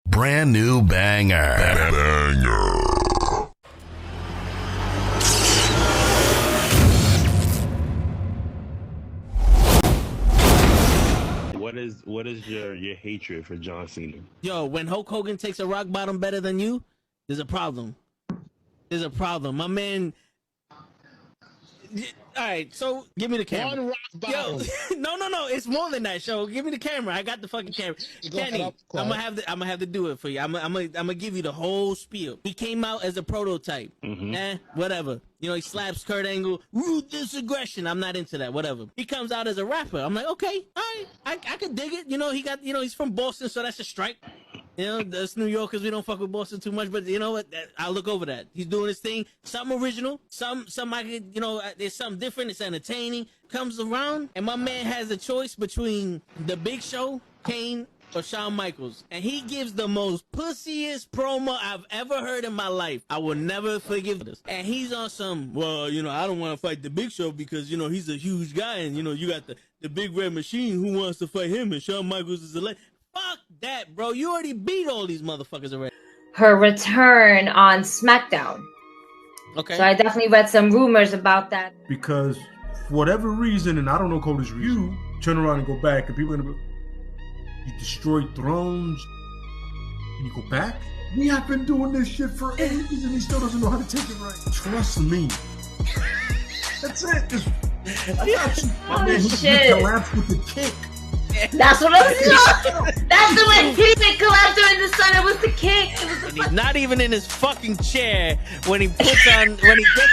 Brand new banger. What is your hatred for John Cena? Yo, when Hulk Hogan takes a rock bottom better than you, there's a problem. There's a problem. My man. All right, so give me the camera. One rock bottom. Yo, no, it's more than that. Show, give me the camera. I got the fucking camera. Kenny, I'm gonna have to do it for you. I'm gonna give you the whole spiel. He came out as a prototype. Whatever. You know, he slaps Kurt Angle. Ruthless aggression. I'm not into that. Whatever. He comes out as a rapper. I'm like, okay, all right, I could dig it. You know, he's from Boston, so that's a strike. You know, us New Yorkers, we don't fuck with Boston too much, but you know what? I'll look over that. He's doing his thing. Something original. Some I could, you know, there's something different. It's entertaining. Comes around, and my man has a choice between The Big Show, Kane, or Shawn Michaels. And he gives the most pussiest promo I've ever heard in my life. I will never forgive this. And he's on some, well, you know, I don't want to fight The Big Show because, you know, he's a huge guy. And, you know, you got the Big Red Machine who wants to fight him. And Shawn Michaels is a legend. Fuck that, bro. You already beat all these motherfuckers already. Her return on SmackDown. Okay. So I definitely read some rumors about that. Because for whatever reason, and I don't know Cody's reason, you turn around and go back, and people are gonna be, you destroyed thrones, and you go back? We have been doing this shit for ages, and he still doesn't know how to take it right. Trust me. That's it. I got you. My man, he collapsed with the kick. That's what I was doing. That's the way he didn't collapse during the sun. It was the kick. He's not even in his fucking chair when he gets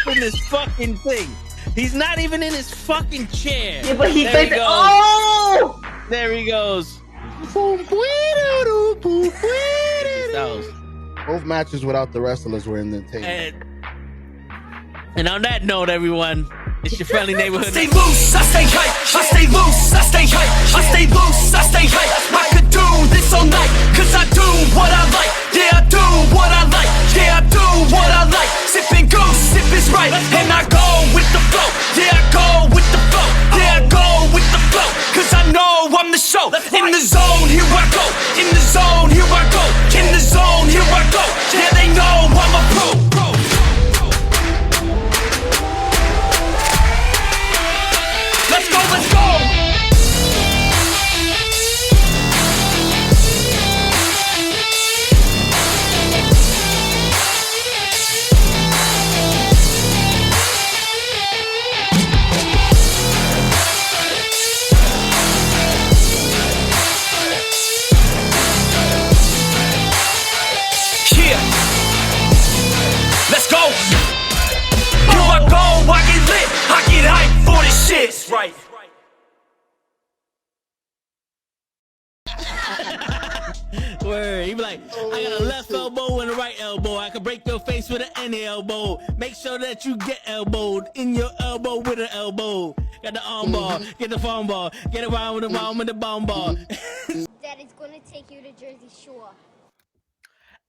in this fucking thing. He's not even in his fucking chair. Yeah, but he thinks, oh! There he goes. Both matches without the wrestlers were entertaining. And on that note, everyone, it's your friendly neighborhood. I stay loose, I stay hype. I stay loose, I stay hype. I stay loose, I stay hype. I could do this all night, cause I do what I like. Yeah, I do what I like. Yeah, I do what I like. Sipping goose, sip is right. And I go with the flow. Yeah, I go with the flow. Yeah, I go with the flow. Cause I know I'm the show. In the zone, here I go. In the zone, here I go. In the zone, here I go. Yeah, they know I'm a pro. Let's go, let's go! Yeah! Let's go! Here I go, I get lit, I get hyped for this shit. Right. Word. He be like, I got a left elbow and a right elbow. I can break your face with an any elbow. Make sure that you get elbowed in your elbow with an elbow. Got the arm bar, get the phone ball, get around with the arm with the bomb ball. Daddy's gonna take you to Jersey Shore.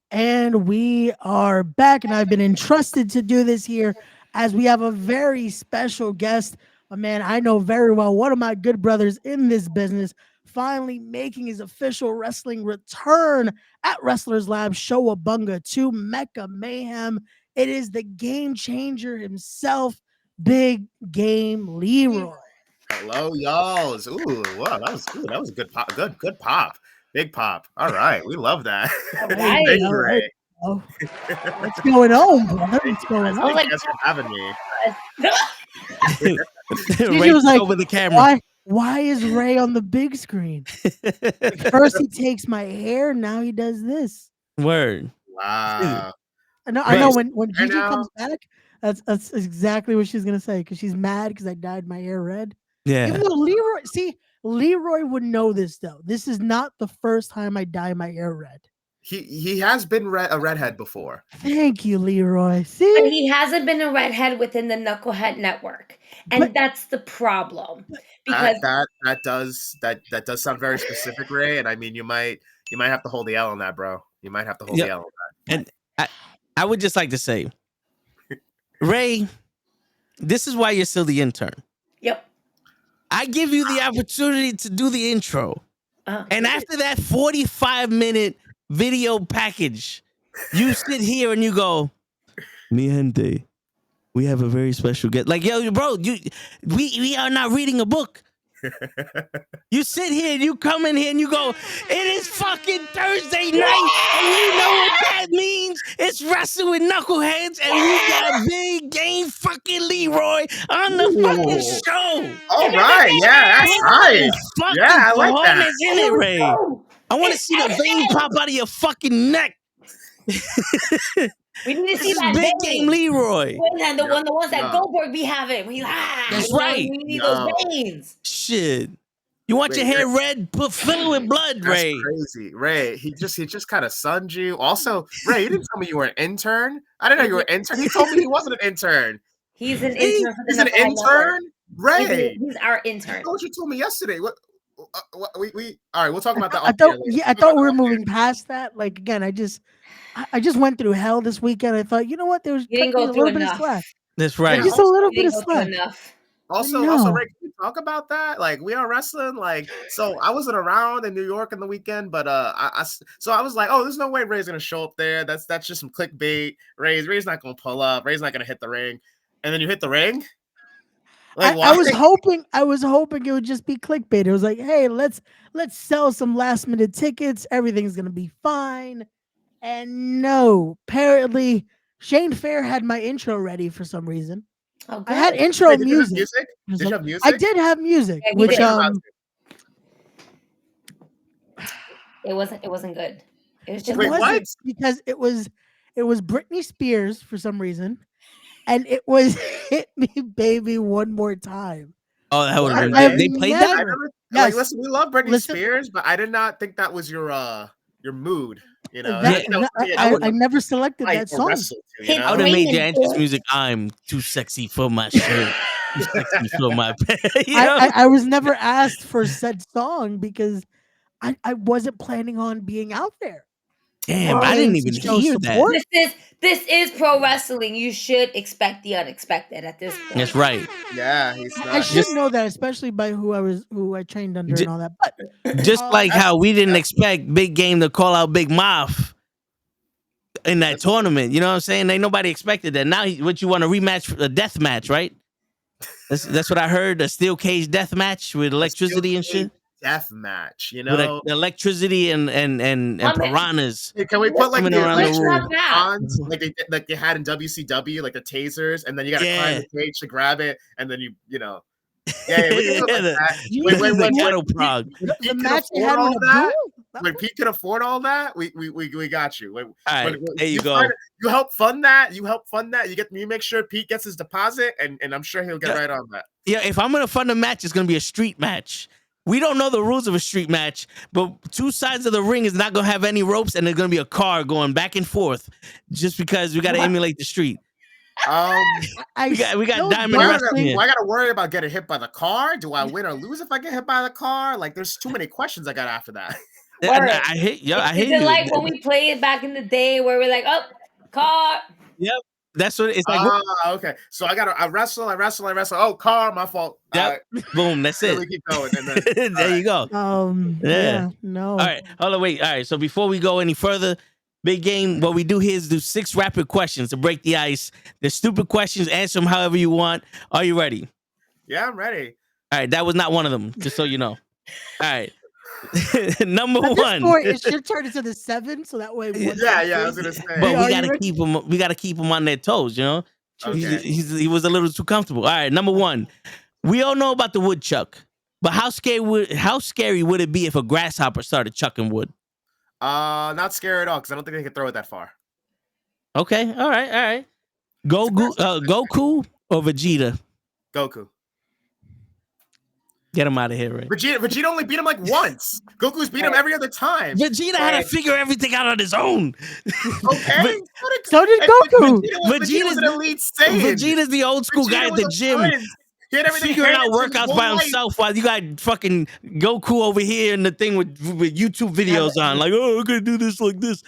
And we are back, and I've been entrusted to do this here as we have a very special guest, a man I know very well, one of my good brothers in this business, finally making his official wrestling return at Wrestlers Lab Showabunga to Mecca Mayhem. It is the game changer himself, Big Game Leroy. Hello, y'all. Ooh, wow, that was good. That was a good pop. Good pop. Big pop. All right, we love that. Right. Thank you, Ray. Oh, what's going on, brother? What's going on? Thanks for having me. Ray was like, over the camera. Why is Ray on the big screen? First he takes my hair, now he does this. Word. Wow. I know when Gigi comes back, that's exactly what she's gonna say, because she's mad because I dyed my hair red. Yeah. Even though Leroy would know this though. This is not the first time I dye my hair red. He has been a redhead before. Thank you, Leroy. See, But he hasn't been a redhead within the Knucklehead Network, and that's the problem. Because that does sound very specific, Ray. And I mean, you might have to hold the L on that, bro. You might have to hold the L on that. And I would just like to say, Ray, this is why you're still the intern. Yep. I give you the opportunity to do the intro. And after that 45-minute video package. You sit here and you go, mi gente, we have a very special guest. Like, yo, bro, we are not reading a book. You sit here and you come in here and you go, it is fucking Thursday night, and you know what that means? It's Wrestle with Knuckleheads, and we got big game fucking Leroy on the fucking show. All right, yeah, that's nice. Yeah, I like that. In it, Ray. I want to see the vein pop out of your fucking neck. We need to see that big game Leroy. And the ones that Goldberg be having. That's right. We need those veins. Shit. You want your hair red? Fill it with blood, Ray. That's crazy. Ray, he just kind of sunned you. Also, Ray, you didn't tell me you were an intern. I didn't know you were an intern. He told me he wasn't an intern. He's an intern. He's an intern? Ray. He's our intern. That's what you told me yesterday. What we all right, we'll talk about that. I thought we were moving past that. Like, again, I just went through hell this weekend. I thought, you know what? There was you didn't go a through little enough. bit of slack. That's right. Just a little bit of slack. Also, Ray, can we talk about that? Like, we are wrestling. Like, so I wasn't around in New York in the weekend, but I was like, oh, there's no way Ray's gonna show up there. That's just some clickbait. Ray's not gonna pull up. Ray's not gonna hit the ring. And then you hit the ring. Like, I was hoping it would just be clickbait. It was like, hey, let's sell some last minute tickets. Everything's gonna be fine. And no, apparently Shane Fair had my intro ready for some reason. Oh, I had intro music. Did you have music? I did have music, Yeah, which it wasn't good. It was just what? Because it was Britney Spears for some reason, and it was "Hit Me, Baby, One More Time." Oh, that would have been. They played that. Yes. Like, listen, we love Britney Spears, but I did not think that was your mood. You know, I never selected that song. I would have made your entrance music. I'm too sexy for my shirt. Too sexy for my pants. I was never asked for said song because I wasn't planning on being out there. Damn, I didn't even hear that. This is pro wrestling. You should expect the unexpected at this point. That's right. Yeah, he's not. I should know that, especially by who I trained under and all that. But just like how we didn't expect Big Game to call out Big Moth in that tournament. You know what I'm saying? Ain't nobody expected that. Now, what you want a rematch, a death match, right? That's what I heard. A steel cage death match with electricity and shit. Death match, you know, with electricity and piranhas. Hey, can we put like the like they had in WCW, like the tasers, and then you got to climb the cage to grab it, and then you know. Yeah, we can the match had on that. When Pete could afford all that, we got you. All right, there you go. You help fund that. You make sure Pete gets his deposit, and I'm sure he'll get right on that. Yeah, if I'm gonna fund a match, it's gonna be a street match. We don't know the rules of a street match, but two sides of the ring is not gonna have any ropes, and there's gonna be a car going back and forth, just because we gotta emulate the street. We got Diamond Wrestling. Do I gotta worry about getting hit by the car? Do I win or lose if I get hit by the car? Like, there's too many questions I got after that. I hate you. Is it like when we played back in the day where we're like, oh, car? Yep. That's what it's like. Okay. So I wrestle. Oh, car, my fault. Yep. Boom. That's it. We keep going. And then, there you go. Yeah. No. All right. Hold on. Wait. All right. So before we go any further, Big Game, what we do here is do 6 rapid questions to break the ice. They're stupid questions. Answer them however you want. Are you ready? Yeah, I'm ready. All right. That was not one of them, just so you know. All right. Number At one. This point, it should turn into the 7, so that way. I was gonna say. But we gotta keep them. We gotta keep them on their toes. You know, okay. He was a little too comfortable. All right, number one. We all know about the woodchuck, but how scary would it be if a grasshopper started chucking wood? Not scary at all, because I don't think they can throw it that far. Okay, all right. Goku or Vegeta? Goku. Get him out of here, Ray. Vegeta only beat him like once. Goku's beat him every other time. Vegeta had to figure everything out on his own. Okay. So did Goku. Vegeta's an elite Saiyan. Vegeta's the old school guy at the gym. Figuring out workouts by himself while you got fucking Goku over here and the thing with YouTube videos on. Like, oh, I'm going to do this like this.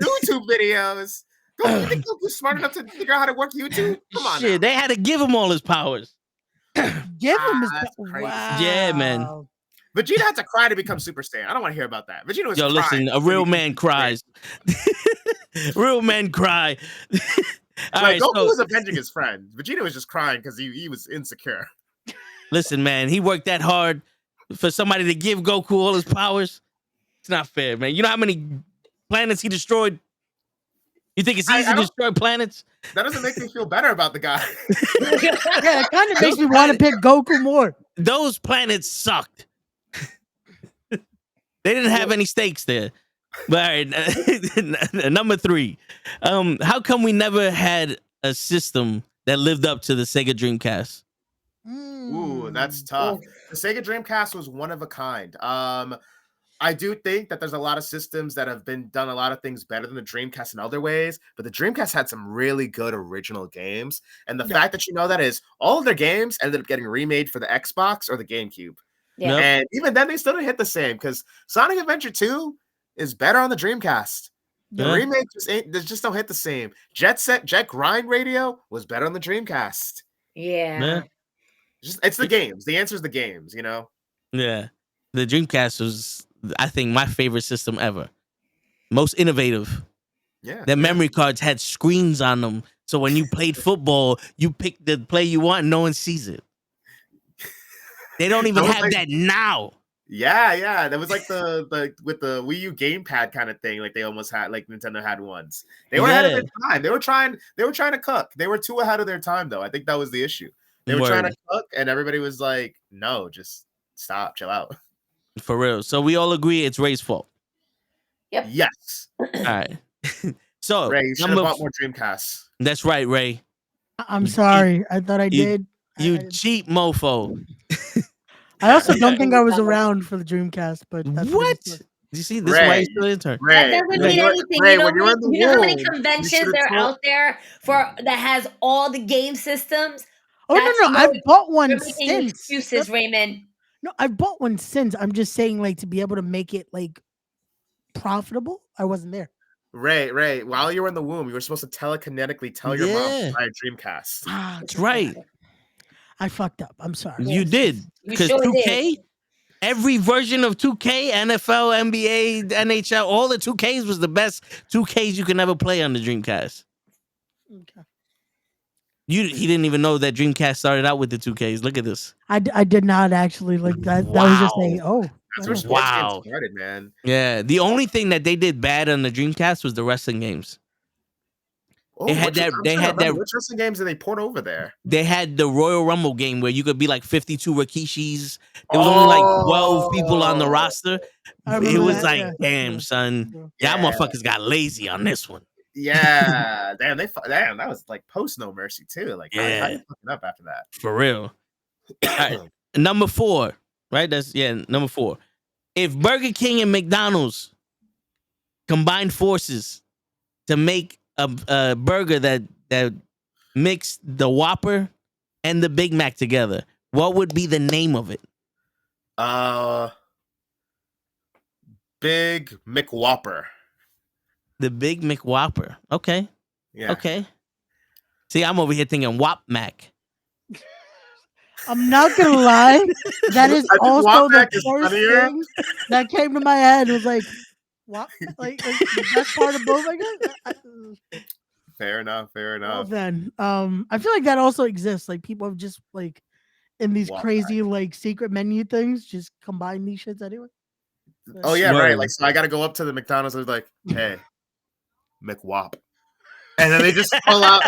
YouTube videos? You think Goku's smart enough to figure out how to work YouTube? Come on. Shit, they had to give him all his powers. Give him his wow. Yeah, man. Vegeta had to cry to become Super Saiyan. I don't want to hear about that. Vegeta was Yo, crying. listen, a real man cries. Real men cry. All Like right, Goku so was avenging his friend. Vegeta was just crying because he was insecure. listen, man, he worked that hard for somebody to give Goku all his powers. It's not fair, man. You know how many planets he destroyed? You think it's easy to destroy planets? That doesn't make me feel better about the guy. Yeah, it kind of makes me want to pick Goku more. Those planets sucked. They didn't have any stakes there. But all right, number 3. How come we never had a system that lived up to the Sega Dreamcast? Ooh, that's tough. The Sega Dreamcast was one of a kind. I do think that there's a lot of systems that have been done a lot of things better than the Dreamcast in other ways, but the Dreamcast had some really good original games. And the fact that you know that is all of their games ended up getting remade for the Xbox or the GameCube. Yeah. And even then, they still didn't hit the same because Sonic Adventure 2 is better on the Dreamcast. The remake just don't hit the same. Jet Grind Radio was better on the Dreamcast. Yeah. It's the games. The answer is the games, you know? Yeah. The Dreamcast was, I think, my favorite system ever. Most innovative. Yeah. The memory cards had screens on them. So when you played football, you picked the play you want and no one sees it. They don't even have that now. Yeah. That was like the with the Wii U gamepad kind of thing, like they almost had, like Nintendo had once. They were ahead of their time. They were trying to cook. They were too ahead of their time, though. I think that was the issue. They were trying to cook, and everybody was like, "No, just stop, chill out." For real. So we all agree it's Ray's fault. Yep. Yes. All right. So Ray, you should have bought more Dreamcasts. That's right, Ray. I'm sorry. I thought I did. You cheap mofo. I also don't think I was around for the Dreamcast, but that's what? You see, this is why he's still intern. That doesn't mean anything. Ray, you know, when you were in the you know how many womb, conventions there are out there for that has all the game systems? Oh no, I've bought one You're making since. excuses, Raymond. No, I've bought one since. I'm just saying, like, to be able to make it like profitable. I wasn't there. Ray, while you were in the womb, you were supposed to telekinetically tell your mom to buy a Dreamcast. That's right. I fucked up. I'm sorry. You did. Because 2K, every version of 2K, NFL, NBA, NHL, all the 2Ks was the best 2Ks you can ever play on the Dreamcast. Okay. He didn't even know that Dreamcast started out with the 2Ks. Look at this. I did not actually like that. That was just a That's where sports games started, man. Yeah, the only thing that they did bad on the Dreamcast was the wrestling games. They had that. Which wrestling games did they port over there? They had the Royal Rumble game where you could be like 52 Rikishis. There was only like 12 people on the roster. It was damn, son. Y'all motherfuckers got lazy on this one. Yeah, damn, that was like post No Mercy too. Like, how you fucking up after that? For real. All right. Number 4, right? That's number 4. If Burger King and McDonald's combined forces to make a burger that mixed the Whopper and the Big Mac together, what would be the name of it? Big McWhopper. The Big McWhopper. Okay. Yeah. Okay. See, I'm over here thinking Whop Mac. I'm not gonna lie. That is also the first thing that came to my head. It was like, what? Like the best part of both, I guess. Fair enough. Well, then, I feel like that also exists. Like people have just like in these crazy like secret menu things, just combine these shits anyway. Oh yeah, right. Like, so I got to go up to the McDonald's and like, hey, McWhop. And then they just pull out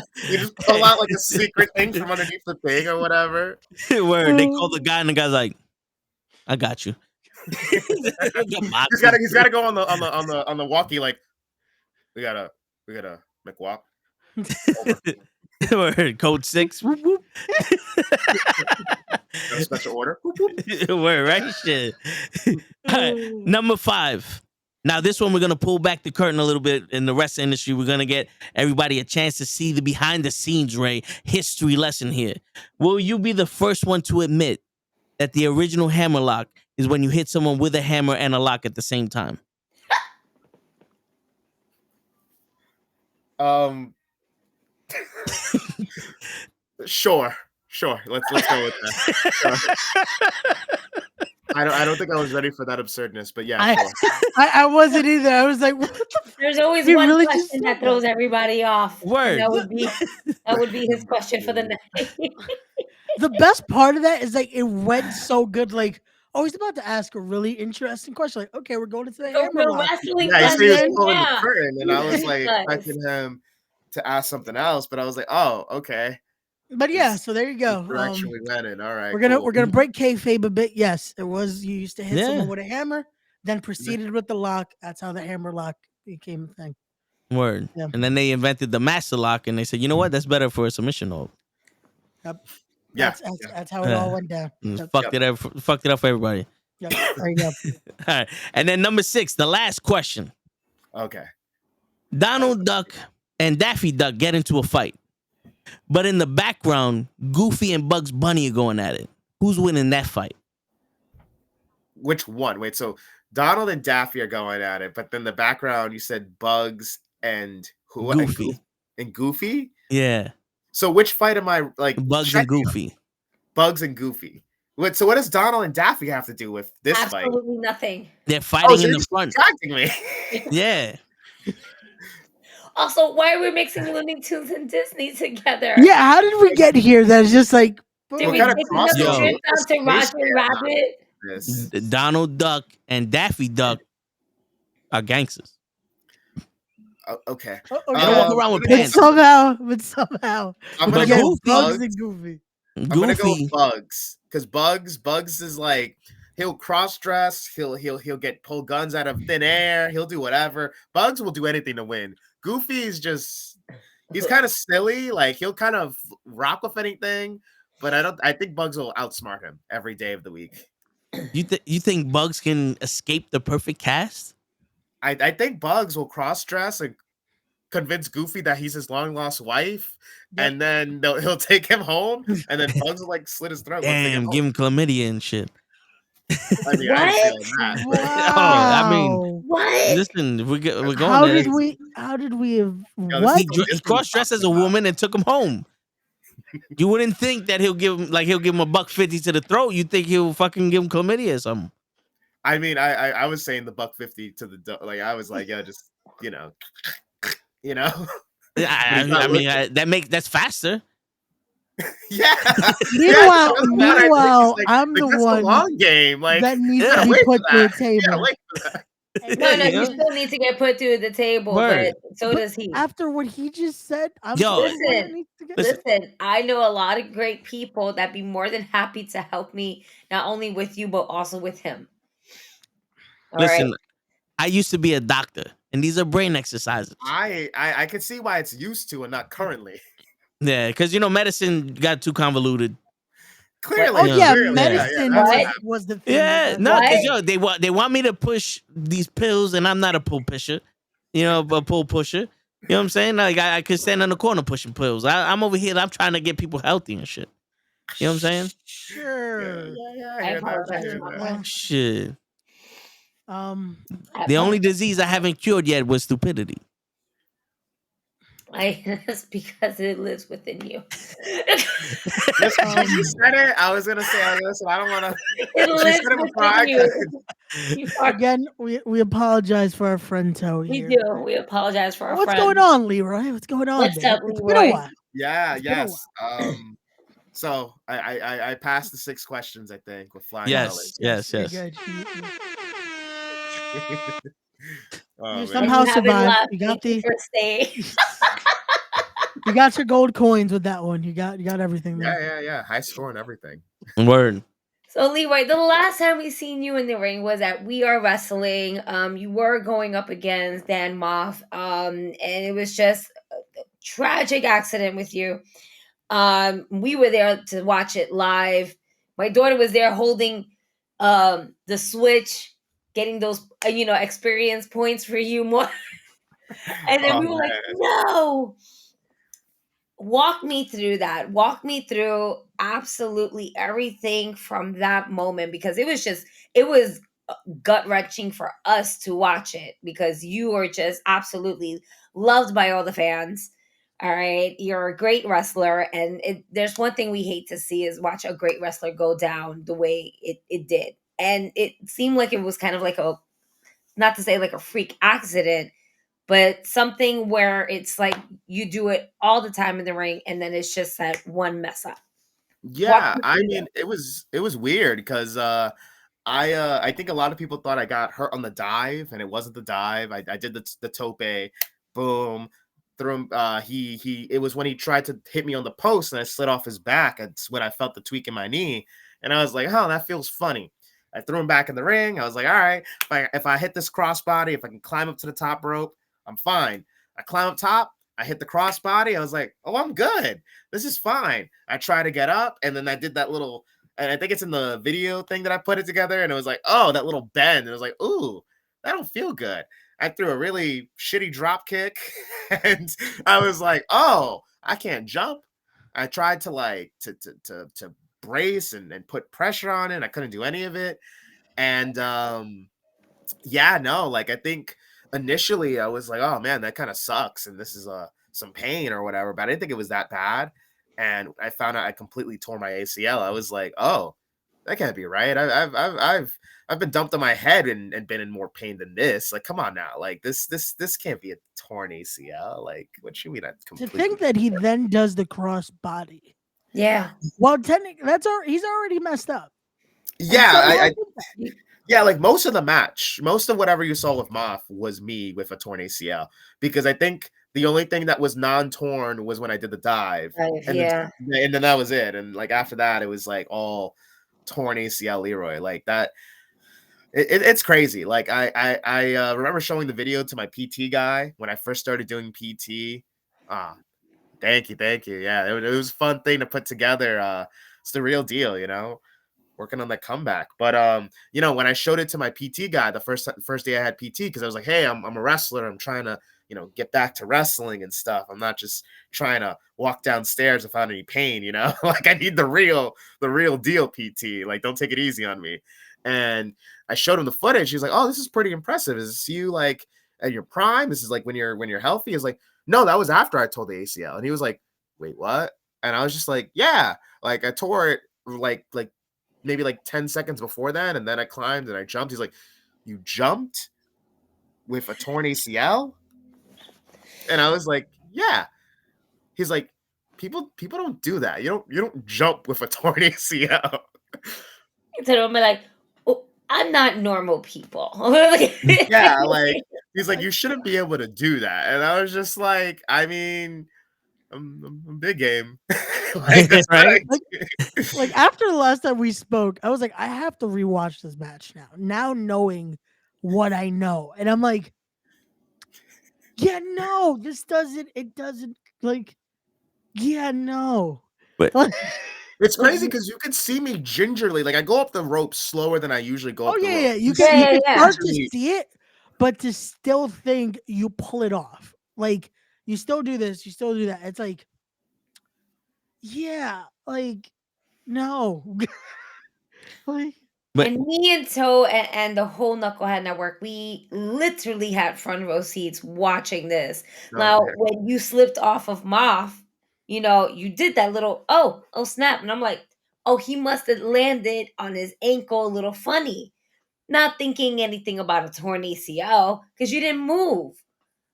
like a secret thing from underneath the thing or whatever. Where they call the guy and the guy's like, I got you. he's gotta go on the walkie, like, we got a McWhop. Word, code 6. Whoop, whoop. A special order. Word, right? Shit. All right. Number 5. Now, this one, we're going to pull back the curtain a little bit in the wrestling industry. We're going to get everybody a chance to see the behind the scenes, Ray, history lesson here. Will you be the first one to admit that the original hammerlock is when you hit someone with a hammer and a lock at the same time? Sure. Let's go with that. I don't think I was ready for that absurdness, but yeah, sure. I wasn't either. I was like, what the There's always He one really just question said that throws that. everybody off. And Word. that would be his question for the night. The best part of that is like it went so good. Like, oh, he's about to ask a really interesting question. Like, okay, we're going into the hammer The lock. wrestling Yeah, he said he was question, pulling the yeah. curtain, and I was like Yes. expecting him to ask something else, but I was like, oh, okay. But yeah, so there you go. Direction we went in. All right, We're gonna cool. we're gonna break kayfabe a bit. Yes, it was you used to hit Yeah. someone with a hammer, then proceeded with the lock. That's how the hammer lock became a thing. Word. Yeah. And then they invented the master lock, and they said, you know what? That's better for a submission hold. Yep. Yeah, That's how it all went down. And Yep. fucked it up for everybody. Yep. There you go. All right. And then number 6, the last question. Okay. Donald Duck and Daffy Duck get into a fight. But in the background, Goofy and Bugs Bunny are going at it. Who's winning that fight? Which one? Wait, so Donald and Daffy are going at it, but then the background you said Bugs and who? Goofy. And Goofy? Yeah. So which fight am I like? Bugs and Goofy. Bugs and Goofy. So what does Donald and Daffy have to do with this fight? Absolutely nothing. They're fighting so in you're the front. distracting me. Yeah. Also, why are we mixing Looney Tunes and Disney together? Yeah, how did we get here? That's just like Did we kind of take another crossover? trip down to Roger Rabbit? This. Donald Duck and Daffy Duck are gangsters. Okay. They walk around with but pants. somehow, I'm But gonna go again, with Bugs Bugs. and Goofy. I'm gonna go Goofy. with Bugs because Bugs is like he'll cross dress, he'll get pull guns out of thin air, he'll do whatever. Bugs will do anything to win. Goofy is just he's kind of silly, like he'll kind of rock with anything, but I think Bugs will outsmart him every day of the week. You think Bugs can escape the perfect cast? I think Bugs will cross dress and convince Goofy that he's his long lost wife, and then he'll take him home, and then Bugs will like slit his throat. Damn, give him chlamydia and shit. I mean, I didn't say that. Wow. I mean, What? listen, we're going How there. did we have Yo, what? He cross-dressed as a woman and took him home. You wouldn't think that he'll give him $1.50 to the throat. You think he'll fucking give him chlamydia or something. I mean, I was saying the $1.50 to the like. I was like, yeah, just you know. I mean, that's faster. Yeah. Meanwhile, Like, I'm the that's one a long game. Like that needs yeah, to be wait put for to the that. table. Yeah, wait for that. No, You you know? still need to get put through the table, Word. but so But does he. After what he just said, I'm Yo, the one that needs to get Listen, I know a lot of great people that be more than happy to help me, not only with you, but also with him. All Listen, right? I used to be a doctor, and these are brain exercises. I can see why it's used to and not currently. Yeah, because medicine got too convoluted. Clearly. Oh yeah, clearly. medicine that's What? what was the thing. Yeah, that- no, because What? they want me to push these pills, and I'm not a pull pusher, a pull pusher. You know what I'm saying? Like I could stand on the corner pushing pills. I'm over here. I'm trying to get people healthy and shit. You know what I'm saying? Sure. I apologize. Yeah. Shit. Um, The only disease I haven't cured yet was stupidity. That's because it lives within you. Listen, when you said it, I was gonna say, listen, I don't want to. It lives within you. You are- again, we apologize for our friend Toe We here. do. We apologize for our What's friend. going on, Leroy? What's going on? What's man? up, It's been a Leroy? while. Yeah, It's been a yes. So I passed the 6 questions, I think, with flying Yes, colors. yes, You're yes. good. Oh, You man. somehow And you haven't survived. left. You got Thank you the for staying. you got your gold coins with that one. You got everything there. Yeah. High score and everything. Word. So Leroy, the last time we seen you in the ring was at We Are Wrestling. You were going up against Dan Moff, and it was just a tragic accident with you. We were there to watch it live. My daughter was there holding the switch, getting those experience points for you more. And then we were like, no. Walk me through that. Walk me through absolutely everything from that moment, because it was gut wrenching for us to watch it, because you are just absolutely loved by all the fans. All right. You're a great wrestler. And there's one thing we hate to see is watch a great wrestler go down the way it did. and it seemed like it was kind of like not to say like a freak accident, but something where it's like you do it all the time in the ring, and then it's just that one mess up. Yeah, I mean, it was weird because I think a lot of people thought I got hurt on the dive, and it wasn't the dive. I did the tope, boom, threw him. It was when he tried to hit me on the post, and I slid off his back. That's when I felt the tweak in my knee, and I was like, "Oh, that feels funny." I threw him back in the ring. I was like, "All right, if I hit this crossbody, if I can climb up to the top rope, I'm fine." I climb up top. I hit the crossbody. I was like, "Oh, I'm good. This is fine." I try to get up, and then I did that little. And I think it's in the video thing that I put it together, and it was like, oh, that little bend. And it was like, ooh, that don't feel good. I threw a really shitty drop kick, and I was like, oh, I can't jump. I tried to like to brace and put pressure on it. I couldn't do any of it. And yeah, no, like I think initially I was like, oh man, that kind of sucks, and this is some pain or whatever. But I didn't think it was that bad. And I found out I completely tore my ACL. I was like, "Oh, that can't be right. I've been dumped on my head and been in more pain than this. Like, come on now. Like this can't be a torn ACL. Like, what you mean? To think that he then does the cross body. Yeah. Well, technically, he's already messed up. Yeah, yeah. Like most of the match, most of whatever you saw with Moff was me with a torn ACL, because I think the only thing that was non-torn was when I did the dive. And then that was it. And like after that, it was like all torn ACL Leroy. Like that, it's crazy. Like I remember showing the video to my PT guy when I first started doing PT. Thank you. Yeah, it was a fun thing to put together. It's the real deal, you know, working on that comeback. But you know, when I showed it to my PT guy the first day I had PT, because I was like, hey, I'm a wrestler. I'm trying to, you know, get back to wrestling and stuff. I'm not just trying to walk downstairs without any pain, you know. Like I need the real deal PT. Like don't take it easy on me. And I showed him the footage. He's like, "Oh, this is pretty impressive. Is this you like at your prime? This is like when you're healthy?" He's like, "No, that was after I tore the ACL." And he was like, "Wait, what?" And I was just like, "Yeah, like I tore it like maybe like 10 seconds before that, and then I climbed and I jumped." He's like, "You jumped with a torn ACL?" And I was like, "Yeah." He's like, people don't do that. You don't jump with a torn ACL. So I'm like, oh, I'm not normal people. Yeah, like he's like, you shouldn't be able to do that. And I was just like, I mean, I'm big game. Like, right? Like after the last time we spoke, I was like, I have to rewatch this match now knowing what I know. And I'm like, yeah, no, it doesn't like, yeah, no. But it's crazy because you can see me gingerly. Like I go up the rope slower than I usually go up the rope. Yeah. You can start to see it, but to still think you pull it off. Like you still do this, you still do that. It's like, yeah, like, no. Like, and me and Toe and the whole Knucklehead Network, we literally had front row seats watching this. Now, when you slipped off of Moff, you know, you did that little, oh snap. And I'm like, oh, he must have landed on his ankle a little funny. Not thinking anything about a torn ACL because you didn't move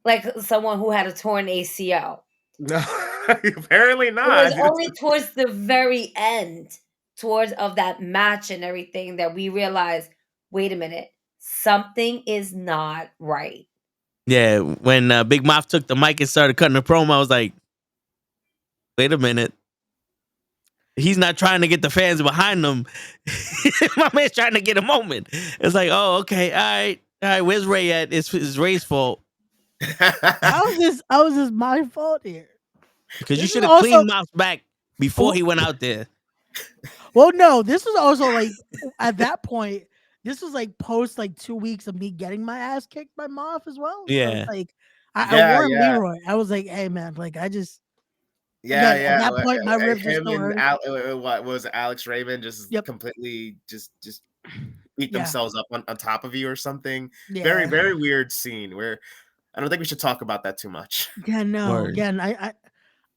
like someone who had a torn ACL. No, apparently not. It was only towards the very end, towards of that match and everything, that we realized, wait a minute, something is not right. Yeah, when Big Moff took the mic and started cutting the promo, I was like, wait a minute. He's not trying to get the fans behind him. My man's trying to get a moment. It's like, oh, okay, all right. Where's Ray at? It's Ray's fault. How is this my fault here? Because you should have cleaned Moff's back before he went out there. Well, no, this was also like at that point. This was like post like 2 weeks of me getting my ass kicked by Moff as well. Yeah, so like I warned Leroy. I was like, hey man, like I just. At that point, my ribs were still hurting. What was it, Alex Raymond just completely just beat themselves up on top of you or something? Yeah. Very, very weird scene where I don't think we should talk about that too much. Yeah, no. Word. Again,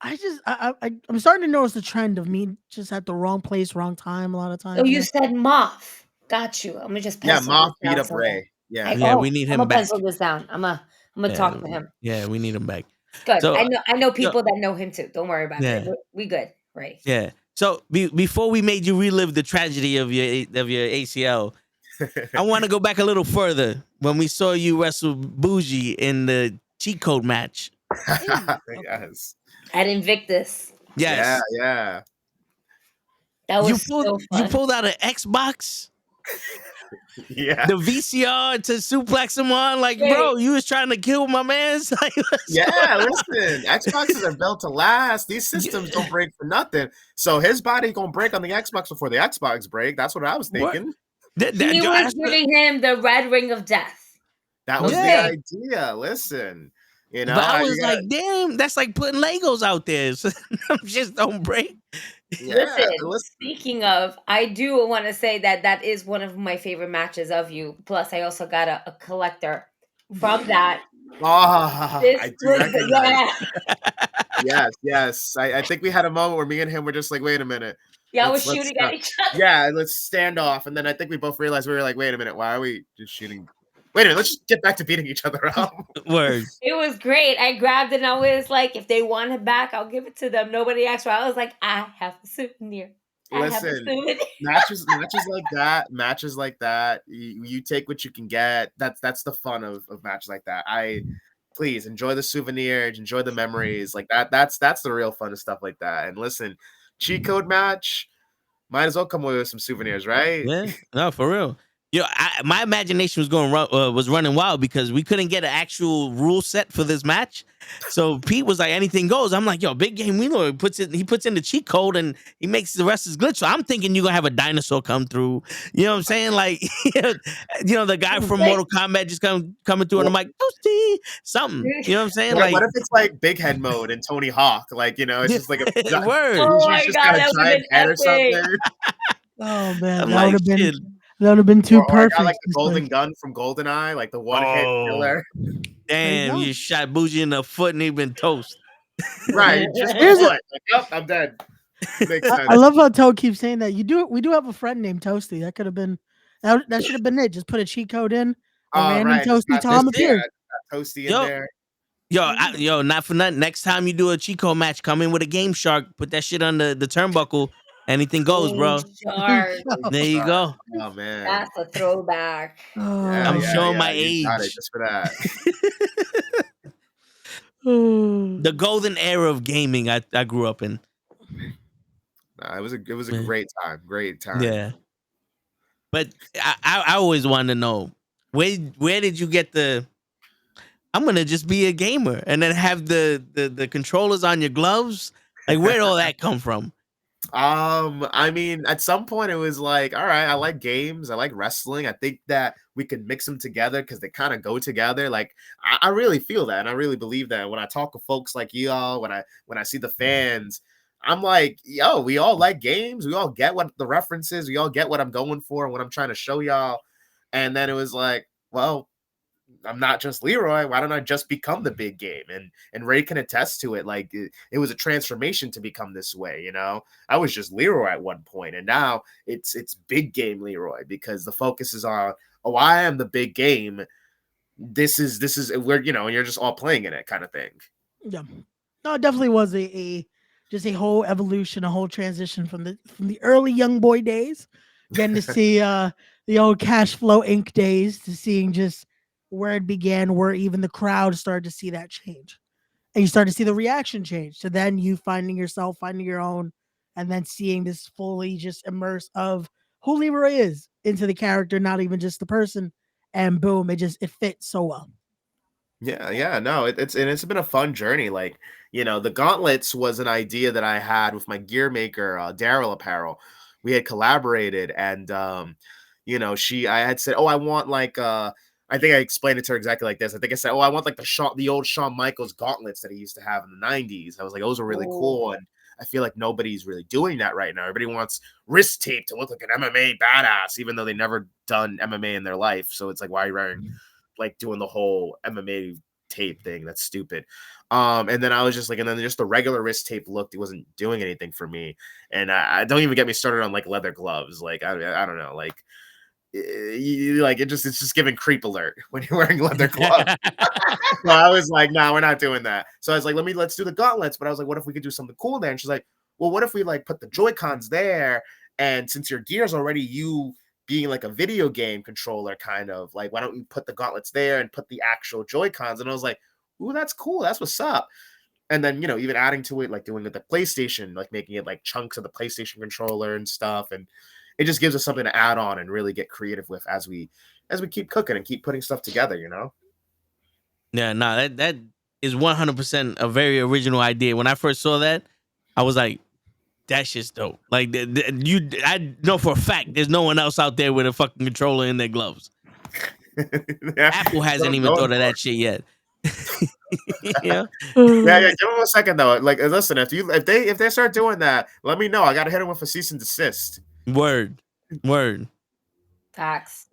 I'm starting to notice the trend of me just at the wrong place, wrong time a lot of times. So you said Moff. Got you. I'm gonna just Yeah, pencil Moff this beat down up somewhere. Ray. Yeah. we need I'm him gonna back. pencil this down. I'm gonna talk to him. Yeah, we need him back. Good. So I know yo, people that know him too. Don't worry about it. yeah, We good. Right. yeah. So before we made you relive the tragedy of your ACL, I want to go back a little further when we saw you wrestle Bougie in the cheat code match. Yes. At Invictus. Yes. Yeah. That was so fun. You pulled out an Xbox. Yeah. The VCR to suplex him on, like, Wait. bro, you was trying to kill my man's. Like, Listen, Xboxes are built to last. These systems don't break for nothing. So his body gonna break on the Xbox before the Xbox break. That's what I was thinking. He was giving him the red ring of death. That was the idea. Listen, you know, but I was like, damn, that's like putting Legos out there. So just don't break. Listen, speaking of, I do want to say that is one of my favorite matches of you. Plus, I also got a collector from that. I do recognize. Yes. I think we had a moment where me and him were just like, wait a minute. Yeah, I was shooting at each other. Yeah, let's stand off. And then I think we both realized we were like, wait a minute, why are we just shooting? Wait a minute, let's just get back to beating each other up. Word. It was great. I grabbed it and I was like, if they want it back, I'll give it to them. Nobody asked for it. I was like, I have a souvenir. Listen, matches like that, you take what you can get. That's the fun of matches like that. Please enjoy the souvenir, enjoy the memories. Like that's the real fun of stuff like that. And listen, cheat code match, might as well come away with some souvenirs, right? Yeah, no, for real. My imagination was running wild because we couldn't get an actual rule set for this match. So Pete was like, anything goes. I'm like, yo, big game Leroy puts in the cheat code and he makes the rest is glitch. So I'm thinking you're gonna have a dinosaur come through. You know what I'm saying? Like, the guy from Mortal Kombat just coming through and I'm like, Toasty, something. You know what I'm saying? Like, what if it's like Big Head mode and Tony Hawk? Like, it's just like a word. Oh my God, that would have been epic. or something. Oh man, I'm that like, would have been. shit. That would have been too or perfect. I got like the golden gun from GoldenEye, like the one-hit killer. Damn, you shot Bougie in the foot and he been toast. Right. Just like, yep, I'm dead. Makes sense. I love how Toad keeps saying that. We do have a friend named Toasty. That could have been that should have been it. Just put a cheat code in. Random Toasty Tom appeared. Toasty in there. Yo, not for nothing. Next time you do a cheat code match, come in with a Game Shark, put that shit on the turnbuckle. Anything goes, bro. Shark. There you go. Oh man, that's a throwback. I'm showing my age. Got it just for that. The golden era of gaming I grew up in. It was a great time. Great time. Yeah. But I always wanted to know where did you get I'm gonna just be a gamer and then have the controllers on your gloves? Like, where'd all that come from? I mean, at some point it was like, all right, I like games, I like wrestling. I think that we could mix them together because they kind of go together. Like, I really feel that, and I really believe that. When I talk to folks like y'all, when I see the fans, I'm like, yo, we all like games. We all get what the reference is. We all get what I'm going for and what I'm trying to show y'all. And then it was like, well, I'm not just Leroy. Why don't I just become the big game? And Ray can attest to it. Like, it was a transformation to become this way. I was just Leroy at one point, and now it's big game Leroy because the focus is on, oh, I am the big game. This is where, and you're just all playing in it kind of thing. Yeah, no, it definitely was just a whole evolution, a whole transition from the early young boy days, getting to see the old Cash Flow Inc. days, to seeing just where it began, where even the crowd started to see that change. And you start to see the reaction change. So then you finding yourself, finding your own, and then seeing this fully just immerse of who Leroy is into the character, not even just the person. And boom, it fits so well. Yeah, no, it's been a fun journey. Like, the gauntlets was an idea that I had with my gear maker, Daryl Apparel. We had collaborated, and I had said, oh, I want like I think I explained it to her exactly like this. I think I said, oh, I want like the old Shawn Michaels gauntlets that he used to have in the 90s. I was like, those are really cool. And I feel like nobody's really doing that right now. Everybody wants wrist tape to look like an MMA badass, even though they never done MMA in their life. So it's like, why are you wearing, like, doing the whole MMA tape thing? That's stupid. And then I was just like, and then just the regular wrist tape looked, it wasn't doing anything for me. And I don't even get me started on like leather gloves. Like, I don't know, like, it's just giving creep alert when you're wearing leather gloves. So I was like, nah, we're not doing that. So I was like, let's do the gauntlets. But I was like, what if we could do something cool there? And she's like, well, what if we like put the Joy-Cons there? And since your gear's already you being like a video game controller, kind of like, why don't you put the gauntlets there and put the actual Joy-Cons? And I was like, ooh, that's cool. That's what's up. And then, even adding to it, like doing it the PlayStation, like making it like chunks of the PlayStation controller and stuff. And it just gives us something to add on and really get creative with as we keep cooking and keep putting stuff together, Yeah, no, that is 100% a very original idea. When I first saw that, I was like, that shit's dope. Like, I know for a fact there's no one else out there with a fucking controller in their gloves. Yeah. Apple hasn't even thought of that shit yet. Yeah. Give them a second though. Like, listen, if they start doing that, let me know. I gotta hit them with a cease and desist. Word. Facts.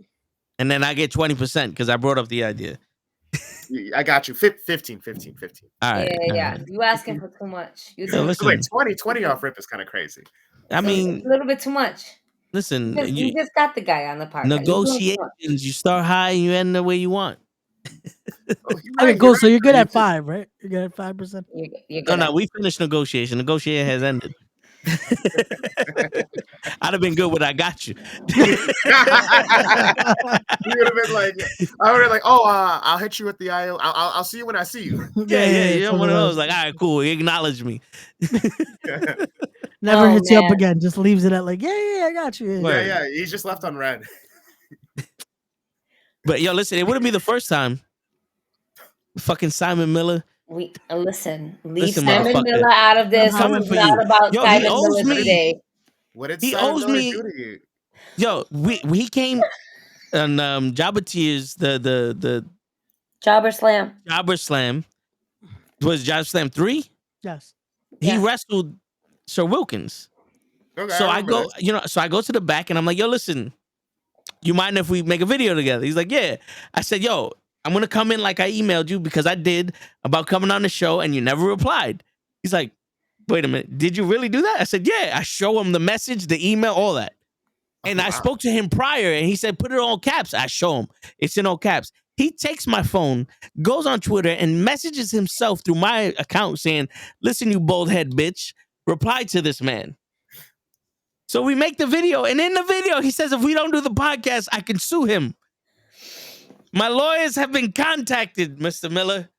And then I get 20% because I brought up the idea. I got you. 15. All right. Yeah. You asking for too much. Like 20 off rip is kind of crazy. I mean, a little bit too much. Listen, you just got the guy on the part. Negotiations. You start high and you end the way you want. Okay, cool. So you're good at 5, right? You're good at 5%. No, we finished negotiation. Negotiation has ended. I'd have been good when I got you. You would have been like, I would have like, I'll hit you at the IO. I'll see you when I see you. Yeah. You're one of those like, all right, cool. Acknowledge me. Never hits you up again. Just leaves it at like, yeah, I got you. Yeah. He's just left on red. But yo, listen, it wouldn't be the first time. Fucking Simon Miller. Listen, Simon Miller out of this. I'm coming for not you. about Yo, Simon he owes Miller me. today. What did he Simon owes Miller me? do to you? Yo, he came on Jabba Tears, the Jobber Slam. Was Jobber Slam 3? Yes. He wrestled Sir Wilkins. Okay, So I go to the back and I'm like, yo, listen, you mind if we make a video together? He's like, yeah. I said, yo, I'm going to come in like I emailed you because I did about coming on the show and you never replied. He's like, wait a minute. Did you really do that? I said, yeah. I show him the message, the email, all that. And I spoke to him prior and he said, put it all caps. I show him. It's in all caps. He takes my phone, goes on Twitter and messages himself through my account saying, listen, you bald head bitch, reply to this man. So we make the video. And in the video, he says, if we don't do the podcast, I can sue him. My lawyers have been contacted, Mr. Miller.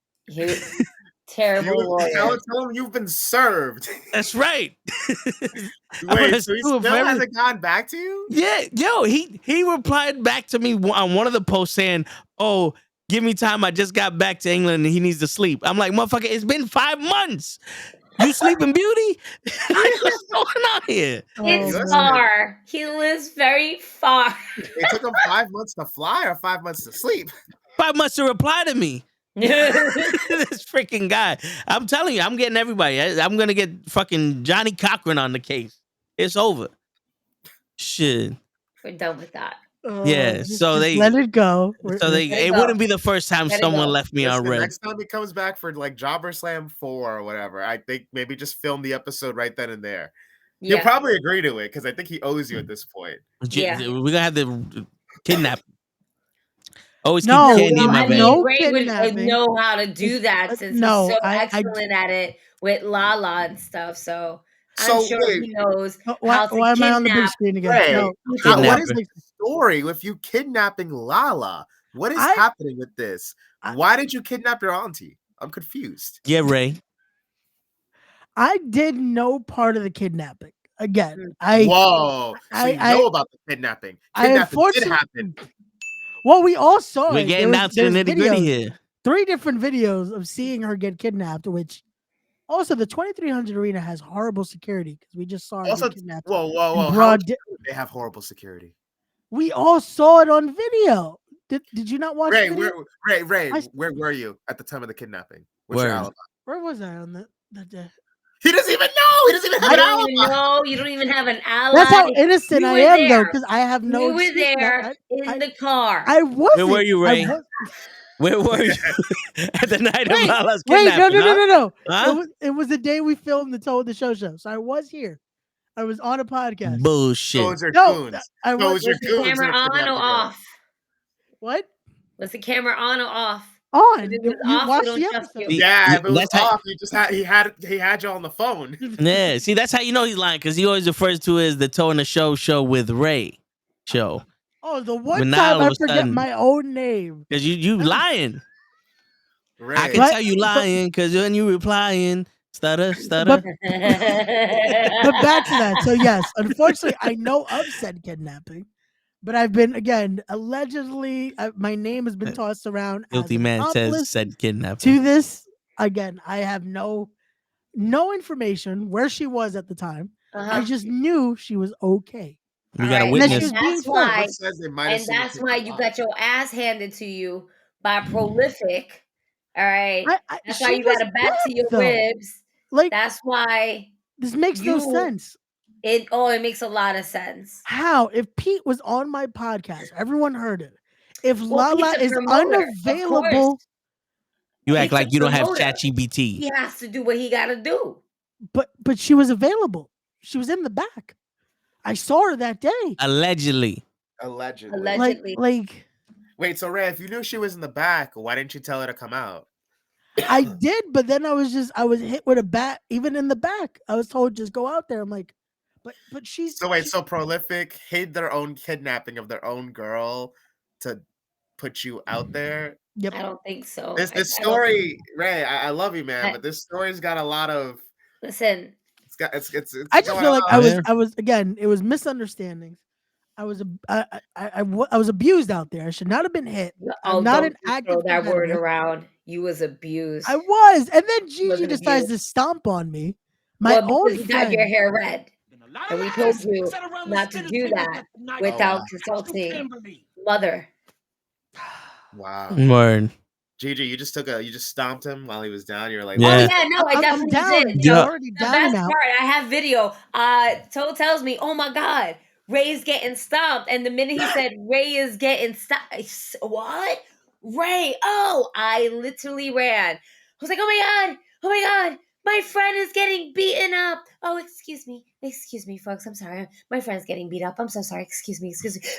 Terrible lawyer. Tell him you've been served. That's right. Wait, so he still hasn't gone back to you? Yeah, yo, he replied back to me on one of the posts saying, oh, give me time. I just got back to England and he needs to sleep. I'm like, motherfucker, it's been 5 months. You Sleeping Beauty? What's going on here? It's far. He lives very far. It took him 5 months to fly or 5 months to sleep? 5 months to reply to me. This freaking guy. I'm telling you, I'm getting everybody. I'm going to get fucking Johnny Cochran on the case. It's over. Shit. We're done with that. Yeah, so they let it go. It wouldn't be the first time someone left me on red. Next time he comes back for like Jobber Slam 4 or whatever, I think maybe just film the episode right then and there. He'll probably agree to it because I think he owes you at this point. Yeah, we're gonna have to kidnap. Always keep candy in my bag. Ray would know how to do that since he's so excellent at it with Lala and stuff. So I'm sure he knows how to why am I on the big screen again? What is the story with you kidnapping Lala? What is happening with this? Why did you kidnap your auntie? I'm confused. Yeah, Ray. I did no part of the kidnapping. Again, So you know about the kidnapping. Kidnapping did happen. Well, we all saw We're getting down to the nitty-gritty here. 3 different videos of seeing her get kidnapped, which also the 2300 arena has horrible security because we just saw her get kidnapped. Whoa. They have horrible security. We all saw it on video. Did you not watch Ray, the video? Ray, where were you at the time of the kidnapping? Where was I on that day? He doesn't even know. He doesn't even have an alibi. No, you don't even have an ally. That's how innocent I am, though, because I have no. You were there in the car. I wasn't. Where were you, Ray? Where were you at the night of Lala's kidnapping? No. Huh? It was the day we filmed the Toe of the Show. So I was here. I was on a podcast. Bullshit. Those are No, coons. I was. Those are Was the coons. camera that on kidnapped or the girl. off? What? Was the camera on or off? On. If it was You off, we watched don't the trust episode. you. Yeah, if it was That's how- off, he had you on the phone. Yeah, see, that's how you know he's lying, because he always refers to it as the Toe in the Show with Ray show. Oh, the But one now time all I of a forget sudden- my own name. Because you lying. Ray. I can But- tell you lying, because when you replying, stutter. But back to that. So yes, unfortunately, I know of said kidnapping, but I've been again allegedly. My name has been tossed around. Guilty as an man says accomplice said kidnapping. to this. Again, I have no information where she was at the time. I just knew she was okay. We got a Alright, witness. and that's why, What says they might have and seen the that's kid why in the you box? got your ass handed to you by Prolific. All right, that's why she you got was a back to black, your though. ribs. Like That's why this makes no you- sense. it makes a lot of sense. How if Pete was on my podcast, everyone heard it. If Well, Lala Pete's a is promoter, of unavailable, course. You He's act a like you don't have promoter. ChatGPT. He has to do what he got to do. but she was available. She was in the back. I saw her that day. Allegedly. Allegedly. Allegedly. Like Wait, so Ray, if you knew she was in the back, why didn't you tell her to come out? I did, but then I was hit with a bat even in the back. I was told just go out there. I'm like, but she's So wait, so Prolific hid their own kidnapping of their own girl to put you out there? Yep. I don't think so. This I don't story, Ray, I love you, man, I- but this story's got a lot of Listen, it's I just going feel like on. I was again. It was misunderstandings. I was abused out there. I should not have been hit. I'm not an don't active throw that word competitor. around. You was abused. I was, and then Gigi wasn't decides abused. to stomp on me. My Well, own because you dyed your friend. hair red. And we told you not to do that without wow. consulting mother. Wow. Word. Gigi, you just stomped him while he was down. You were like, Yeah. Oh yeah, no, I I'm definitely down. did. You're Yeah. already The down best now. part, I have video. Toe tells me, "Oh my God, Ray's getting stomped," and the minute he said Ray is getting stomped, what? Ray? Oh, I literally ran. I was like, oh my God, my friend is getting beaten up. Oh, excuse me, folks. I'm sorry, my friend's getting beat up. I'm so sorry. Excuse me.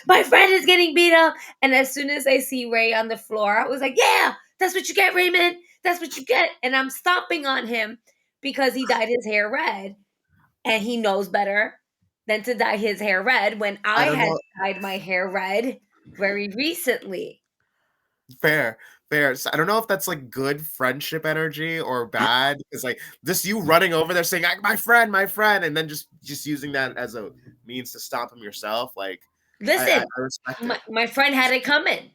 My friend is getting beat up. And as soon as I see Ray on the floor, I was like, yeah, that's what you get, Raymond. That's what you get. And I'm stomping on him because he dyed his hair red. And he knows better than to dye his hair red when I don't had know. dyed my hair red very recently. Fair. So I don't know if that's like good friendship energy or bad. It's like this you running over there saying my friend, and then just using that as a means to stop him yourself. Like Listen, I respect it. my friend had it coming.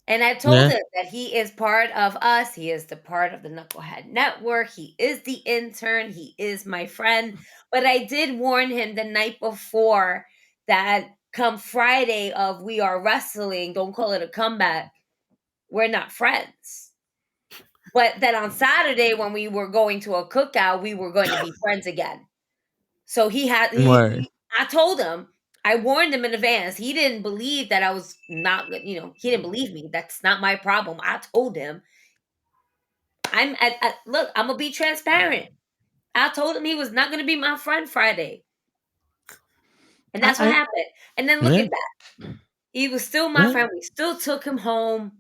And I told him that he is part of us. He is the part of the Knucklehead Network. He is the intern. He is my friend. But I did warn him the night before that come Friday of We Are Wrestling, don't call it a comeback, we're not friends. But then on Saturday when we were going to a cookout, we were going to be friends again. So I told him, I warned him in advance. He didn't believe that I was not, he didn't believe me. That's not my problem. I told him. Look, I'm going to be transparent. I told him he was not going to be my friend Friday. And that's what happened. And then look at that. He was still my friend. We still took him home.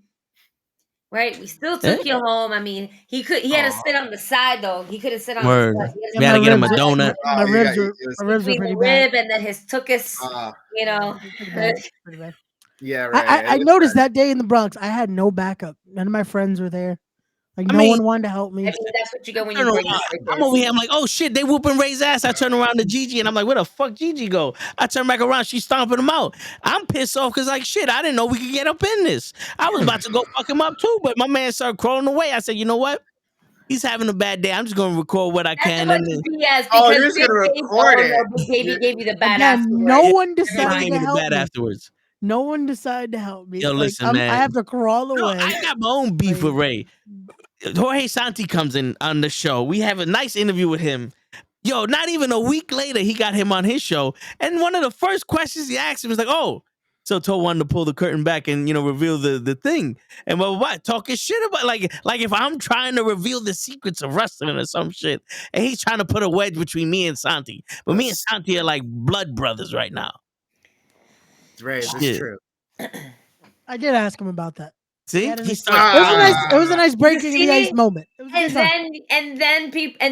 Right? We still took you home. I mean, he had to sit on the side though. He couldn't sit on Word. the side. We had to get him a donut. My ribs were Between pretty the bad. rib and then his tuchus, Pretty bad. Pretty bad. Yeah, right. I noticed that day in the Bronx, I had no backup. None of my friends were there. Like no one wanted to help me. I mean, that's what you get when I you don't bring know. it. I'm over here. I'm like, oh shit, they whooping Ray's ass. I turn around to Gigi and I'm like, where the fuck Gigi go? I turn back around. She's stomping him out. I'm pissed off because like shit, I didn't know we could get up in this. I was about to go fuck him up too, but my man started crawling away. I said, you know what? He's having a bad day. I'm just gonna record what I can. That's what BS. Oh, Because you're just gonna Big Baby- record oh, it. no, Big Baby gave you the bad Again, afterwards. no one Everybody decided gave to me the help bad me. afterwards. No one decided to help me. Yo, Like, listen, man. I have to crawl No, away. I got my own beef with Ray. Jorge Santi comes in on the show. We have a nice interview with him. Yo, not even a week later, he got him on his show. And one of the first questions he asked him was like, oh, So Toe wanted to pull the curtain back and reveal the thing. And what talking shit about like if I'm trying to reveal the secrets of wrestling or some shit, and he's trying to put a wedge between me and Santi. But me and Santi are like blood brothers right now. Ray, this is true. I did ask him about that. See, it was a nice breaking the ice moment. And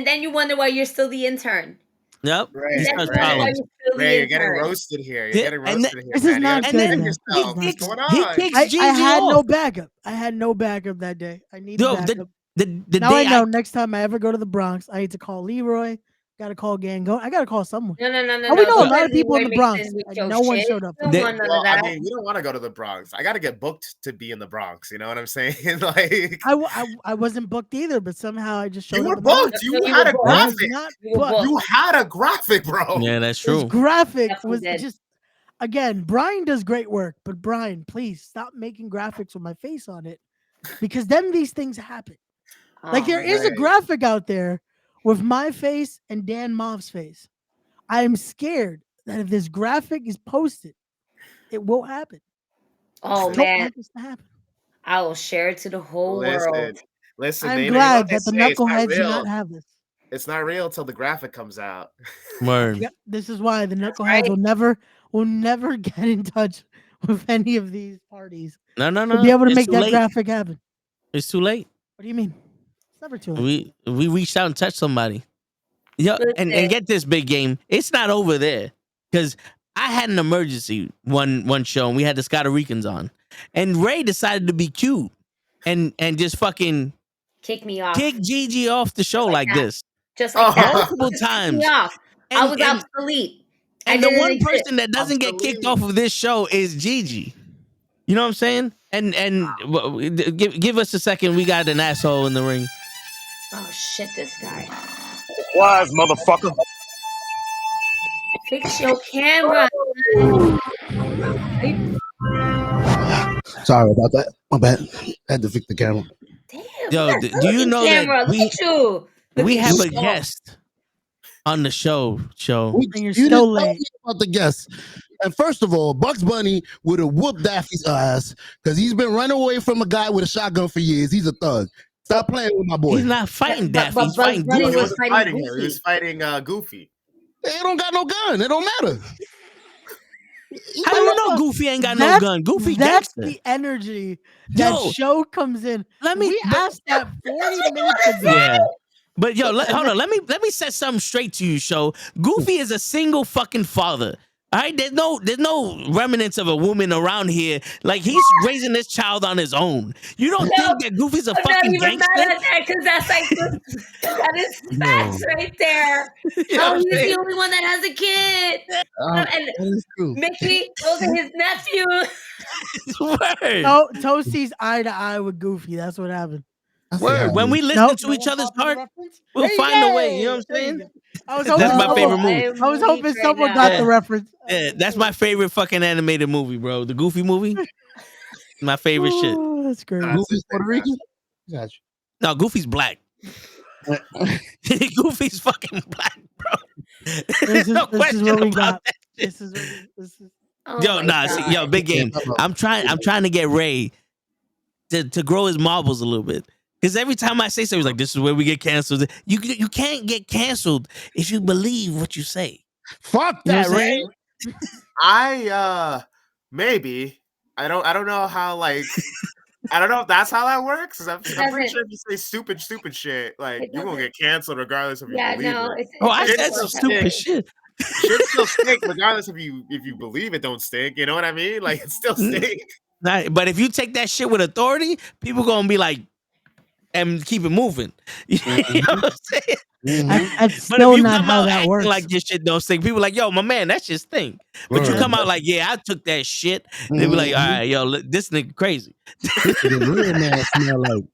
then you wonder why you're still the intern. Yep. Ray, you're getting roasted here. You're getting roasted here. This is not good. What's going on? I had no backup. I had no backup that day. I needed backup. Now I know next time I ever go to the Bronx, I need to call Leroy. Got to call Gango. I got to call someone. No. We know a lot of people in the Bronx. No one showed up. I mean, we don't want to go to the Bronx. I got to get booked to be in the Bronx. You know what I'm saying? Like, I wasn't booked either, but somehow I just showed up. You were booked. You had a graphic. You had a graphic, bro. Yeah, that's true. This graphic was just, again, Brian does great work, but Brian, please stop making graphics with my face on it, because then these things happen. Like there is a graphic out there with my face and Dan Moff's face. I am scared that if this graphic is posted, it will happen. Oh, man. I will share it to the whole world. Listen, I'm glad that the knuckleheads do not have this. It's not real until the graphic comes out. Word. Yep, this is why the knuckleheads will never get in touch with any of these parties. No. To be able to make that graphic happen. It's too late. What do you mean? Never too late. We reached out and touched somebody. And get this, big game. It's not over there, because I had an emergency one show and we had the Scotta Ricans on, and Ray decided to be cute and just fucking kick Gigi off the show like this, just like that, multiple times. Me off. I was obsolete. And the one person that doesn't get kicked off of this show is Gigi. You know what I'm saying? And give us a second. We got an asshole in the ring. Oh shit, this guy. Wise motherfucker. Fix your camera. Sorry about that. My bad. I had to fix the camera. Damn. Yo, do you know that we have a guest on the show? You didn't tell me about the guest. And first of all, Bugs Bunny would have whooped Daffy's ass because he's been running away from a guy with a shotgun for years. He's a thug. Stop playing with my boy. He's not fighting Daffy. He's fighting Goofy. He wasn't fighting him. He was fighting Goofy. They don't got no gun. It don't matter. How do you know Goofy ain't got no gun? Goofy That's gangster. the energy that show comes in. We asked that 40 minutes ago. Yeah. But hold on. Let me set something straight to you, show. Goofy is a single fucking father. All right, there's no remnants of a woman around here. Like, he's raising this child on his own. You don't think that Goofy's a fucking gangster? I'm not even mad at that, because that's like that is facts right there. He's the only one that has a kid. And Mickey, those are his nephews. No, Toasties eye to eye with Goofy. That's what happened. Word. When we listen to each other's heart, we'll find a way. You know what I'm saying? That's my favorite movie. I was hoping someone got the reference. Yeah, that's my favorite fucking animated movie, bro. The Goofy movie. My favorite shit. That's great. Goofy's Puerto Rican? Gotcha. No, Goofy's black. Goofy's fucking black, bro. This is what we got. This is. Yo, big game. I'm trying to get Ray to grow his marbles a little bit. Because every time I say something, he's like, this is where we get canceled. You can't get canceled if you believe what you say. Fuck that, Ray. Maybe. I don't know how, like, I don't know if that's how that works. I'm pretty sure if you say stupid shit, like, you're going to get canceled regardless if you believe it. I said some stupid shit. Shit still stink regardless if you believe it don't stink. You know what I mean? Like, it still stink. But if you take that shit with authority, people going to be like, and keep it moving. You know what I'm saying? That's still not how that works. Like this shit don't stink. People like, yo, my man, that shit stink. But you come out like, yeah, I took that shit. They be like, all right, yo, this nigga crazy. The real man smell like,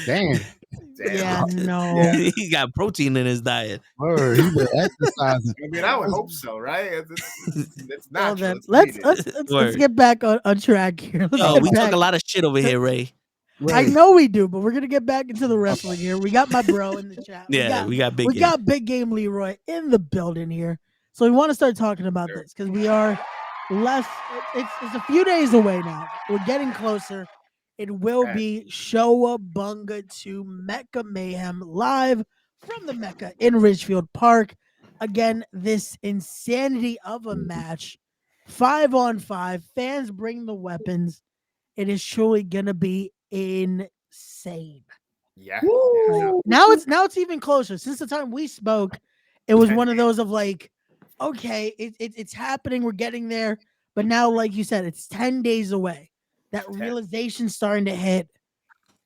damn. Yeah, no. He got protein in his diet. Word, he been exercising. I mean, I would hope so, right? It's not. Well, let's get back on track here. We talk a lot of shit over here, Ray. I know we do, but we're gonna get back into the wrestling here. We got my bro in the chat. We got big. We got Big Game Leroy in the building here, so we want to start talking about this because we are less. It's a few days away now. We're getting closer. It will be Showabunga 2 Mecca Mayhem live from the Mecca in Ridgefield Park. Again, this insanity of a match. 5-on-5. Fans bring the weapons. It is truly gonna be insane. Yeah. Now it's even closer. Since the time we spoke, it was one of those of like, okay, it's happening. We're getting there. But now, like you said, it's 10 days away. That realization's starting to hit.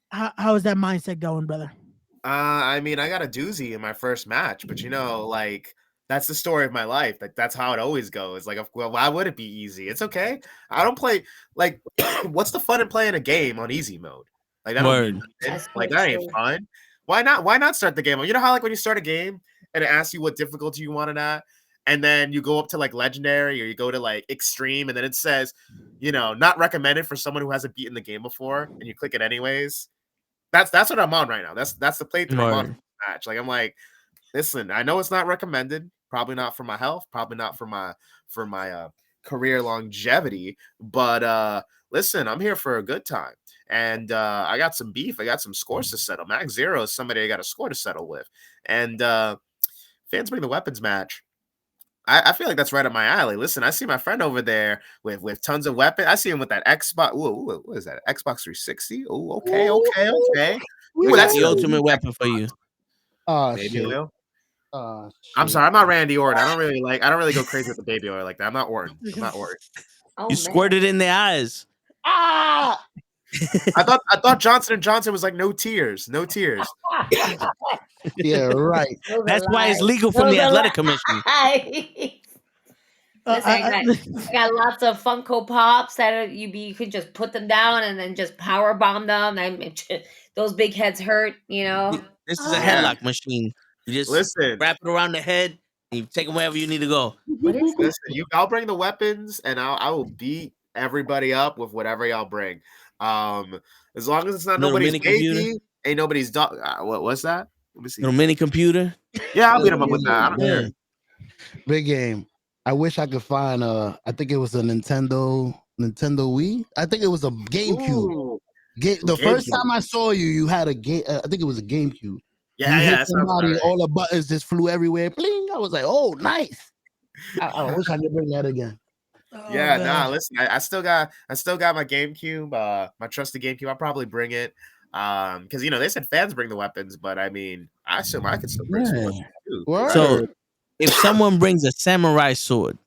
How is that mindset going, brother? I mean, I got a doozy in my first match, but like that's the story of my life. Like that's how it always goes. Like, well, why would it be easy? It's okay. I don't play like. What's the fun in playing a game on easy mode? Like that don't mean nothing. Like that ain't fun. Why not? Why not start the game? You know how like when you start a game and it asks you what difficulty you want it at, and then you go up to like legendary or you go to like extreme, and then it says, not recommended for someone who hasn't beaten the game before, and you click it anyways. That's what I'm on right now. That's the playthrough I'm on match. Like I'm like, listen, I know it's not recommended, probably not for my health, probably not for my career longevity, but listen, I'm here for a good time. And I got some beef, I got some scores to settle. Max Zero is somebody I got a score to settle with. And fans bring the weapons match. I feel like that's right up my alley. Listen, I see my friend over there with tons of weapons. I see him with that Xbox. Ooh, what is that? Xbox 360. Oh, okay. Ooh, that's the ultimate weapon for you. Baby oil. I'm sorry, I'm not Randy Orton. I don't really go crazy with the baby oil like that. I'm not Orton. You squirted in their eyes. Ah! I thought Johnson & Johnson was like no tears. Yeah, right. That's why it's legal from the athletic commission. I got lots of Funko Pops that you could just put them down and then just power bomb them. Those big heads hurt, This is a headlock machine. You just wrap it around the head and you take them wherever you need to go. I'll bring the weapons and I will beat everybody up with whatever y'all bring. As long as it's not nobody's baby, ain't nobody's dog. What's that? Let me see. Little mini computer. Yeah, I'll beat him up with that. I don't care. Big game. I wish I could find I think it was a Nintendo Wii. I think it was a GameCube. The first time I saw you had a game. I think it was a GameCube. Yeah. Somebody, all the buttons just flew everywhere. Bling! I was like, oh, nice. I wish I could bring that again. Listen, I still got my GameCube, my trusted GameCube. I'll probably bring it. Because they said fans bring the weapons, but I mean, I assume I could still bring some weapons too. So if someone brings a samurai sword,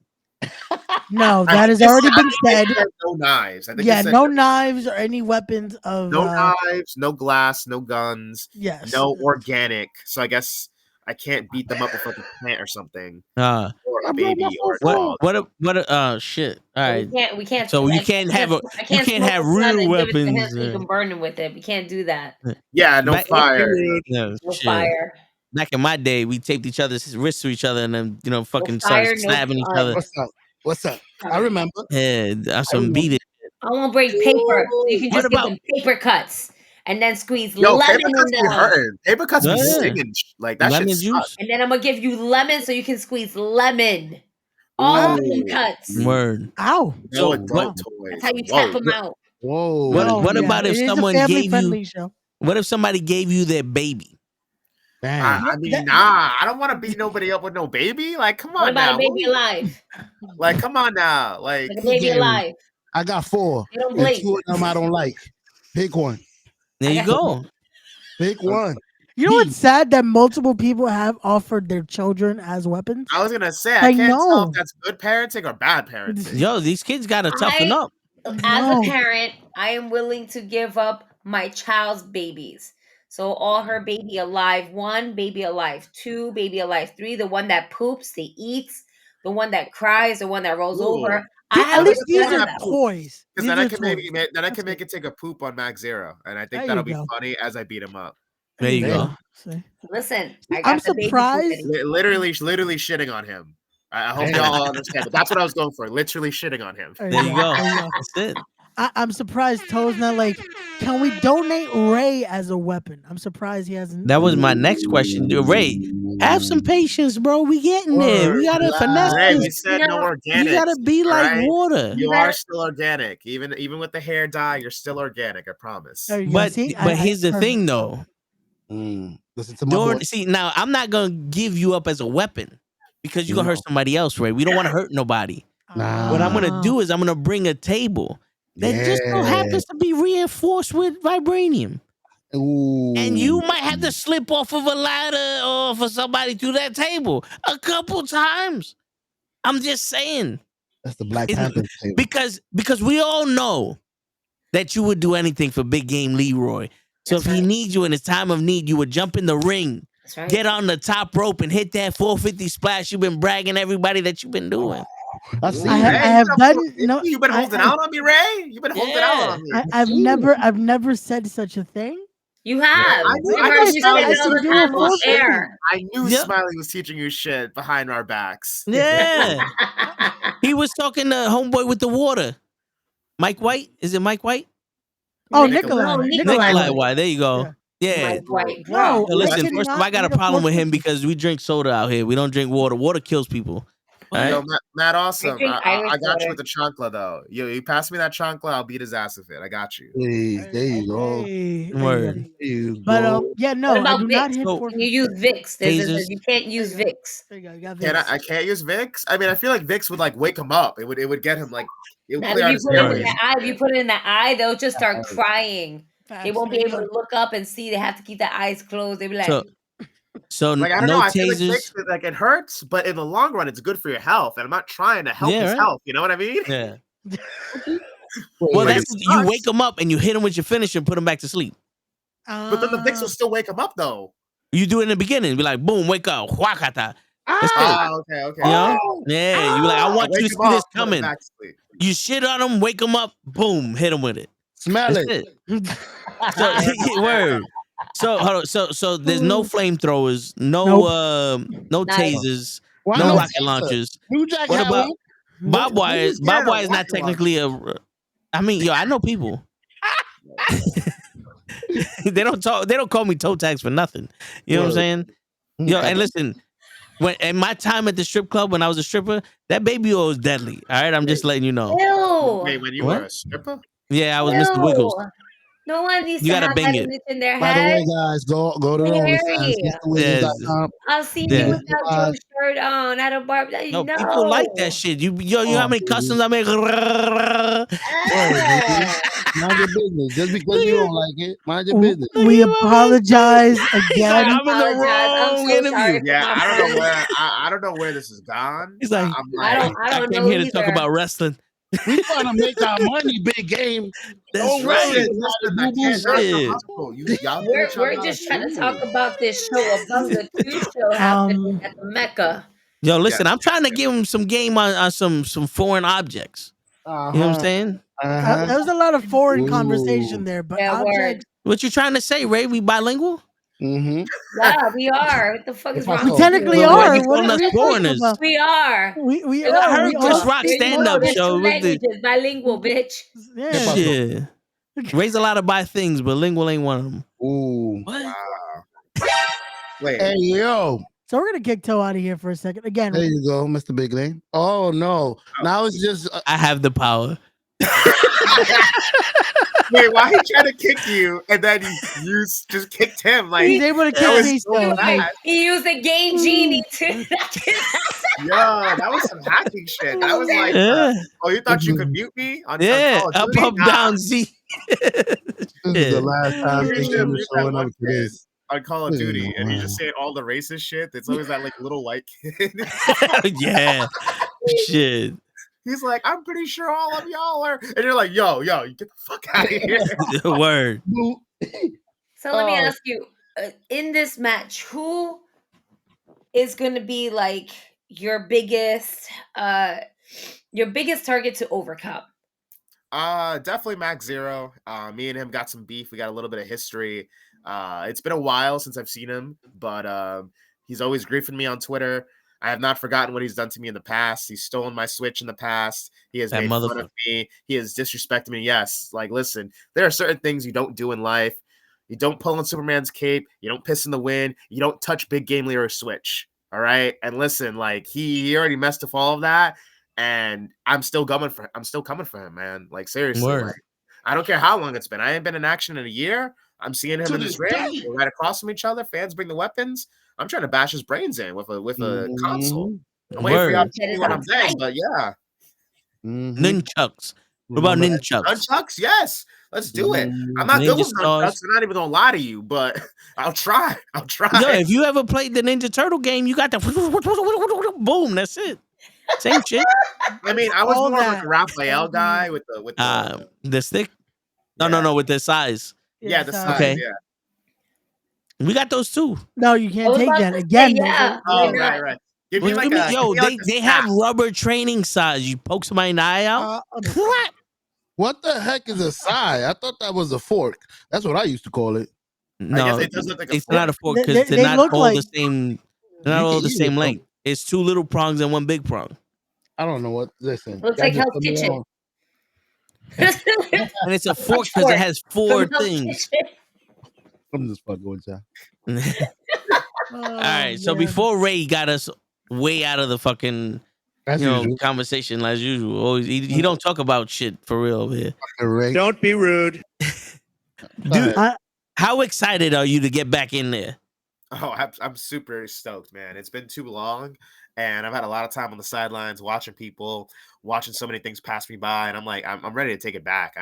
no, that has already been said. No knives. No knives or any weapons of no knives, no glass, no guns. Yes, no organic. So I guess I can't beat them up with like a plant or something. Or a baby or a dog. What shit. All right. We can't. So you can't have real weapons. You can burn them with it. We can't do that. Yeah, no fire. No fire. Back in my day, we taped each other's wrists to each other and then fucking started stabbing each other. What's up? I remember. Yeah, that's some beat it. I won't break paper. So you can just give them paper cuts. And then squeeze lemon in them. Paper cuts be stinging. Like that lemon shit juice. sucks. And then I'm gonna give you lemon so you can squeeze lemon. All of them cuts. Word. Ow. So that's how you tap them out. Whoa. What about if someone gave you? Show. What if somebody gave you their baby? I mean, I don't want to beat nobody up with no baby. Like, come on what about now. a baby alive? Like, come on now. Like a baby alive. I got 4. They don't and 2 of them I don't like. Pick one. There you go. Pick one. You know what's sad? That multiple people have offered their children as weapons. I was gonna say I can't tell if that's good parenting or bad parenting. Yo, these kids gotta toughen up. As a parent, I am willing to give up my child's babies. So all her baby alive 1, baby alive 2, baby alive 3, the one that poops, the eats, the one that cries, the one that rolls over. At least these are toys. Because then I can make it take a poop on Max Zero, and I think that'll be funny as I beat him up. There you go. Listen, I'm surprised. Literally shitting on him. I hope y'all understand. But that's what I was going for. Literally shitting on him. There you go. That's it. I'm surprised Toe's not like, can we donate Ray as a weapon? I'm surprised he hasn't. That was my next question. Ray, have some patience, bro. We getting there. We gotta finesse Ray, we this. said no organic. You gotta be like water. You are still organic. Even with the hair dye, you're still organic, I promise. But here's the thing though. Listen to my voice. See, now I'm not gonna give you up as a weapon because you're gonna hurt somebody else, Ray. We don't want to hurt nobody. Nah. What I'm gonna do is I'm gonna bring a table that just so happens to be reinforced with vibranium. Ooh. And you might have to slip off of a ladder or for somebody through that table a couple times. I'm just saying. That's the Black Panther table. Because we all know that you would do anything for big game Leroy. So if he needs you in his time of need, you would jump in the ring, get on the top rope, and hit that 450 splash you've been bragging everybody that you've been doing. I have done. No, you've been holding out on me, Ray. You've been holding out on me. I've never said such a thing. You have. I knew Yep. Smiley was teaching you shit behind our backs. Yeah. He was talking to homeboy with the water. Mike White? Is it Mike White? Oh, Nikolai. Nikolai White. There you go. Yeah. Mike White, bro. Listen, first of all, I got a problem with him because we drink soda out here. We don't drink water. Water kills people. Right? Yo, Matt, awesome. I got soda. you with the chancla though. Yo, you pass me that chancla, I'll beat his ass with it. I got you. There you go. Word. But yeah, no, What about I do not Vicks? hit Can you use Vicks? Tasers. You can't use Vicks. There you go. You got Can Vicks. I can't use Vicks? I mean, I feel like Vicks would like wake him up. It would get him like it would Now, clear out if his you put it in airways. the eye, if you put it in the eye, they'll just start crying. They won't be Facts. able to look up and see. They have to keep their eyes closed. They'll be like, So Like I don't no know, I feel like tasers. Vicks, like it hurts, but in the long run, it's good for your health. And I'm not trying to help Yeah, his right. health. You know what I mean? Yeah. Well, Like, that's it you sucks. wake him up and you hit him with your finisher and put him back to sleep. But then the Vicks will still wake him up though. You do it in the beginning. Be like, boom, wake up. Huacata. That's it. Okay. You know? Yeah. You be like, I want Wake you to him see this up, put him coming. back to sleep. You shit on him, wake him up, boom, hit him with it. Smell That's it. So word. So hold on. So there's no flamethrowers, no no tasers, Why no no rocket taser? launchers. New Jack What had about one. barbed wire? Who's Barbed scared wire of is not rocket technically a. I mean, yo, I know people. They don't talk. They don't call me toe tags for nothing. You know what I'm saying? Yo, and listen, when in my time at the strip club when I was a stripper, that baby oil was deadly. All right, I'm just letting you know. ew. Wait, when you What? were a stripper? Yeah, I was Mr. Wiggles. Ew. No one needs You to gotta have bang that it. image in their By the way, head. guys, go to the Scary. MrWiggles.com. I'll see Yeah. you without your shirt on at a bar. No, No, people like that shit. You know how many customs I make? Mind your business. Just because you don't like it, mind your business. We apologize He's like, again. I'm in the wrong interview. Yeah, I don't know where this has gone. He's like, I'm like, I don't came know here to talk either. about wrestling. We trying to make our money, big game. That's Don't right. worry. listen, I can't not shit. the hustle. Y'all do what y'all We're gotta just trying to do. talk about this show, a Bunga 2 show happening at the Mecca. Yo, listen, I'm trying to give him some game on some foreign objects. You know what I'm saying? There was a lot of foreign Ooh. conversation there, but Yeah, word. objects. What you trying to say, Ray? We bilingual? Mm-hmm. Yeah, we are. What the fuck is wrong We with technically you? Well, why are. you What calling are us you talking foreigners? about? We are. We I are. heard We Chris are. Rock There's stand-up there's show two with the languages, bilingual, bitch. Yeah. shit. Ray's a lot of buy things, but lingual ain't one of them. Ooh. What? Wait, Hey, yo. So we're gonna kick Toe out of here for a second. Again, There you go, Mr. Big Name. Oh, no. Now it's just... I have the power. wait, why he trying to kick you and then you just kicked him? Like, he's able to that kick was me so still. bad. He used a game genie to. Yo, that was some hacking shit. That was like, Yeah. oh, you thought you could mute me on Yeah, Call of up, Duty? up, down, Z. This is the last time You they should should have be muted that showing up one to kid this. on Call of This is Duty, and he's wild. just saying all the racist shit. It's always that like little white kid. Yeah. Shit. He's like, I'm pretty sure all of y'all are, and you're like, yo, you get the fuck out of here. Word. So let me ask you, in this match, who is going to be like your biggest target to overcome? Definitely Max Zero. Me and him got some beef. We got a little bit of history. It's been a while since I've seen him, but he's always griefing me on Twitter. I have not forgotten what he's done to me in the past. He's stolen my Switch in the past. He has made fun of me. He has disrespected me. Yes, like listen, there are certain things you don't do in life. You don't pull on Superman's cape. You don't piss in the wind. You don't touch big game Leroy Switch. All right. And listen, like he already messed with all of that. And I'm still coming for him, man. Like seriously, like, I don't care how long it's been. I ain't been in action in a year. I'm seeing him in this ring. We're right across from each other. Fans bring the weapons. I'm trying to bash his brains in with a console. I'm waiting for y'all to tell me what I'm saying, but yeah. Nunchucks. What about nunchucks? Nunchucks, yes. Let's do it. I'm not good with nunchucks. I'm not even gonna lie to you, but I'll try. Yo, if you ever played the Ninja Turtle game, you got the boom. That's it. Same shit. I mean, I was more of like a Raphael guy with the stick. No, with the size. Yeah, the size. Okay. Yeah. We got those too. No, you can't take that again. Yeah. Oh, right. Give me like they have rubber training size. You poke somebody in the eye out. What the heck is a sai? I thought that was a fork. That's what I used to call it. No, it does look like it's not a fork because they're not all the same. They're not all the same length. It's 2 little prongs and 1 big prong. I don't know what. Listen, looks like Hell's Kitchen. And it's a fork because it has 4 things. I'm just fucking with y'all. All right, so before Ray got us way out of the fucking conversation as usual. Always, he don't talk about shit for real over here. Don't be rude. Dude, how excited are you to get back in there? Oh, I'm super stoked, man. It's been too long, and I've had a lot of time on the sidelines watching so many things pass me by, and I'm like, I'm ready to take it back.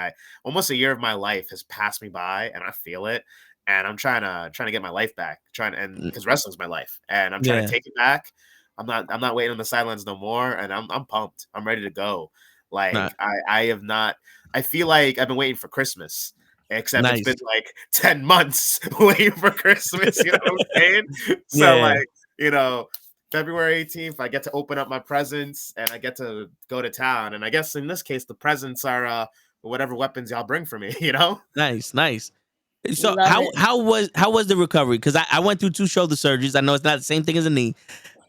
Almost a year of my life has passed me by, and I feel it, and I'm trying to get my life back, because wrestling's my life, and I'm trying to take it back. I'm not waiting on the sidelines no more, and I'm pumped. I'm ready to go. Like I have not. I feel like I've been waiting for Christmas. Except it's been like 10 months waiting for Christmas, you know what I'm saying? So like, February 18th, I get to open up my presents and I get to go to town. And I guess in this case, the presents are whatever weapons y'all bring for me, you know? Nice. So how was the recovery? Because I went through 2 shoulder surgeries. I know it's not the same thing as a knee,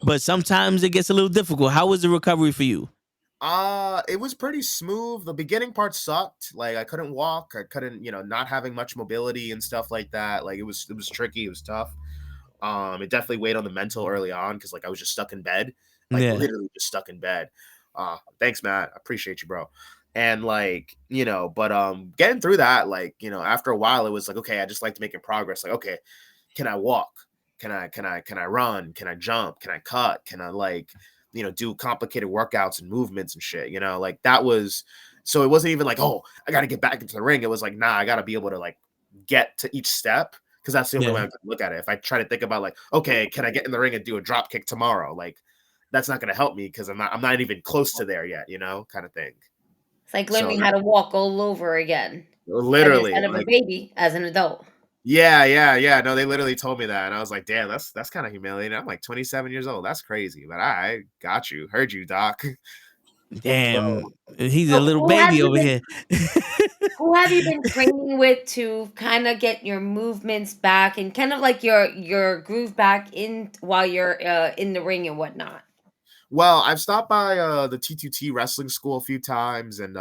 but sometimes it gets a little difficult. How was the recovery for you? It was pretty smooth. The beginning part sucked. Like I couldn't walk. I couldn't, not having much mobility and stuff like that. Like it was tricky. It was tough. It definitely weighed on the mental early on because like I was just stuck in bed, literally just stuck in bed. Thanks, Matt. I appreciate you, bro. And like, but getting through that, like, after a while, it was like, okay, I just like making progress. Like, okay, can I walk? Can I run? Can I jump? Can I cut? Can I like do complicated workouts and movements and shit, like that was, so it wasn't even like, oh, I got to get back into the ring. It was like, nah, I got to be able to like get to each step. Cause that's the only way I can look at it. If I try to think about like, okay, can I get in the ring and do a drop kick tomorrow? Like that's not going to help me. Cause I'm not even close to there yet, kind of thing. It's like learning how to walk all over again. Literally. Instead of a baby as an adult. Yeah. No, they literally told me that. And I was like, damn, that's kind of humiliating. I'm like 27 years old. That's crazy. But I got you. Heard you, Doc. Damn. He's a little baby over here. Who have you been training with to kind of get your movements back and kind of like your groove back in while you're in the ring and whatnot? Well, I've stopped by the T2T wrestling school a few times and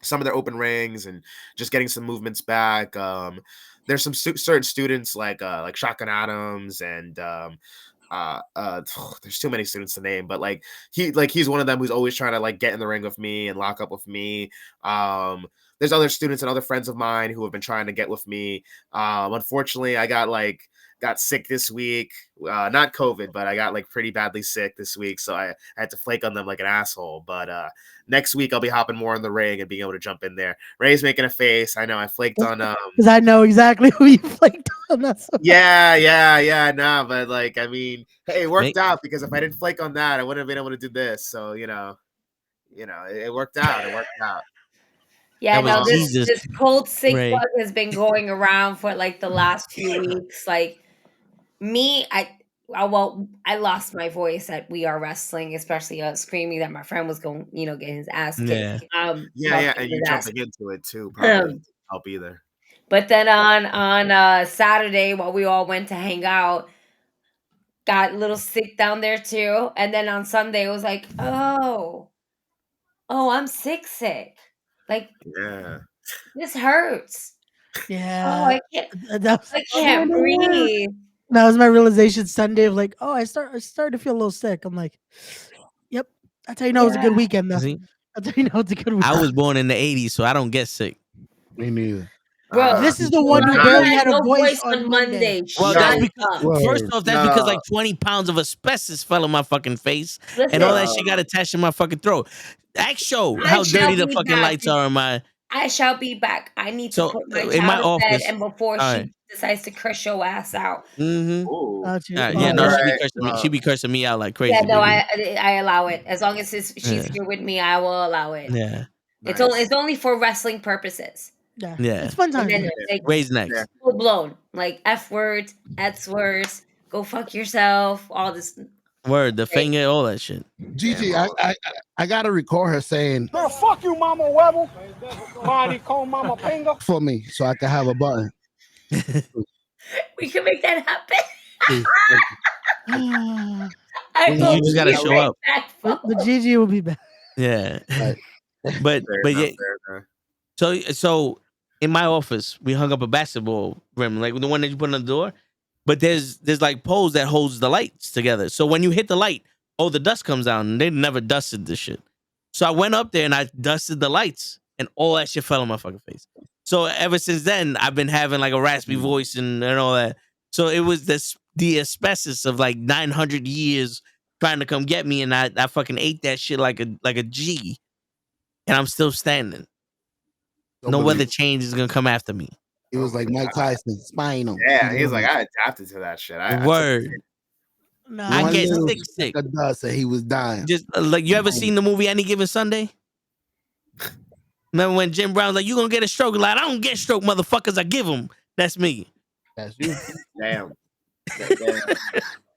some of their open rings and just getting some movements back. There's some certain students like Shotgun Adams and there's too many students to name, but he's one of them who's always trying to like get in the ring with me and lock up with me. There's other students and other friends of mine who have been trying to get with me. Unfortunately, I got sick this week, not COVID, but I got like pretty badly sick this week. So I had to flake on them like an asshole, but next week I'll be hopping more in the ring and being able to jump in there. Ray's making a face. I know I flaked on because I know exactly who you flaked on. That's yeah. Nah, but like, I mean, hey, it worked out because if I didn't flake on that, I wouldn't have been able to do this. So, it worked out. It worked out. Yeah, no, this cold sick bug has been going around for like the last few weeks. Like me, I lost my voice at We Are Wrestling, especially screaming that my friend was going, getting his ass kicked. And you jumping into it too probably didn't help either. But then on Saturday, while we all went to hang out, got a little sick down there too. And then on Sunday, it was like, oh, I'm sick. Like, Yeah. this hurts. Yeah. I can't breathe. That was my realization Sunday of like, I started to feel a little sick. I'm like, yep. That's how you know it was a good weekend though. See? That's how you know it's a good weekend. I was born in the 80s, so I don't get sick. Me neither. Bro, This is the one who barely had a voice on Monday. Well, that's because, first off, that's because No. like 20 pounds of asbestos fell on my fucking face, Listen. and all that shit got attached to my fucking throat. Ask Show how dirty the fucking lights are in my. I shall be back. I need to So, put my in child my to office- bed, and before all she right. decides to curse your ass out. Mm-hmm. Got you. Yeah, no, All she be right. cursing me. She be cursing me out like crazy. Yeah, no, baby. I allow it. As long as she's Yeah. here with me, I will allow it. Yeah. It's only for wrestling purposes. Yeah. Yeah. It's fun time. And then like, Raise next. Yeah. full blown, like F words, S words, go fuck yourself, all this. Word, the finger, all that shit. Gigi, I gotta record her saying Man, fuck you, Mama Webble. Mighty call Mama Pinga. for me so I can have a button. We can make that happen. Please. You just gotta show up. The Gigi will be back. Yeah. Right. But Fair yeah. enough, fair enough. So in my office, we hung up a basketball rim, like the one that you put on the door. But there's like poles that holds the lights together. So when you hit the light, the dust comes down. And they never dusted this shit. So I went up there and I dusted the lights, and all that shit fell on my fucking face. So ever since then, I've been having like a raspy voice and all that. So it was the asbestos of like 900 years trying to come get me, and I fucking ate that shit like a G, and I'm still standing. No weather change is gonna come after me. It was like Mike Tyson, spinal. Yeah, he's like, I adapted to that shit. Word. I get One little sick. of dust and he was dying. Just like, you ever seen the movie Any Given Sunday? Remember when Jim Brown's like, you gonna get a stroke? Like, I don't get stroke, motherfuckers. I give them. That's me. That's you. Damn.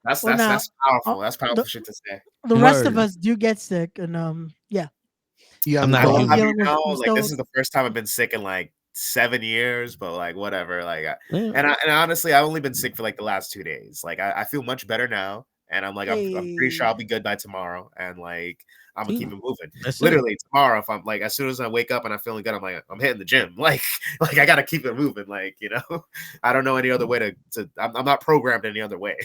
That's powerful. That's powerful shit to say. The rest of us do get sick, and yeah. I'm not I'll have you We're know, still- like, this is the first time I've been sick in like 7 years, but like whatever. Like, Yeah. and honestly, I've only been sick for like the last 2 days. Like, I feel much better now, and I'm like, I'm pretty sure I'll be good by tomorrow, and like, I'm gonna keep it moving. That's Literally tomorrow, if I'm like, as soon as I wake up and I'm feeling good, I'm like, I'm hitting the gym. Like I gotta keep it moving. Like, you know, I don't know any other way to. I'm not programmed any other way.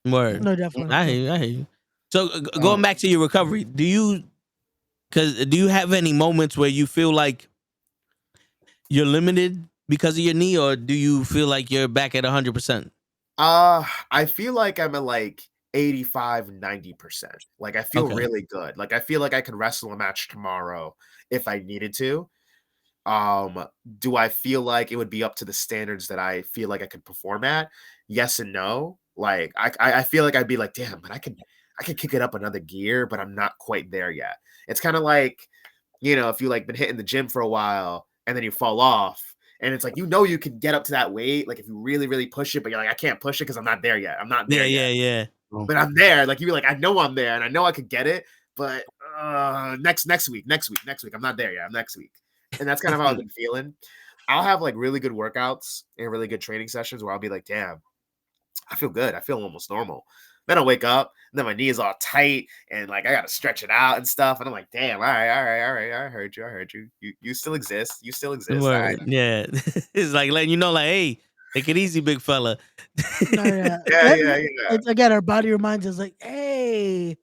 Word. No, definitely. I hear you. So going back to your recovery, do you have any moments where you feel like you're limited because of your knee, or do you feel like you're back at 100%? I feel like I'm at like 85-90%. Like, I feel really good. Like, I feel like I could wrestle a match tomorrow if I needed to. Do I feel like it would be up to the standards that I feel like I could perform at? Yes and no. Like, I feel like I'd be like, damn, but I could kick it up another gear, but I'm not quite there yet. It's kind of like, you know, if you like been hitting the gym for a while and then you fall off, and it's like, you know, you can get up to that weight, like if you really, really push it, but you're like, I can't push it because I'm not there yet. I'm not there yet. Yeah. But I'm there. Like, you're like, I know I'm there and I know I could get it, but next week, I'm not there yet. I'm next week. And that's kind of how I've been feeling. I'll have like really good workouts and really good training sessions where I'll be like, damn, I feel good. I feel almost normal. Then I wake up and then my knee is all tight and like I gotta stretch it out and stuff. And I'm like, damn, all right. I heard you. You still exist. Word. Right. Yeah. It's like letting you know, like, hey, take it easy, big fella. Yeah. It's, again, our body reminds us, like, hey,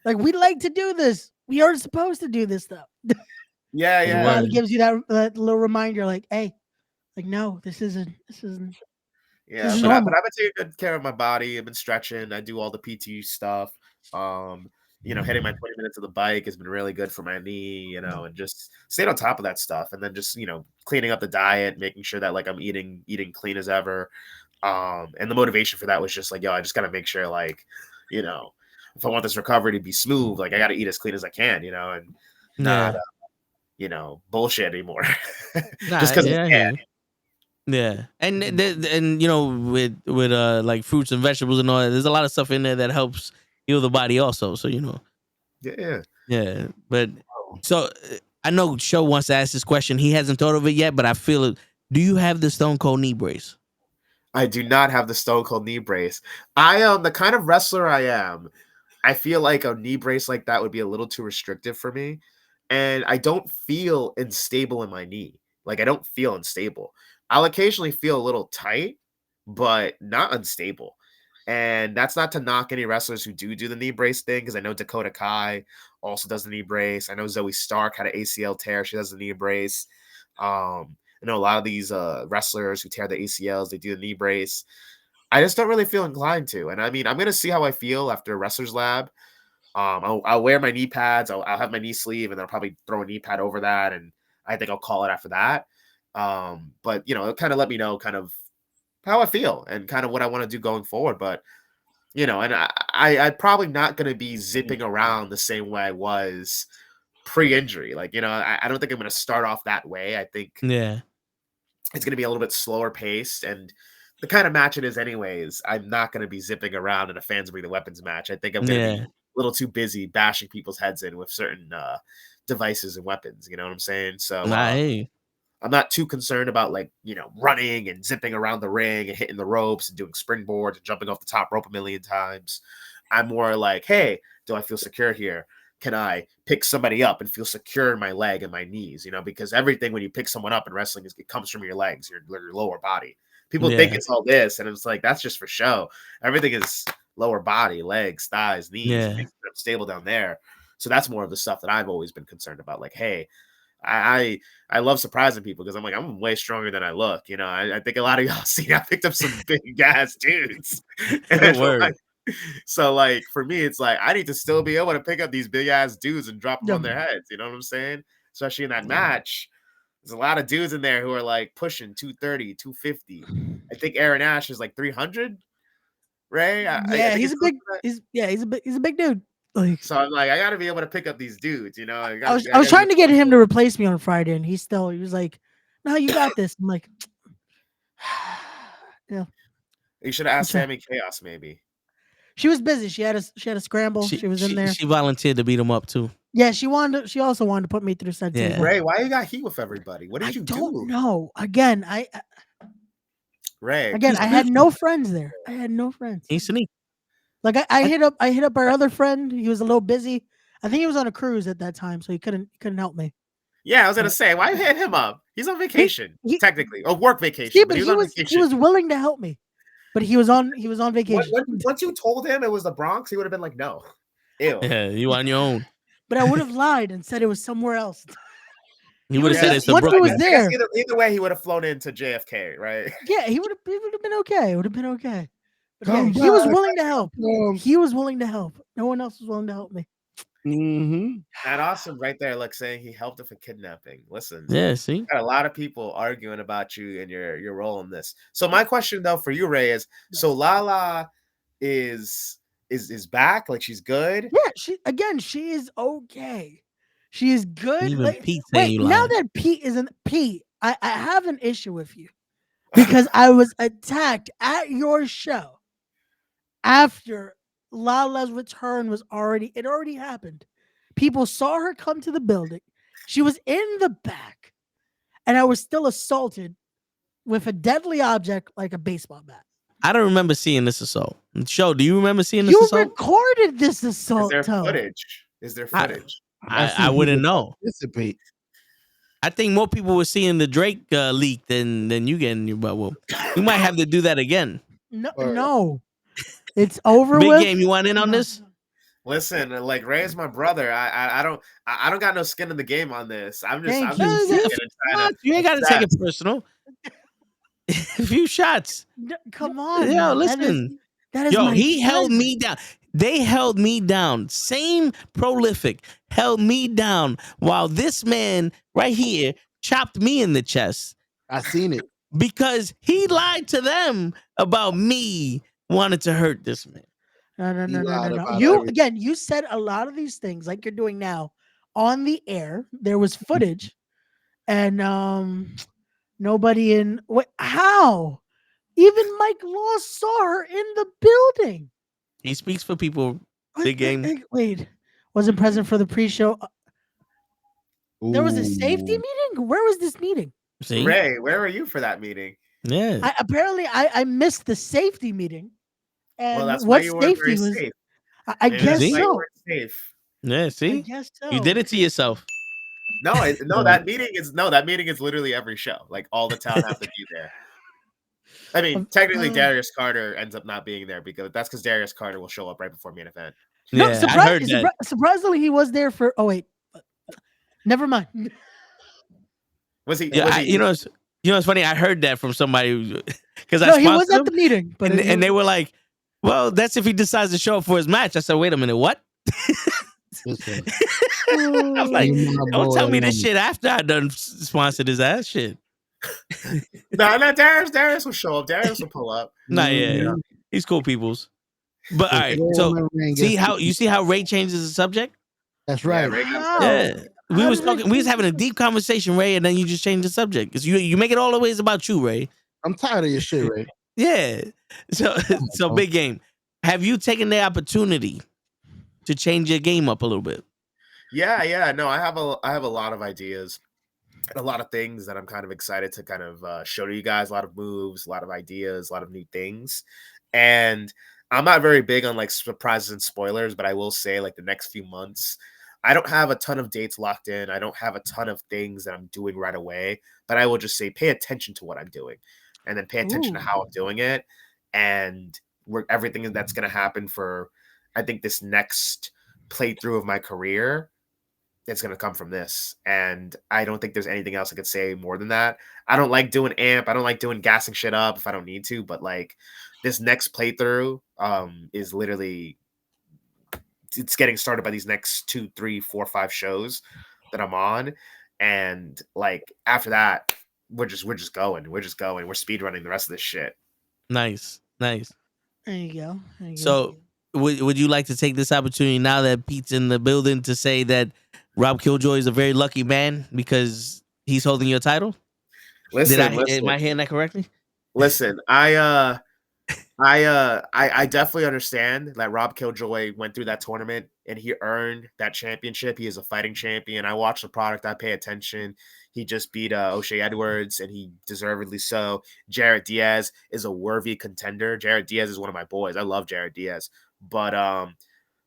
like, we like to do this. We are supposed to do this stuff. Yeah. The body gives you that little reminder, like, hey, like, no, this isn't. Yeah, but I've been taking good care of my body. I've been stretching. I do all the PT stuff. You know, hitting my 20 minutes of the bike has been really good for my knee, you know, and just staying on top of that stuff. And then just, you know, cleaning up the diet, making sure that like I'm eating clean as ever. And the motivation for that was just like, yo, I just got to make sure, like, you know, if I want this recovery to be smooth, like I got to eat as clean as I can, you know, and not, you know, bullshit anymore. Just because I can. Yeah, and you know, with like fruits and vegetables and all that, there's a lot of stuff in there that helps heal the body also. So, you know. Yeah. But so I know Show wants to ask this question. He hasn't thought of it yet, but I feel it. Do you have the Stone Cold knee brace? I do not have the Stone Cold knee brace. I am the kind of wrestler I am. I feel like a knee brace like that would be a little too restrictive for me. And I don't feel unstable in my knee. Like, I don't feel unstable. I'll occasionally feel a little tight, but not unstable. And that's not to knock any wrestlers who do the knee brace thing, because I know Dakota Kai also does the knee brace. I know Zoe Stark had an ACL tear. She does the knee brace. I know a lot of these wrestlers who tear the ACLs, they do the knee brace. I just don't really feel inclined to. And I mean, I'm going to see how I feel after Wrestler's Lab. I'll wear my knee pads. I'll have my knee sleeve, and I'll probably throw a knee pad over that. And I think I'll call it after that. But, you know, it'll kind of let me know kind of how I feel and kind of what I want to do going forward. But, you know, and I'm probably not going to be zipping around the same way I was pre-injury. Like, you know, I don't think I'm going to start off that way. I think it's going to be a little bit slower paced, and the kind of match it is anyways, I'm not going to be zipping around in a Fans Bring the Weapons match. I think I'm going to be a little too busy bashing people's heads in with certain devices and weapons. You know what I'm saying? So I'm not too concerned about, like, you know, running and zipping around the ring and hitting the ropes and doing springboards and jumping off the top rope a million times. I'm more like, hey, do I feel secure here? Can I pick somebody up and feel secure in my leg and my knees? You know, because everything when you pick someone up in wrestling it comes from your legs, your lower body. People think it's all this, and it's like, that's just for show. Everything is lower body, legs, thighs, knees, stable down there. So that's more of the stuff that I've always been concerned about. Like, hey, I love surprising people because I'm like, I'm way stronger than I look. You know, I think a lot of y'all see I picked up some big ass dudes. So like for me, it's like I need to still be able to pick up these big ass dudes and drop them on their heads. You know what I'm saying? Especially in that match. There's a lot of dudes in there who are like pushing 230, 250. I think Aaron Ash is like 300. Right? He's a big dude. Like, so I'm like, I gotta be able to pick up these dudes, you know. I was trying to get him to replace me on Friday, and he was like, "No, you got this." I'm like, yeah. You should have asked Sammy Chaos, maybe. She was busy. She had a scramble. She was in there. She volunteered to beat him up too. Yeah, she also wanted to put me through set. Ray, why you got heat with everybody? What did you do? I don't know. Again, Ray. I had no friends there. I had no friends. He's sneaky. Like I hit up our other friend. He was a little busy. I think he was on a cruise at that time, so he couldn't help me. Yeah, I was gonna say, why you hit him up? He's on vacation, technically, or work vacation. Yeah, but he was willing to help me. But he was on vacation. Once you told him it was the Bronx, he would have been like, no. Ew. Yeah, you on your own. But I would have lied and said it was somewhere else. He would have said it's the Brooklyn. Once he was there. Either way, he would have flown into JFK, right? Yeah, he would have been okay. It would have been okay. But yeah, he was willing to help. He was willing to help. No one else was willing to help me. Mm-hmm. That awesome right there, like saying he helped him for kidnapping. Listen, see, got a lot of people arguing about you and your role in this. So my question though for you, Ray, is so Lala is back, like she's good. Yeah, she is okay. She is good. Even like, Pete wait, now that Pete isn't Pete, I have an issue with you because I was attacked at your show after Lala's return it already happened. People saw her come to the building. She was in the back, and I was still assaulted with a deadly object like a baseball bat. I don't remember seeing this assault. Show, do you remember seeing this assault? You recorded this assault. Is there footage? I wouldn't know. Dissipate. I think more people were seeing the Drake leak than you getting your butt whooped. You might have to do that again. No. It's over. Big Game, you want in on this? Listen, like Ray's my brother. I don't got no skin in the game on this. I'm just you ain't got to take it personal. A few shots. Come on. Yo, listen. That is he held me down. They held me down. Same prolific held me down while this man right here chopped me in the chest. I seen it. Because he lied to them about me wanting to hurt this man. No. You said a lot of these things like you're doing now on the air. There was footage and nobody in how? Even Mike Law saw her in the building. He speaks for people. Big Game. Wait, wasn't present for the pre-show. There was a safety meeting? Where was this meeting? See? Ray, where were you for that meeting? Yeah. Apparently, I missed the safety meeting. And Well, that's why what you weren't very safety was? safe. I Maybe that's guess why you so. weren't safe. Yeah, I see? guess so. You did it to yourself. No, that meeting is literally every show. Like all the town have to be there. I mean, technically, Darius Carter ends up not being there because Darius Carter will show up right before main event. No, Yeah, I heard that. Surprisingly, he was there for. Oh wait, never mind. Was he? Yeah, was he? you know, it's funny. I heard that from somebody because he was at the meeting, but and they were like, "Well, that's if he decides to show up for his match." I said, "Wait a minute, what?" I'm like, "Don't tell me this shit after I done sponsored his ass shit." No, Darius will show up. Darius will pull up. Nah, yeah, he's cool peoples. But all right, so see how Ray changes the subject? That's right. Yeah. We was having a deep conversation, Ray, and then you just changed the subject. Because you make it all always about you, Ray. I'm tired of your shit, Ray. Yeah. So big game. Have you taken the opportunity to change your game up a little bit? Yeah. No, I have a lot of ideas, a lot of things that I'm kind of excited to kind of show to you guys. A lot of moves, a lot of ideas, a lot of new things. And I'm not very big on like surprises and spoilers, but I will say like the next few months, I don't have a ton of dates locked in. I don't have a ton of things that I'm doing right away, but I will just say pay attention to what I'm doing and then pay attention to how I'm doing it. And everything that's going to happen for, I think, this next playthrough of my career, it's going to come from this. And I don't think there's anything else I could say more than that. I don't like doing amp. I don't like doing gassing shit up if I don't need to, but like this next playthrough is literally, it's getting started by these next 2, 3, 4, 5 shows that I'm on. And like, after that, we're just going. We're speed running the rest of this shit. Nice. There you go. So would you like to take this opportunity now that Pete's in the building to say that Rob Killjoy is a very lucky man because he's holding your title? Listen, am I hearing that correctly? Listen, I definitely understand that Rob Killjoy went through that tournament and he earned that championship. He is a fighting champion. I watch the product. I pay attention. He just beat O'Shea Edwards, and he deservedly so. Jarrett Diaz is a worthy contender. Jarrett Diaz is one of my boys. I love Jarrett Diaz. But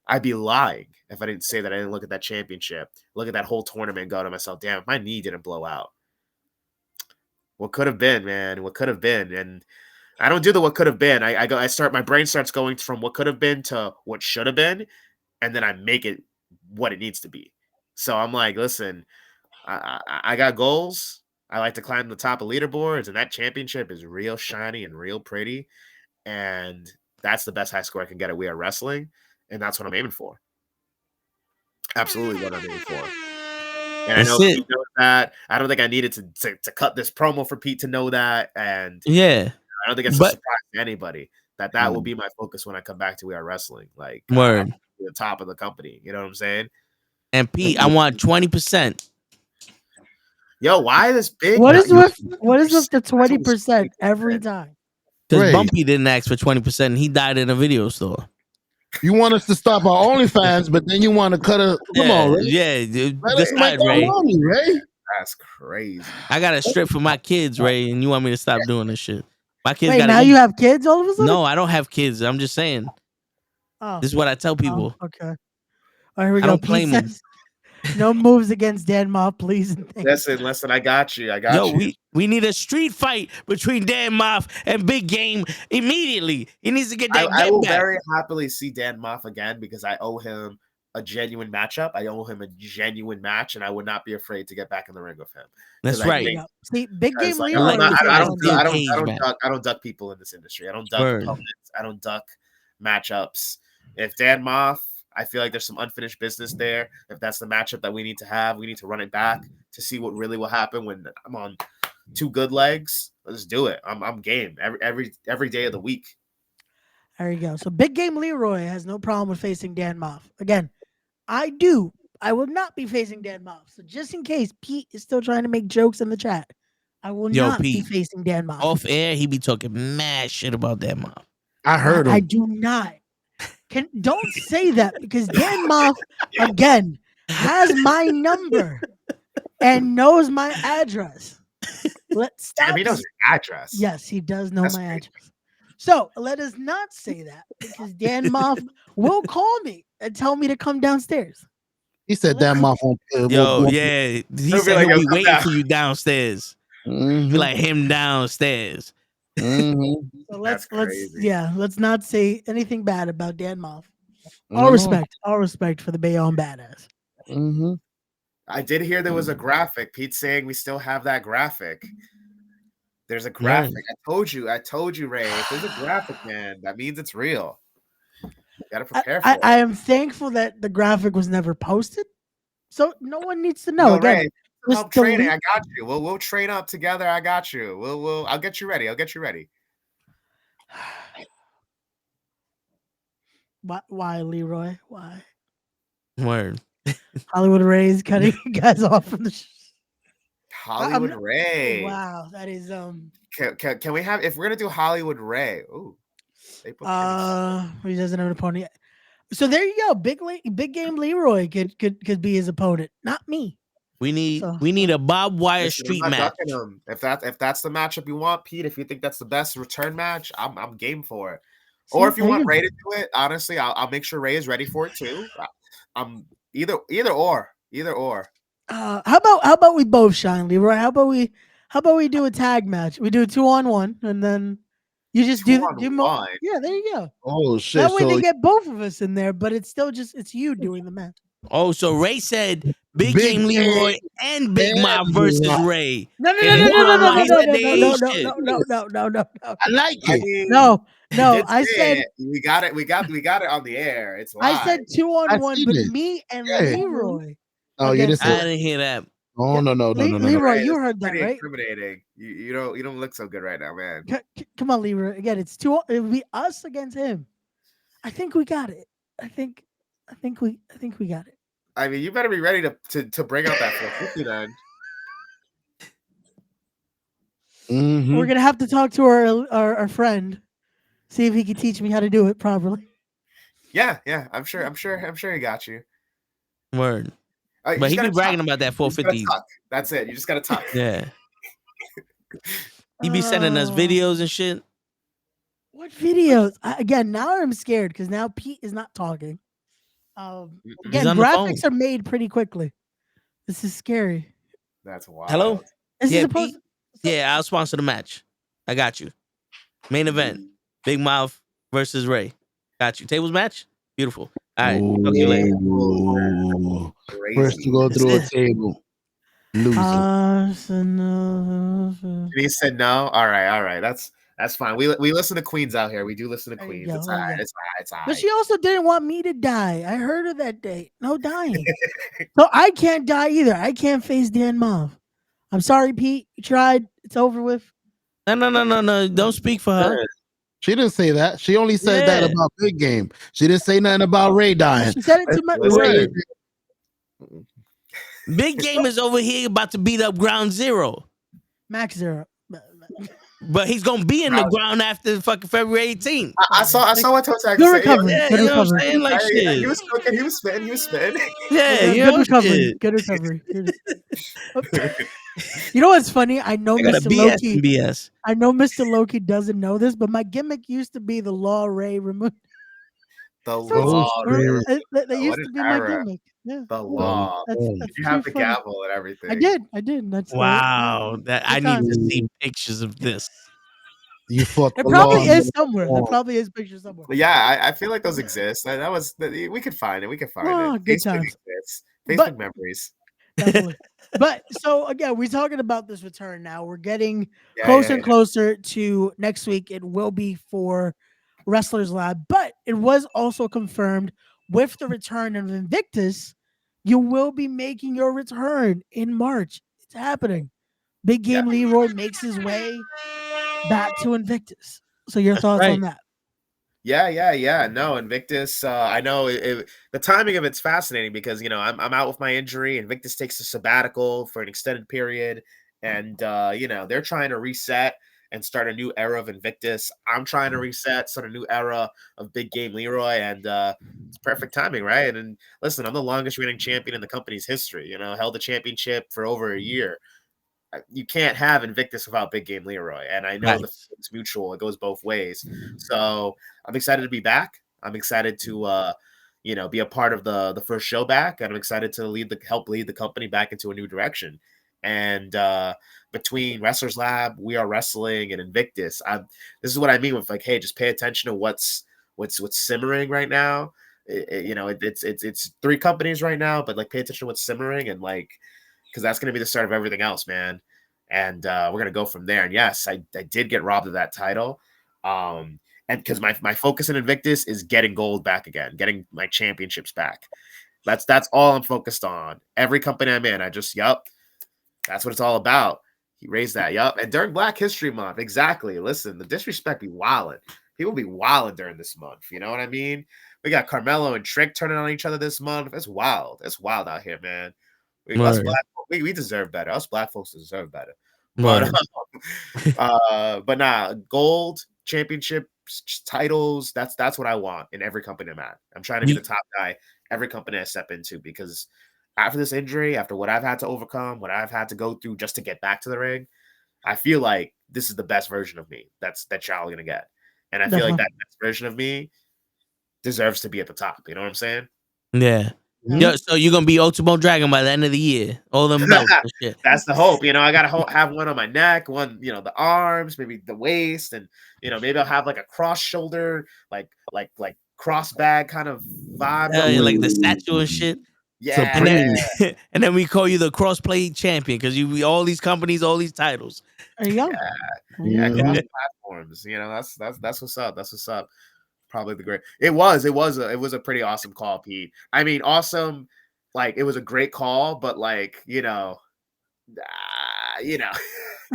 I'd be lying if I didn't say that I didn't look at that championship, look at that whole tournament and go to myself, damn, my knee didn't blow out. What could have been, man? What could have been? And I don't do the what could have been. My brain starts going from what could have been to what should have been, and then I make it what it needs to be. So I'm like, listen, I got goals. I like to climb the top of leaderboards, and that championship is real shiny and real pretty. And that's the best high score I can get at We Are Wrestling, and that's what I'm aiming for. Absolutely what I'm aiming for. And I know Pete knows that. I don't think I needed to cut this promo for Pete to know that. And yeah, I don't think it's a surprise to anybody that will be my focus when I come back to We Are Wrestling. Like, word, the top of the company. You know what I'm saying? And Pete, I want 20%. Yo, why this big? What is with the 20% every time? Because Bumpy didn't ask for 20% and he died in a video store. You want us to stop our OnlyFans, but then you want to cut a come on, Ray. Yeah, dude. Decide, Ray. Ray. That's crazy. I got a strip for my kids, Ray, and you want me to stop doing this shit? My kids. Wait, now you have kids all of a sudden? No, I don't have kids. I'm just saying. Oh, this is what I tell people. Oh, okay. All right, here we go. I don't blame them. No moves against Dan Moff, please. Listen, I got you. You. We need a street fight between Dan Moff and Big Game immediately. He needs to get that I will back. very happily see Dan Moff again because I owe him a genuine matchup. I owe him a genuine match, and I would not be afraid to get back in the ring with him. That's right. See, Big Game Leroy. I don't duck people in this industry. I don't duck opponents. I don't duck matchups. If Dan Moff, I feel like there's some unfinished business there. If that's the matchup that we need to have, we need to run it back to see what really will happen when I'm on 2 good legs. Let's do it. I'm game every day of the week. There you go. So Big Game Leroy has no problem with facing Dan Moff. Again, I do. I will not be facing Dan Moff. So just in case Pete is still trying to make jokes in the chat, I will not be facing Dan Moff. Off air, he be talking mad shit about Dan Moff. I heard him. I do not. Don't say that because Dan Moff again has my number and knows my address. Let's Damn, stop. he knows your address. Yes, he does know That's my crazy. address. So let us not say that because Dan Moff will call me and tell me to come downstairs. He said that my phone. Yo, yeah. He He'll be said like, he'll "Yo, be come waiting down." for you downstairs. Mhm. Be like him downstairs. Mhm. So That's crazy. let's not say anything bad about Dan Moff. All respect for the Bayonne badass. Mm-hmm. I did hear there was a graphic. Pete's saying we still have that graphic. There's a graphic. I told you, Ray. If there's a graphic, man, that means it's real. You gotta prepare for it. I am thankful that the graphic was never posted, so no one needs to know. No, Again, Ray, help training. I got you. We'll train up together. I got you. I'll get you ready. Why, Leroy? Why? Word. Hollywood Ray's cutting you guys off from the Hollywood Ray. Wow, that is Can we have, if we're gonna do Hollywood Ray? Ooh, they put he doesn't have an opponent yet. So there you go. Big game Leroy could be his opponent, not me. We need a Bob Wire street match. If that's the matchup you want, Pete, if you think that's the best return match, I'm game for it. See, or if you want Ray to do it, honestly, I'll make sure Ray is ready for it too. Either or. How about we both shine, Leroy? How about we do a tag match? We do a 2-on-1, and then you just do more. Yeah, there you go. Oh shit! That way they get both of us in there, but it's still it's you doing the match. Oh, so Ray said Big Game Leroy and Big Mob versus Ray. No. He said they ain't shit. No. I like it. No. I said we got it. We got it on the air. It's live. I said 2-on-1, but me and Leroy. Oh, you didn't say I didn't hear that. Oh no. Leroy, you heard that, right? Incriminating. You don't look so good right now, man. Come on, Leroy. Again, it would be us against him. I think we got it. I think we got it. I mean, you better be ready to bring out that 450 then. Mm-hmm. We're gonna have to talk to our friend, see if he can teach me how to do it properly. Yeah. I'm sure he got you. Word. But he be bragging about that 450. That's it. You just gotta talk. Yeah. He be sending us videos and shit. What videos? Again, now I'm scared because now Pete is not talking. Again, graphics are made pretty quickly. This is scary. That's wild. Hello? This is Pete? Yeah, I'll sponsor the match. I got you. Main event. Big Mouth versus Ray. Got you. Tables match? Beautiful. All right. Talk to you later. First to go through a table. Loser. He said no. All right. That's fine. We listen to Queens out here. We do listen to Queens. It's all right. It's all right. But she also didn't want me to die. I heard her that day. No dying. So I can't die either. I can't face Dan Moff. I'm sorry, Pete. You tried. It's over with. No. Don't speak for her. She didn't say that. She only said that about Big Game. She didn't say nothing about Ray dying. She said it to my Ray. Big Game is over here about to beat up Ground Zero. Max Zero. But he's gonna be in the ground after fucking February 18th. I saw what Totak Good recovery. Yeah, Good you know what I'm recovery. saying? Like shit. He was cooking. He was spitting. Yeah, Good recovery. Good recovery. You know what's funny? I know Mr. Loki. BS. I know Mr. Loki doesn't know this, but my gimmick used to be the Law Ray removed. The Law Ray. That used to be my gimmick. Yeah. The Law. That's you have the gavel and everything. I did. That's wow. I need to see pictures of this. You fought it probably is somewhere. There probably is pictures somewhere. But yeah, I feel like those exist. That was we could find it. Good Facebook times. Facebook memories. Definitely. But so again, we're talking about this return now. We're getting closer and closer to next week. It will be for Wrestlers Lab, but it was also confirmed with the return of Invictus, you will be making your return in March. It's happening. Big Game Leroy makes his way back to Invictus. So your thoughts on that? Yeah. No, Invictus. I know the timing of it's fascinating because I'm out with my injury. Invictus takes a sabbatical for an extended period, and they're trying to reset and start a new era of Invictus. I'm trying to reset, start a new era of Big Game Leroy, and it's perfect timing, right? And listen, I'm the longest reigning champion in the company's history. Held the championship for over a year. you can't have Invictus without Big Game Leroy, and I know it's mutual; it goes both ways. So I'm excited to be back. I'm excited to be a part of the first show back, and I'm excited to help lead the company back into a new direction. And between Wrestlers Lab, We Are Wrestling, and Invictus, this is what I mean with like, hey, just pay attention to what's simmering right now. It's 3 companies right now, but like pay attention to what's simmering, and like, because that's going to be the start of everything else, man. And we're going to go from there. And yes, I did get robbed of that title. And because my focus in Invictus is getting gold back again, getting my championships back. That's all I'm focused on. Every company I'm in, that's what it's all about. He raised that, And during Black History Month, exactly. Listen, the disrespect be wildin'. People be wildin' during this month. You know what I mean? We got Carmelo and Trick turning on each other this month. It's wild. It's wild out here, man. Us black, we deserve better. Us black folks deserve better. But nah, gold, championship, titles. That's what I want in every company I'm at. I'm trying to be the top guy every company I step into, because after this injury, after what I've had to overcome, what I've had to go through just to get back to the ring, I feel like this is the best version of me that y'all are gonna get. And I feel like that best version of me deserves to be at the top. You know what I'm saying? Yeah. Yo, so you're gonna be Ultimo Dragon by the end of the year. All them belts and shit. That's the hope. I gotta have one on my neck, one, the arms, maybe the waist, and maybe I'll have like a cross shoulder, like cross bag kind of vibe. Like the statue and shit. Yeah. And then we call you the cross-play champion because you all these companies, all these titles. There you go. Yeah, cross platforms. That's what's up. That's what's up. Probably the great. It was a pretty awesome call, Pete. I mean, awesome. Like, it was a great call, but like, the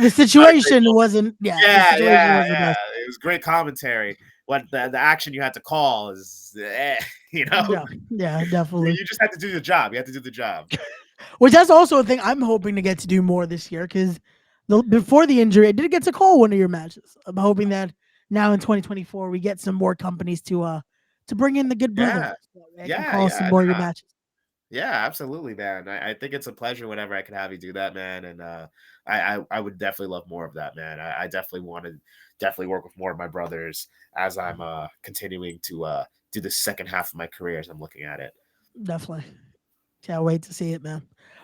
situation wasn't. Yeah. It was great commentary. What the action you had to call is, Yeah, definitely. You just had to do the job. You had to do the job. Which that's also a thing I'm hoping to get to do more this year, because before the injury, I did get to call one of your matches. I'm hoping that now in 2024 we get some more companies to bring in the good brother. Call some more of your matches. Yeah, absolutely, man. I think it's a pleasure whenever I can have you do that, man. And I would definitely love more of that, man. I definitely want to work with more of my brothers as I'm continuing to do the second half of my career as I'm looking at it. Definitely. Can't wait to see it, man.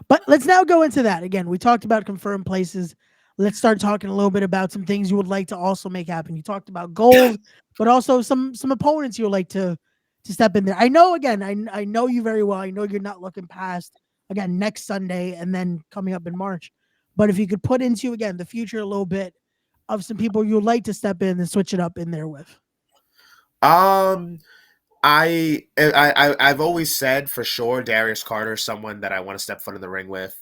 But let's now go into that. Again, we talked about confirmed places. Let's start talking a little bit about some things you would like to also make happen. You talked about gold, but also some opponents you would like to step in there. I know, again, I know you very well. I know you're not looking past, again, next Sunday and then coming up in March. But if you could put into, again, the future a little bit of some people you would like to step in and switch it up in there with. I've always said for sure Darius Carter is someone that I want to step foot in the ring with.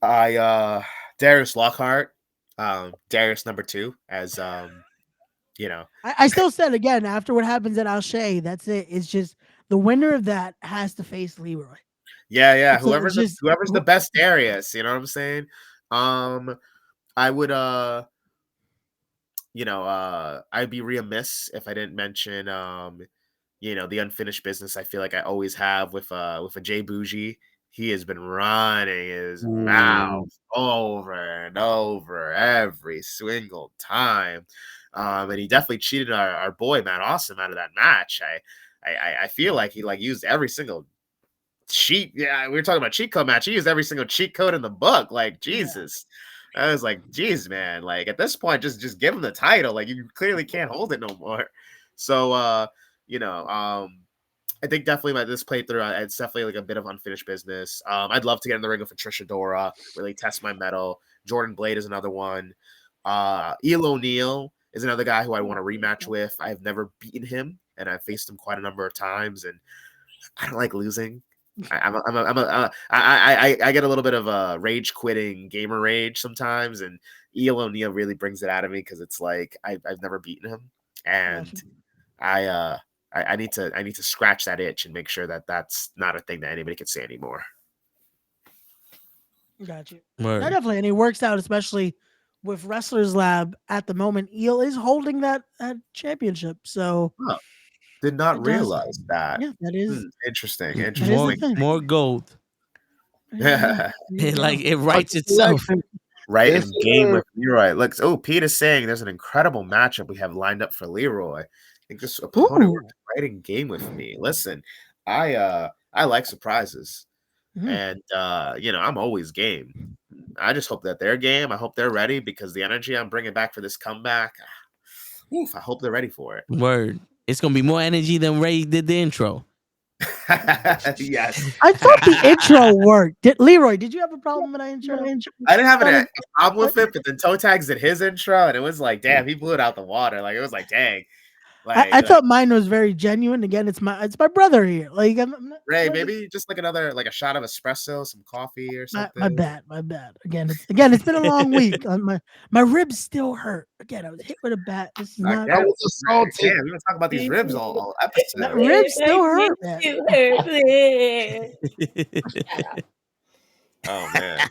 Darius Lockhart, Darius number 2, as I still said, again, after what happens at Alshea, that's it. It's just the winner of that has to face Leroy. Yeah. Whoever's the best Darius, you know what I'm saying? I would I'd be remiss if I didn't mention the unfinished business I feel like I always have with a Jay Bougie. He has been running his mouth over and over every single time. And he definitely cheated our boy, Matt Awesome, out of that match. I feel like he used every single cheat. Yeah, we were talking about cheat code match. He used every single cheat code in the book. Like, Jesus. Yeah. I was like, geez, man. Like, at this point, just give him the title. Like, you clearly can't hold it no more. So, I think definitely by this playthrough, it's definitely like a bit of unfinished business. I'd love to get in the ring with Patricia Dora, really test my mettle. Jordan Blade is another one. Eel O'Neill is another guy who I want to rematch with. I've never beaten him, and I've faced him quite a number of times, and I don't like losing. I get a little bit of a rage quitting gamer rage sometimes, and Eel O'Neill really brings it out of me because it's like I've never beaten him, and I need to scratch that itch and make sure that that's not a thing that anybody can say anymore. Got you. No, definitely, and it works out, especially with Wrestlers Lab at the moment. Eel is holding that championship, so did not realize that. Yeah, that is interesting. More gold. Like it writes itself. Right Yes, in game sir. with Leroy. Look, Pete is saying there's an incredible matchup we have lined up for Leroy. I think this opponent Ooh. worked right in game with me. Listen, I like surprises. And I'm always game. I just hope that they're game. I hope they're ready because the energy I'm bringing back for this comeback, I hope they're ready for it. Word. It's gonna be more energy than Ray did the intro. Yes. I thought the intro worked. Leroy, did you have a problem with that intro? I didn't have a problem with it, but then Toe Tags did his intro, and it was like, damn, he blew it out the water. Like it was like, dang. I thought mine was very genuine. Again, it's my brother here. Like I'm not, Ray, maybe just like a shot of espresso, some coffee or something. my bad. Again, it's been a long week. My ribs still hurt. Again, I was hit with a bat. This is not. Damn, we're gonna talk about these ribs all episode. My ribs still hurt, man. Oh man.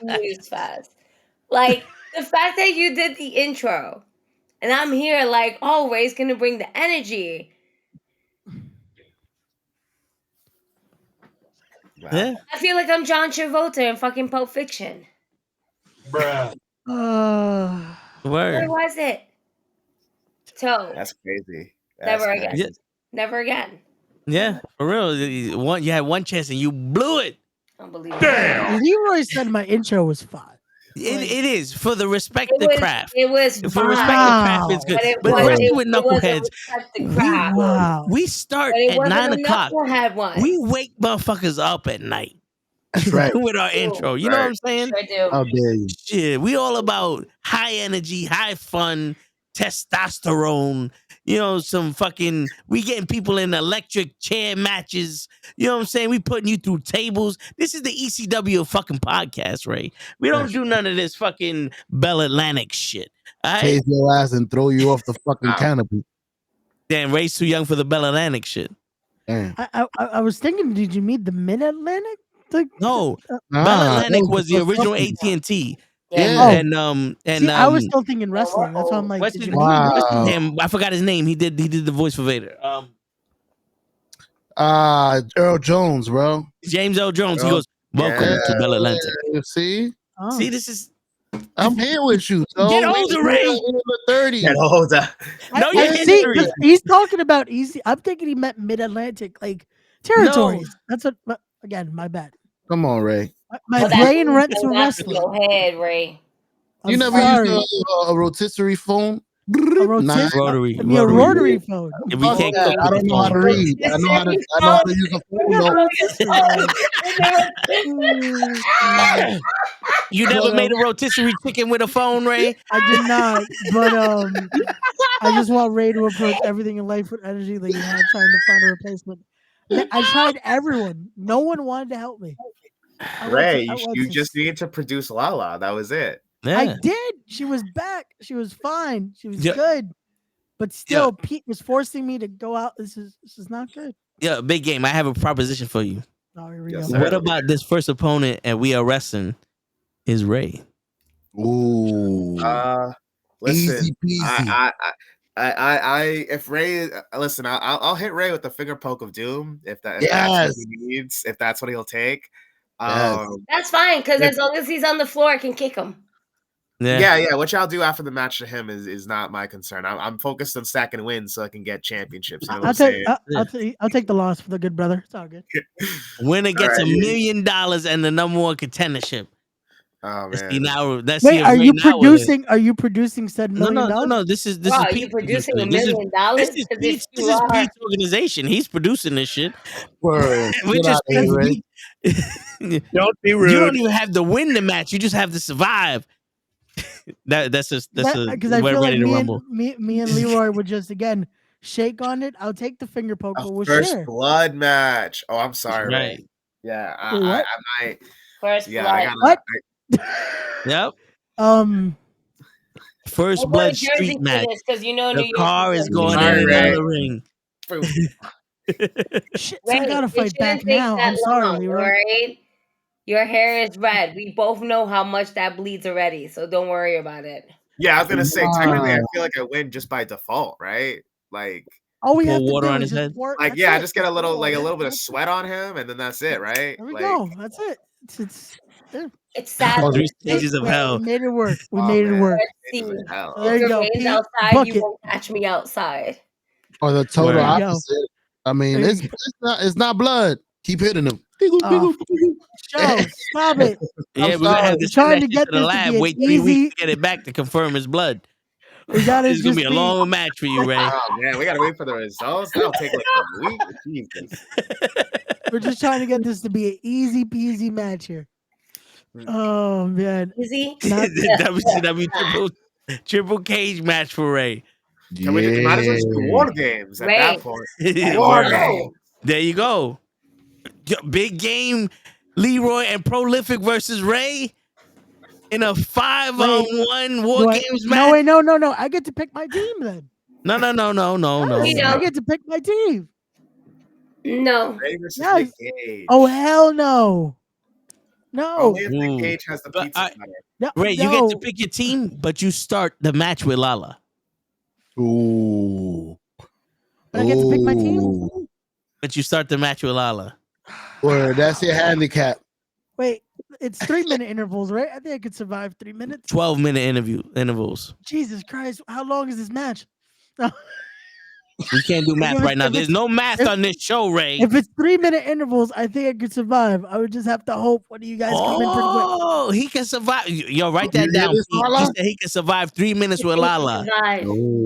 News fast. Like the fact that you did the intro, and I'm here like, oh, Ray's gonna bring the energy. Wow. Yeah. I feel like I'm John Travolta in fucking Pulp Fiction. Bruh. Word. Where was it? Toe. That's crazy. Never again. Yeah. Never again. Yeah, for real. You had one chance and you blew it. Unbelievable. Damn. Leroy said my intro was fine. It is for the respect the craft. It was For fine. respect the craft, it's good. But especially with knuckleheads, we start at 9 o'clock. We wake motherfuckers up at night. That's right. With our intro. You know what I'm saying? I do. How dare you? Shit, we all about high energy, high fun, testosterone. You know, we getting people in electric chair matches. You know what I'm saying? We putting you through tables. This is the ECW fucking podcast, Ray. We don't do none of this fucking Bell Atlantic shit. All right? Tase your ass and throw you off the fucking canopy. Damn, Ray's too young for the Bell Atlantic shit. Damn. I was thinking, did you mean the Mid Atlantic? No, Bell Atlantic was the original AT&T. Yeah. And See, I was still thinking wrestling. That's why I'm like, what's did his you mean name? I forgot his name. He did the voice for Vader. Earl Jones, bro. James Earl Jones. He goes, welcome to Bell Atlantic. You see? See, this is. I'm here with you. So Get older, Ray. In the 30s. Get older. No, I you're see, 'cause he's talking about easy. I'm thinking he meant Mid Atlantic, like territories. That's what. Again, my bad. Come on, Ray. My brain went to wrestling. Go ahead, Ray. You never used a rotisserie phone? A rotary. A rotary phone. If we can't cook I don't know how to read. I know how to use a phone. Though. You never made a rotisserie chicken with a phone, Ray? I did not, but I just want Ray to approach everything in life with energy that he had trying to find a replacement. I tried everyone. No one wanted to help me. Ray, you just need to produce Lala. That was it. Yeah. I did. She was back. She was fine. She was good. But still, Pete was forcing me to go out. This is not good. Yeah, big game. I have a proposition for you. Oh, here we go. What about this first opponent and we are wrestling is Ray? Ooh. Listen, Easy peasy. if Ray, listen, I'll hit Ray with the finger poke of doom if that's what he needs, if that's what he'll take. That's fine, because as long as he's on the floor, I can kick him. Yeah. What y'all do after the match to him is not my concern. I'm focused on stacking wins so I can get championships. You know I'll take the loss for the good brother. It's all good. Winner gets $1 million and the number one contendership. Oh man! See, now, wait, are you producing? Are you producing said $1 million? No. This is Wow, Pete's you producing $1 million? This is Pete's organization. He's producing this shit. Word. We're just don't be rude. You don't even have to win the match. You just have to survive. That's because I feel like me and Leroy would just again shake on it. I'll take the finger poke. But we'll first share. blood match. Oh, I'm sorry, right. Ray. Yeah, I might. First yeah, blood. I gotta. What? Yep. First We'll blood go to Jersey street for match. this, 'cause you know The New car York is going in the ring. Shit, so I gotta fight back now. I'm sorry, Leroy. Right? Your hair is red. We both know how much that bleeds already, so don't worry about it. Yeah, I was gonna say technically, I feel like I win just by default, right? Like, all we have pour to water do on is his head. just pour. I just get a little bit of sweat on him, and then that's it, right? There we like, go. That's it. It's sad. 3 stages of hell. We made it work. We made it work. There you go. Rain's Pete, outside, book you it. won't catch me outside. Or the total Word. opposite. I mean, There you it's not blood. Keep hitting them. Joe, stop it. Yeah, I'm we're gonna have sorry. to Trying send to that get shit to the this to be lab. an Wait 3 weeks easy- to get it back to confirm his blood. We gotta It's gonna just be a long match for you, Ray. Oh man, we gotta wait for the results. That'll take like a week. Jesus. We're just trying to get this to be an easy peasy match here. Oh man. Easy. Not- WCW triple cage match for Ray. Can we just, might as well just do war games at Ray. that point. War Word. games. There you go. Big game, Leroy and Prolific versus Ray in a 5-on-1 war games match. No. I get to pick my team then. No. I get to pick my team. No. Ray versus Yes. Nick Gage. Oh hell no. No. Only if Nick Gage has the pizza cutter. No, Ray, you get no. to pick your team, but you start the match with Lala. Ooh. But I get to pick my team? But you start the match with Lala. Word, that's your handicap. Wait, it's 3-minute intervals, right? I think I could survive 3 minutes. 12-minute intervals. Jesus Christ, how long is this match? We can't do math right now. There's no math on this show, Ray. If it's 3-minute intervals, I think I could survive. I would just have to hope one of you guys come in pretty quick. Oh, he can survive. Yo, write that You down. hear this, Pete. He Lala? said he can survive 3 minutes with Lala.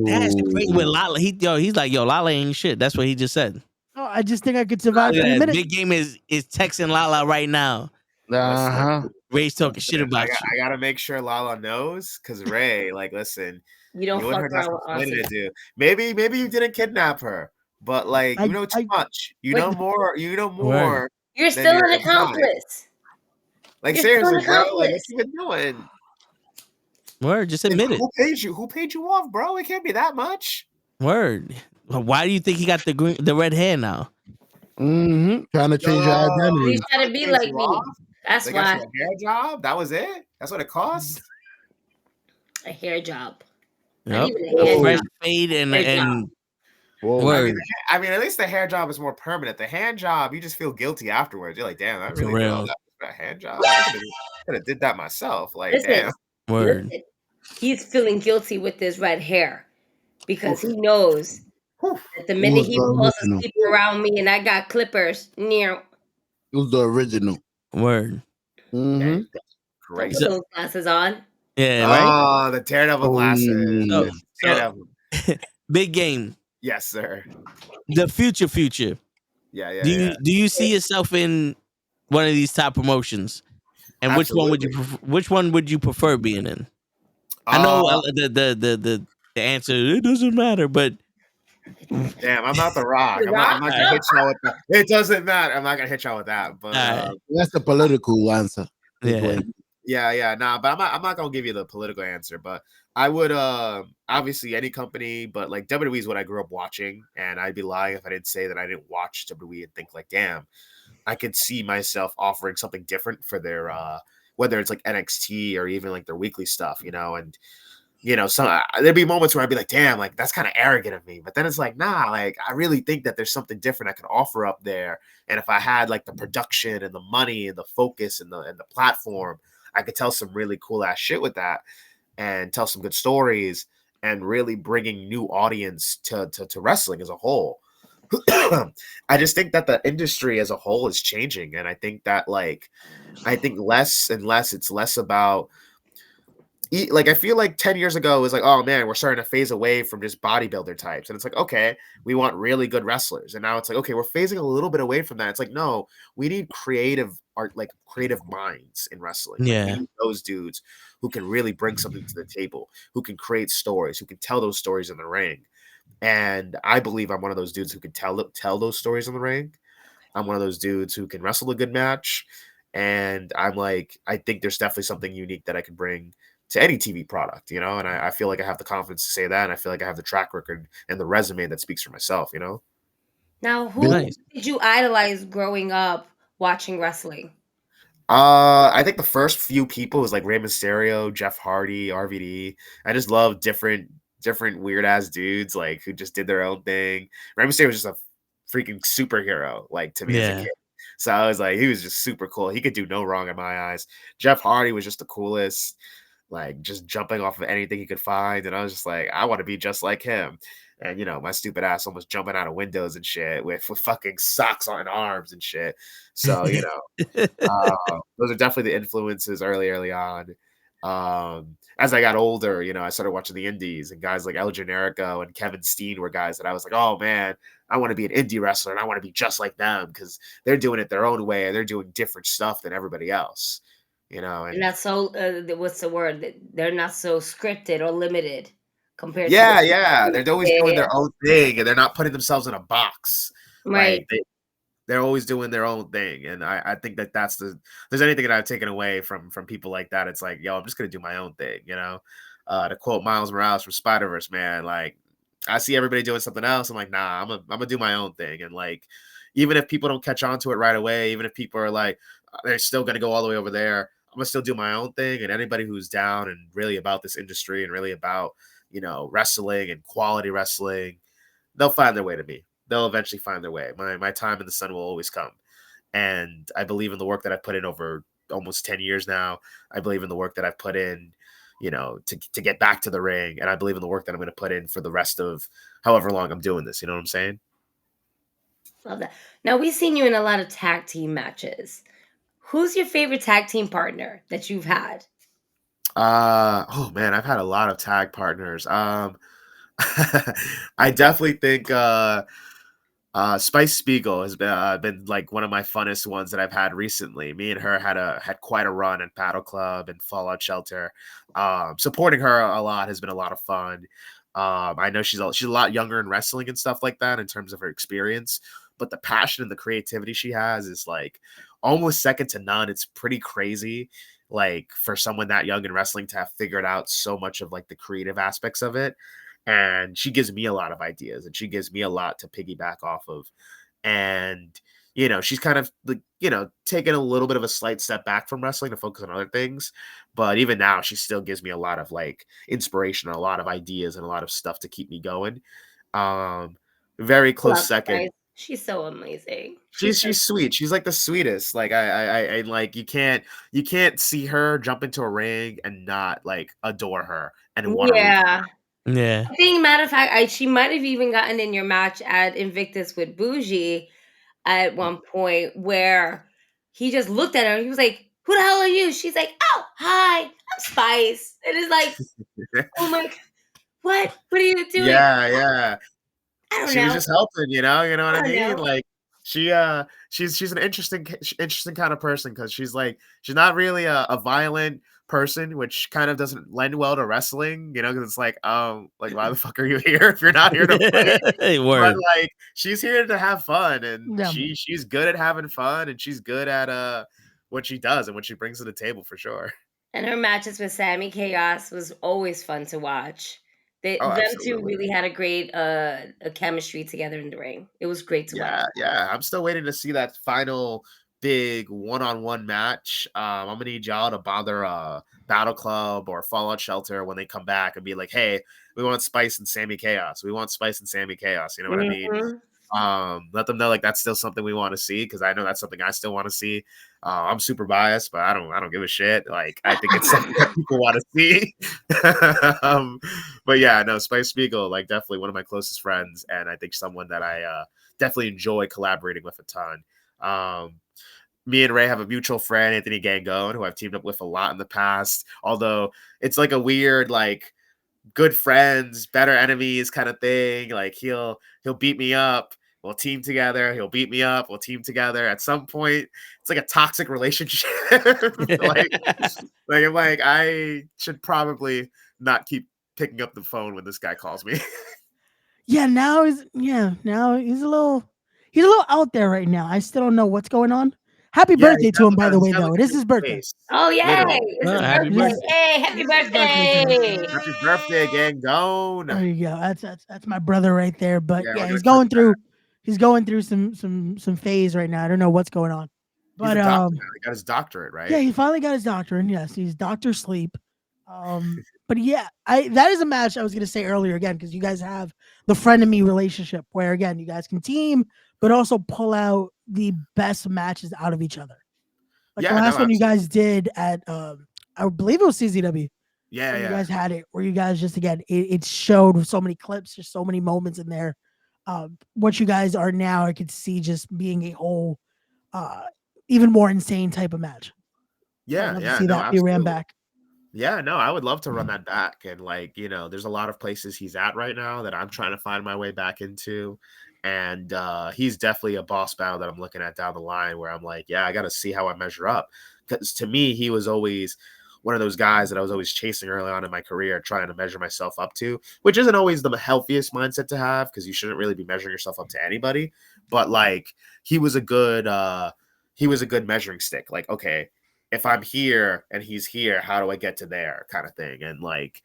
That's great with Lala. He's like, yo, Lala ain't shit. That's what he just said. Oh, I just think I could survive 3 minutes. Big game is texting Lala right now. Uh-huh. Ray's talking shit about you. I gotta make sure Lala knows, because Ray, like, listen, You don't and fuck her around got with something to Austin. do. Maybe you didn't kidnap her, but like you know too much. You know more. You know more. You're than still your an accomplice. Like You're seriously, still an bro. Like what accomplice. you been doing? Word, just admit it. Who paid you? Who paid you off, bro? It can't be that much. Word. Why do you think he got the red hair now? Mm-hmm. Trying to change your identity. He's trying to be like me. That's They got why. you a hair job. That was it. That's what it cost. A hair job. Yep. Not even a hand Fresh job. fade and Hair job. word. I mean, at least the hair job is more permanent. The hand job, you just feel guilty afterwards. You're like, damn, I For really did all real. that for a hand job. I could have did that myself. Like, Listen, damn. Word. listen. He's feeling guilty with this red hair because he knows that the minute he falls asleep around me and I got clippers, near. It was the original. Word. Mm-hmm. Great. Put those glasses on. Yeah, right? Oh, the Daredevil glasses. So, Daredevil. big game. Yes, sir. The future. Yeah. Do you see yourself in one of these top promotions? And which one would you prefer being in? I know the answer, it doesn't matter, but damn, I'm not the Rock. I'm not gonna hit y'all with that. It doesn't matter. I'm not gonna hit y'all with that. But that's the political answer. Yeah. Nah, but I'm not gonna give you the political answer. But I would obviously any company, but like WWE is what I grew up watching, and I'd be lying if I didn't say that I didn't watch WWE and think like, damn, I could see myself offering something different for their whether it's like NXT or even like their weekly stuff, and there'd be moments where I'd be like, damn, like that's kind of arrogant of me. But then it's like, nah, like I really think that there's something different I could offer up there. And if I had like the production and the money and the focus and the platform, I could tell some really cool ass shit with that and tell some good stories and really bringing new audience to wrestling as a whole. I just think that the industry as a whole is changing. And I think that less and less, it's less about, like, I feel like 10 years ago it was like, oh man, we're starting to phase away from just bodybuilder types. And it's like, okay, we want really good wrestlers. And now it's like, okay, we're phasing a little bit away from that. It's like, no, we need creative art, like creative minds in wrestling. Yeah. Like, we need those dudes who can really bring something to the table, who can create stories, who can tell those stories in the ring. And I believe I'm one of those dudes who can tell those stories in the ring. I'm one of those dudes who can wrestle a good match. And I'm like, I think there's definitely something unique that I could bring to any TV product, and I feel like I have the confidence to say that, and I feel like I have the track record and the resume that speaks for myself, Now, who did you idolize growing up watching wrestling? I think the first few people was like Rey Mysterio, Jeff Hardy, RVD. I just love different weird ass dudes like who just did their own thing. Rey Mysterio was just a freaking superhero, like to me as a kid. So I was like, he was just super cool. He could do no wrong in my eyes. Jeff Hardy was just the coolest, like just jumping off of anything he could find. And I was just like, I want to be just like him. And my stupid ass almost jumping out of windows and shit with fucking socks on arms and shit. So those are definitely the influences early on. As I got older, I started watching the indies, and guys like El Generico and Kevin Steen were guys that I was like, oh man, I want to be an indie wrestler and I want to be just like them because they're doing it their own way and they're doing different stuff than everybody else. And not so what's the word? They're not so scripted or limited compared to they're always doing their own thing and they're not putting themselves in a box. Right. Like they're always doing their own thing. And I think that's there's anything that I've taken away from people like that. It's like, yo, I'm just going to do my own thing. To quote Miles Morales from Spider-Verse, man, like I see everybody doing something else. I'm like, nah, I'm gonna do my own thing. And like, even if people don't catch on to it right away, even if people are like, they're still going to go all the way over there, I'm gonna still do my own thing. And anybody who's down and really about this industry and really about, wrestling and quality wrestling, they'll find their way to me. They'll eventually find their way. My time in the sun will always come. And I believe in the work that I've put in over almost 10 years now. I believe in the work that I've put in, to get back to the ring. And I believe in the work that I'm going to put in for the rest of however long I'm doing this. You know what I'm saying? Love that. Now, we've seen you in a lot of tag team matches. Who's your favorite tag team partner that you've had? Oh man, I've had a lot of tag partners. I definitely think Spice Spiegel has been like one of my funnest ones that I've had recently. Me and her had quite a run at Battle Club and Fallout Shelter. Supporting her a lot has been a lot of fun. I know she's a lot younger in wrestling and stuff like that in terms of her experience, but the passion and the creativity she has is like almost second to none. It's pretty crazy. Like for someone that young in wrestling to have figured out so much of like the creative aspects of it. And she gives me a lot of ideas and she gives me a lot to piggyback off of. And, she's kind of like, taking a little bit of a slight step back from wrestling to focus on other things. But even now, she still gives me a lot of like inspiration, a lot of ideas and a lot of stuff to keep me going. Very close second. She's so amazing. She's sweet. She's like the sweetest. Like I like you can't see her jump into a ring and not like adore her and want to. Yeah. I think, matter of fact, she might have even gotten in your match at Invictus with Bougie at one point where he just looked at her and he was like, "Who the hell are you?" She's like, "Oh, hi, I'm Spice." And it's like, oh my, what are you doing? Yeah. She was just helping, you know what I mean? Like she's an interesting kind of person because she's not really a violent person, which kind of doesn't lend well to wrestling, because it's like why the fuck are you here if you're not here to play? But like she's here to have fun, and she's good at having fun, and she's good at what she does and what she brings to the table for sure. And her matches with Sammy Chaos was always fun to watch. Them two really had a great a chemistry together in the ring. It was great to watch. Yeah. I'm still waiting to see that final big one-on-one match. I'm gonna need y'all to bother Battle Club or Fallout Shelter when they come back and be like, hey, we want Spice and Sammy Chaos. We want Spice and Sammy Chaos. You know what I mean? Let them know like that's still something we want to see, because I know that's something I still want to see. I'm super biased, but I don't give a shit. Like I think it's something that people want to see. But yeah, no, Spice Spiegel, like definitely one of my closest friends, and I think someone that I definitely enjoy collaborating with a ton. Me and Ray have a mutual friend, Anthony Gangone, who I've teamed up with a lot in the past. Although it's like a weird like good friends, better enemies kind of thing. Like he'll beat me up. We'll team together. He'll beat me up. We'll team together. At some point, it's like a toxic relationship. like I should probably not keep picking up the phone when this guy calls me. Now he's a little out there right now. I still don't know what's going on. Happy birthday to him, by the way, though. It is his birthday. Oh, yeah. Happy birthday. Happy birthday. Happy birthday, Gangone. There you go. That's my brother right there. But yeah, he's going through some phase right now. I don't know what's going on. But he got his doctorate, right? Yeah, he finally got his doctorate. Yes, he's Dr. Sleep. But But yeah, that is a match I was gonna say earlier again because you guys have the frenemy relationship where again you guys can team but also pull out the best matches out of each other. Like the last one you guys did at I believe it was CZW. Yeah, you guys had it where you guys just again it showed so many clips, just so many moments in there. What you guys are now, I could see just being a whole even more insane type of match. Yeah, I'd love yeah, to see no, that be ran absolutely. back. Yeah, no, I would love to run that back. And like, there's a lot of places he's at right now that I'm trying to find my way back into. And he's definitely a boss battle that I'm looking at down the line where I'm like, yeah, I got to see how I measure up. Because to me, he was always one of those guys that I was always chasing early on in my career, trying to measure myself up to, which isn't always the healthiest mindset to have because you shouldn't really be measuring yourself up to anybody. But like, he was a good measuring stick. Like, okay, if I'm here and he's here, how do I get to there kind of thing? And like,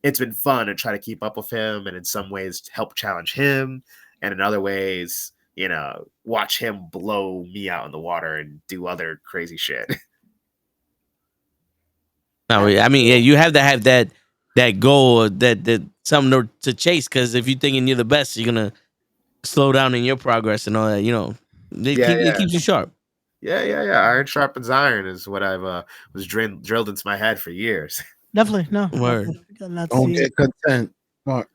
it's been fun to try to keep up with him and in some ways help challenge him. And in other ways, watch him blow me out in the water and do other crazy shit. No, I mean, yeah, you have to have that goal, that something to chase. Because if you're thinking you're the best, you're gonna slow down in your progress and all that. It keeps you sharp. Yeah. Iron sharpens iron is what I've was drilled into my head for years. Definitely, no. Word. Don't get content, Mark.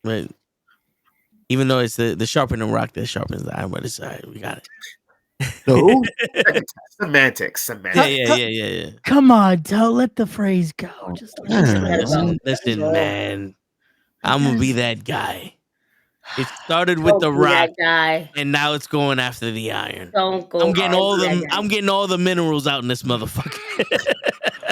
But even though it's the sharpening rock that sharpens the iron, but it's all right. We got it. No. Semantics. Yeah. Come on, don't let the phrase go. Just listen, man. I'm gonna be that guy. It started with the rock, guy. and now it's going after the iron. Don't go. I'm getting all the minerals out in this motherfucker.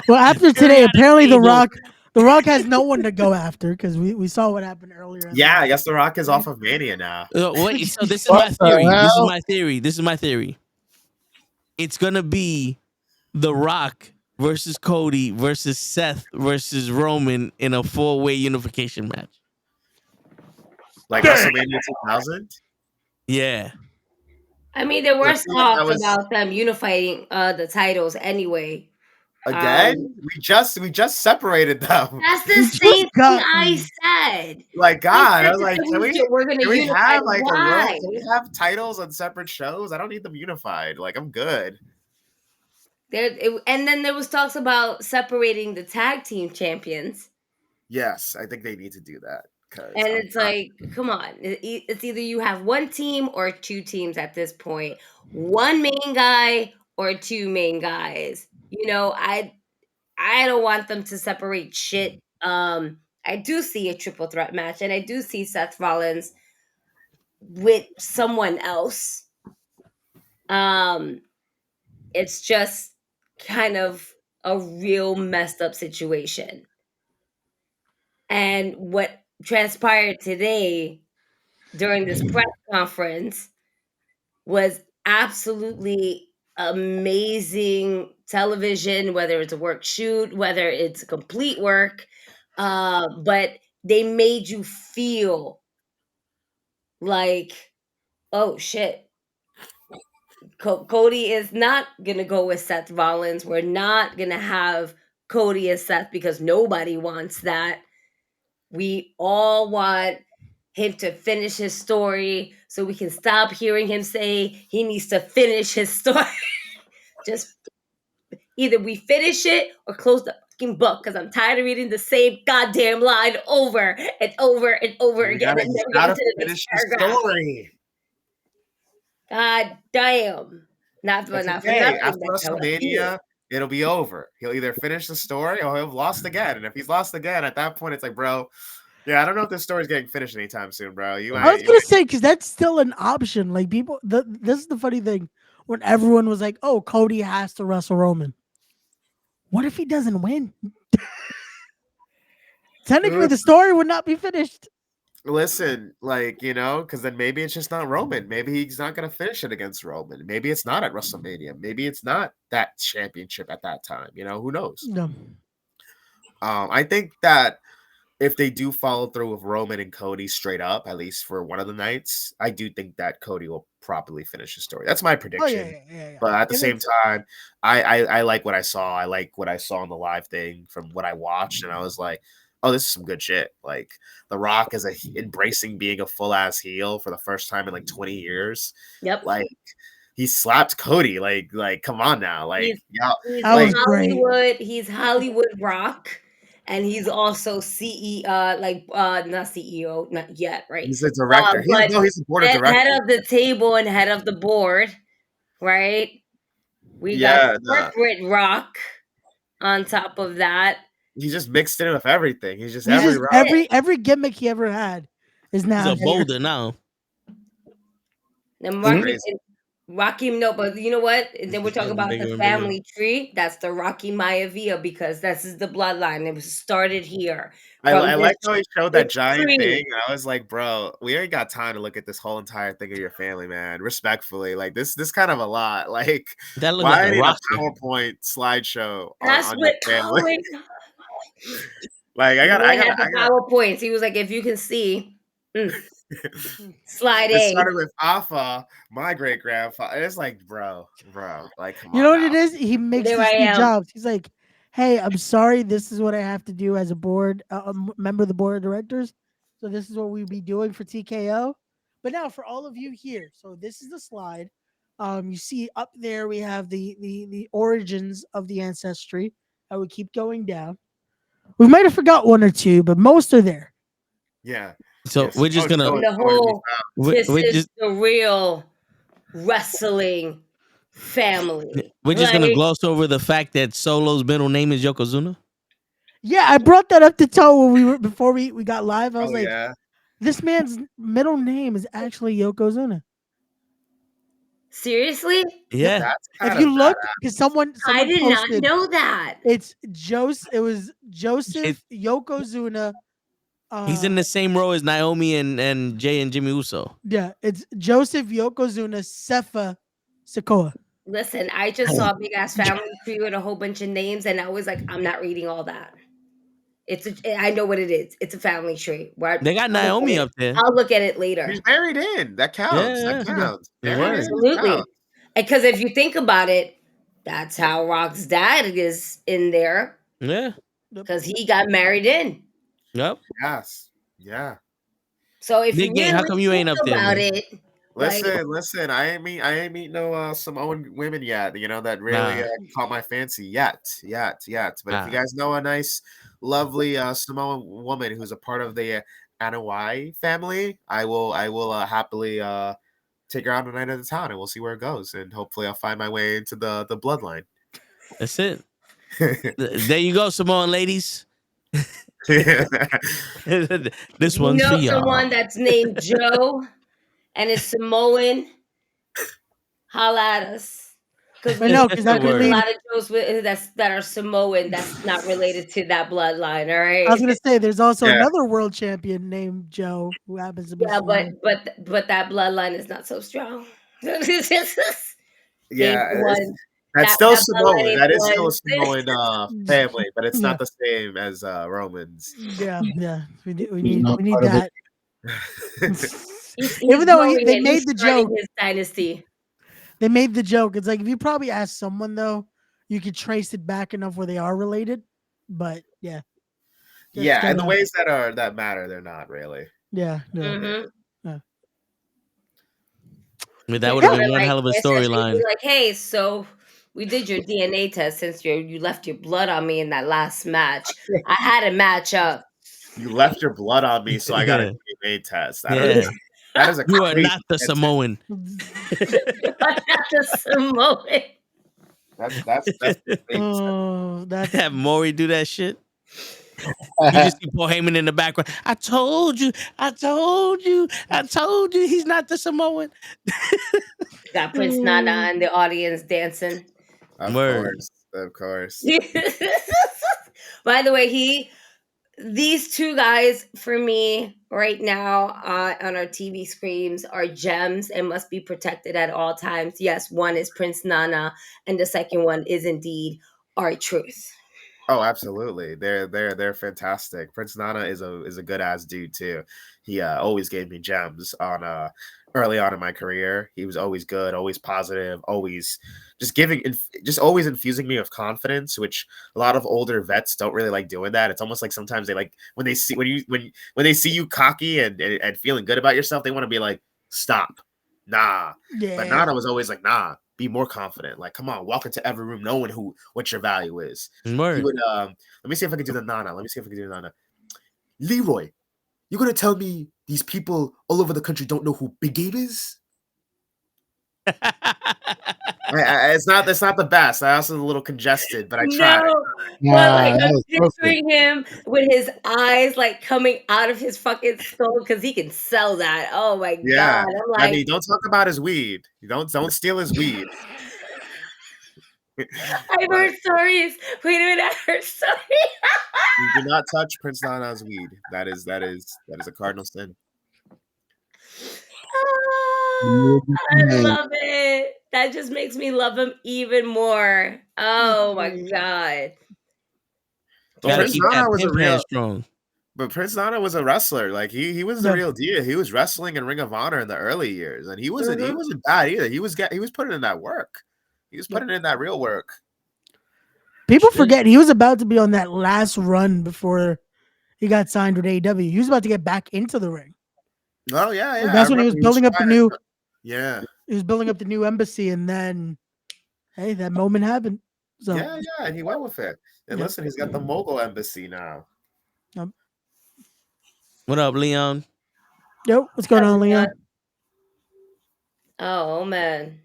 Well, after today, apparently the Rock has no one to go after because we saw what happened earlier. Yeah, I guess the Rock is off of Mania now. Wait, so this is my theory. This is my theory. It's gonna be the Rock versus Cody versus Seth versus Roman in a 4-way unification match. Like WrestleMania 2000? Yeah. I mean, there were talks about them unifying the titles anyway. Again, we just separated them. That's the same thing I said. Like, God, I was like, we're gonna unify. Why? Can we have titles on separate shows? I don't need them unified. Like, I'm good. And then there was talks about separating the tag team champions. Yes, I think they need to do that. And it's like, come on. It's either you have one team or two teams at this point. One main guy or two main guys. I don't want them to separate shit. I do see a triple threat match, and I do see Seth Rollins with someone else. It's just kind of a real messed up situation. And what transpired today during this press conference was absolutely amazing television, whether it's a work shoot, whether it's a complete work, but they made you feel like, oh shit, Cody is not gonna go with Seth Rollins. We're not gonna have Cody as Seth because nobody wants that. We all want him to finish his story so we can stop hearing him say he needs to finish his story. Just either we finish it or close the fucking book because I'm tired of reading the same goddamn line over and over and over again. You gotta finish the story. God damn. Not for nothing. After WrestleMania, it'll be over. He'll either finish the story or he'll have lost again. And if he's lost again, at that point, it's like, bro, yeah, I don't know if this story's getting finished anytime soon, bro. I was gonna say because that's still an option. Like people, this is the funny thing when everyone was like, "Oh, Cody has to wrestle Roman." What if he doesn't win? Technically, the story would not be finished. Listen, because then maybe it's just not Roman. Maybe he's not going to finish it against Roman. Maybe it's not at WrestleMania. Maybe it's not that championship at that time. Who knows? No. I think that if they do follow through with Roman and Cody straight up, at least for one of the nights, I do think that Cody will properly finish the story. That's my prediction. Yeah. But at the same time, I like what I saw. I like what I saw on the live thing from what I watched, and I was like, oh, this is some good shit. Like The Rock is embracing being a full ass heel for the first time in like 20 years. Yep. Like he slapped Cody. Like come on now. Like He's like Hollywood. He's Hollywood Rock. And he's also not CEO, not yet, right? He's a director. He's the board of directors. Head of the table and head of the board, right? We got corporate Rock on top of that. He just mixed it in with everything. He's just every gimmick he ever had is now. He's a boulder now. And Rocky, no, but you know what? And then we're talking about the family tree. That's the Rocky Maivia because this is the bloodline. It was started here. I like how he showed that giant thing. I was like, bro, we ain't got time to look at this whole entire thing of your family, man. Respectfully, like this kind of a lot. Like, that looks why like a PowerPoint slideshow on your family? Like, I got PowerPoints. He was like, if you can see. Slide It started with Alpha, my great grandfather. It's like, bro, like, come on. You know what it is? He makes these jobs. He's like, hey, I'm sorry. This is what I have to do as a board, member of the board of directors. So this is what we'll be doing for TKO. But now for all of you here, so this is the slide. You see up there we have the origins of the ancestry. I would keep going down. We might have forgot one or two, but most are there. Yeah. So we're just gonna this is the real wrestling family. We're just gonna gloss over the fact that Solo's middle name is Yokozuna. Yeah, I brought that up to Toe when before we got live. I was like, yeah. This man's middle name is actually Yokozuna. Seriously? Yeah. If you look, because someone I did posted, not know that. It's It was Joseph Yokozuna. He's in the same row as Naomi and Jay and Jimmy Uso. Yeah, it's Joseph Yokozuna Sefa Sikoa. Listen, I just saw a big ass family tree with a whole bunch of names, and I was like, I'm not reading all that. I know what it is. It's a family tree. They got Naomi up there. I'll look at it later. He's married in. That counts. Yeah. That counts. Absolutely. Because if you think about it, that's how Rock's dad is in there. Yeah. Because he got married in. Yep. Yes. Yeah. So if Big game, how come you ain't up there? About it, listen. I ain't meet no Samoan women yet. You know that really caught my fancy yet. But if you guys know a nice, lovely Samoan woman who's a part of the Anawai family, I will happily take her out a night at a time, and we'll see where it goes. And hopefully, I'll find my way into the bloodline. That's it. There you go, Samoan ladies. This one's for y'all. Someone that's named Joe and is Samoan, holla at us. Because we know because a lot of Joes that are Samoan that's not related to that bloodline. All right. I was gonna say there's also another world champion named Joe who happens to be Samoan. but that bloodline is not so strong. That's still Samoan. That is still a Samoan family, but it's not the same as Romans. Yeah. We need that. Even though they made the joke, his dynasty. They made the joke. It's like if you probably ask someone though, you could trace it back enough where they are related. But yeah. And the ways that matter, they're not really. Yeah. Mm-hmm. I mean, that would have been one hell of a storyline. Like, hey, so we did your DNA test since you left your blood on me in that last match. I had to match up. You left your blood on me, so I got a DNA test. That is a you are not the Samoan. Not the Samoan. That's have Maury do that shit. You just see Paul Heyman in the background. I told you. He's not the Samoan. Got Prince Nana in the audience dancing. Of course. By the way, these two guys for me right now on our TV screens are gems and must be protected at all times. Yes, one is Prince Nana, and the second one is indeed R-Truth. Oh, absolutely. They're fantastic. Prince Nana is a good ass dude too. He always gave me gems on early on in my career. He was always good, always positive, always just just always infusing me with confidence, which a lot of older vets don't really like doing that. It's almost like sometimes they like when they see when they see you cocky and feeling good about yourself, they want to be like, stop. Nah. But Yeah. Nana was always like, nah, be more confident. Like, come on, walk into every room knowing what your value is. He Word. would let me see if I can do the Nana. Let me see if I can do the Nana. Leroy, you're gonna tell me these people all over the country don't know who Big Game is? It's not the best. I also a little congested, but I tried. No, but like I'm picturing him with his eyes like coming out of his fucking skull because he can sell that. Oh my Yeah, god! I'm I like, mean, don't talk about his weed. You don't steal his weed. I've heard stories. Wait a minute, I heard stories. You do not touch Prince Nana's weed. That is a cardinal sin. I love it. That just makes me love him even more. Oh my god. But Gotta Prince keep Nana that was a pimp hand real strong. But Prince Nana was a wrestler. Like he was the Yeah. real deal. He was wrestling in Ring of Honor in the early years, and he wasn't bad either. He was putting in that work. He was putting in that real work. People forget he was about to be on that last run before he got signed with AEW. He was about to get back into the ring. Oh yeah, yeah. That's when he was building up the new. Yeah. He was building up the new embassy, and then, hey, that moment happened. So Yeah, and he went with it. And Yep. listen, he's got the mogul embassy now. What up, Leon? Yo, what's going on, Leon? Oh man.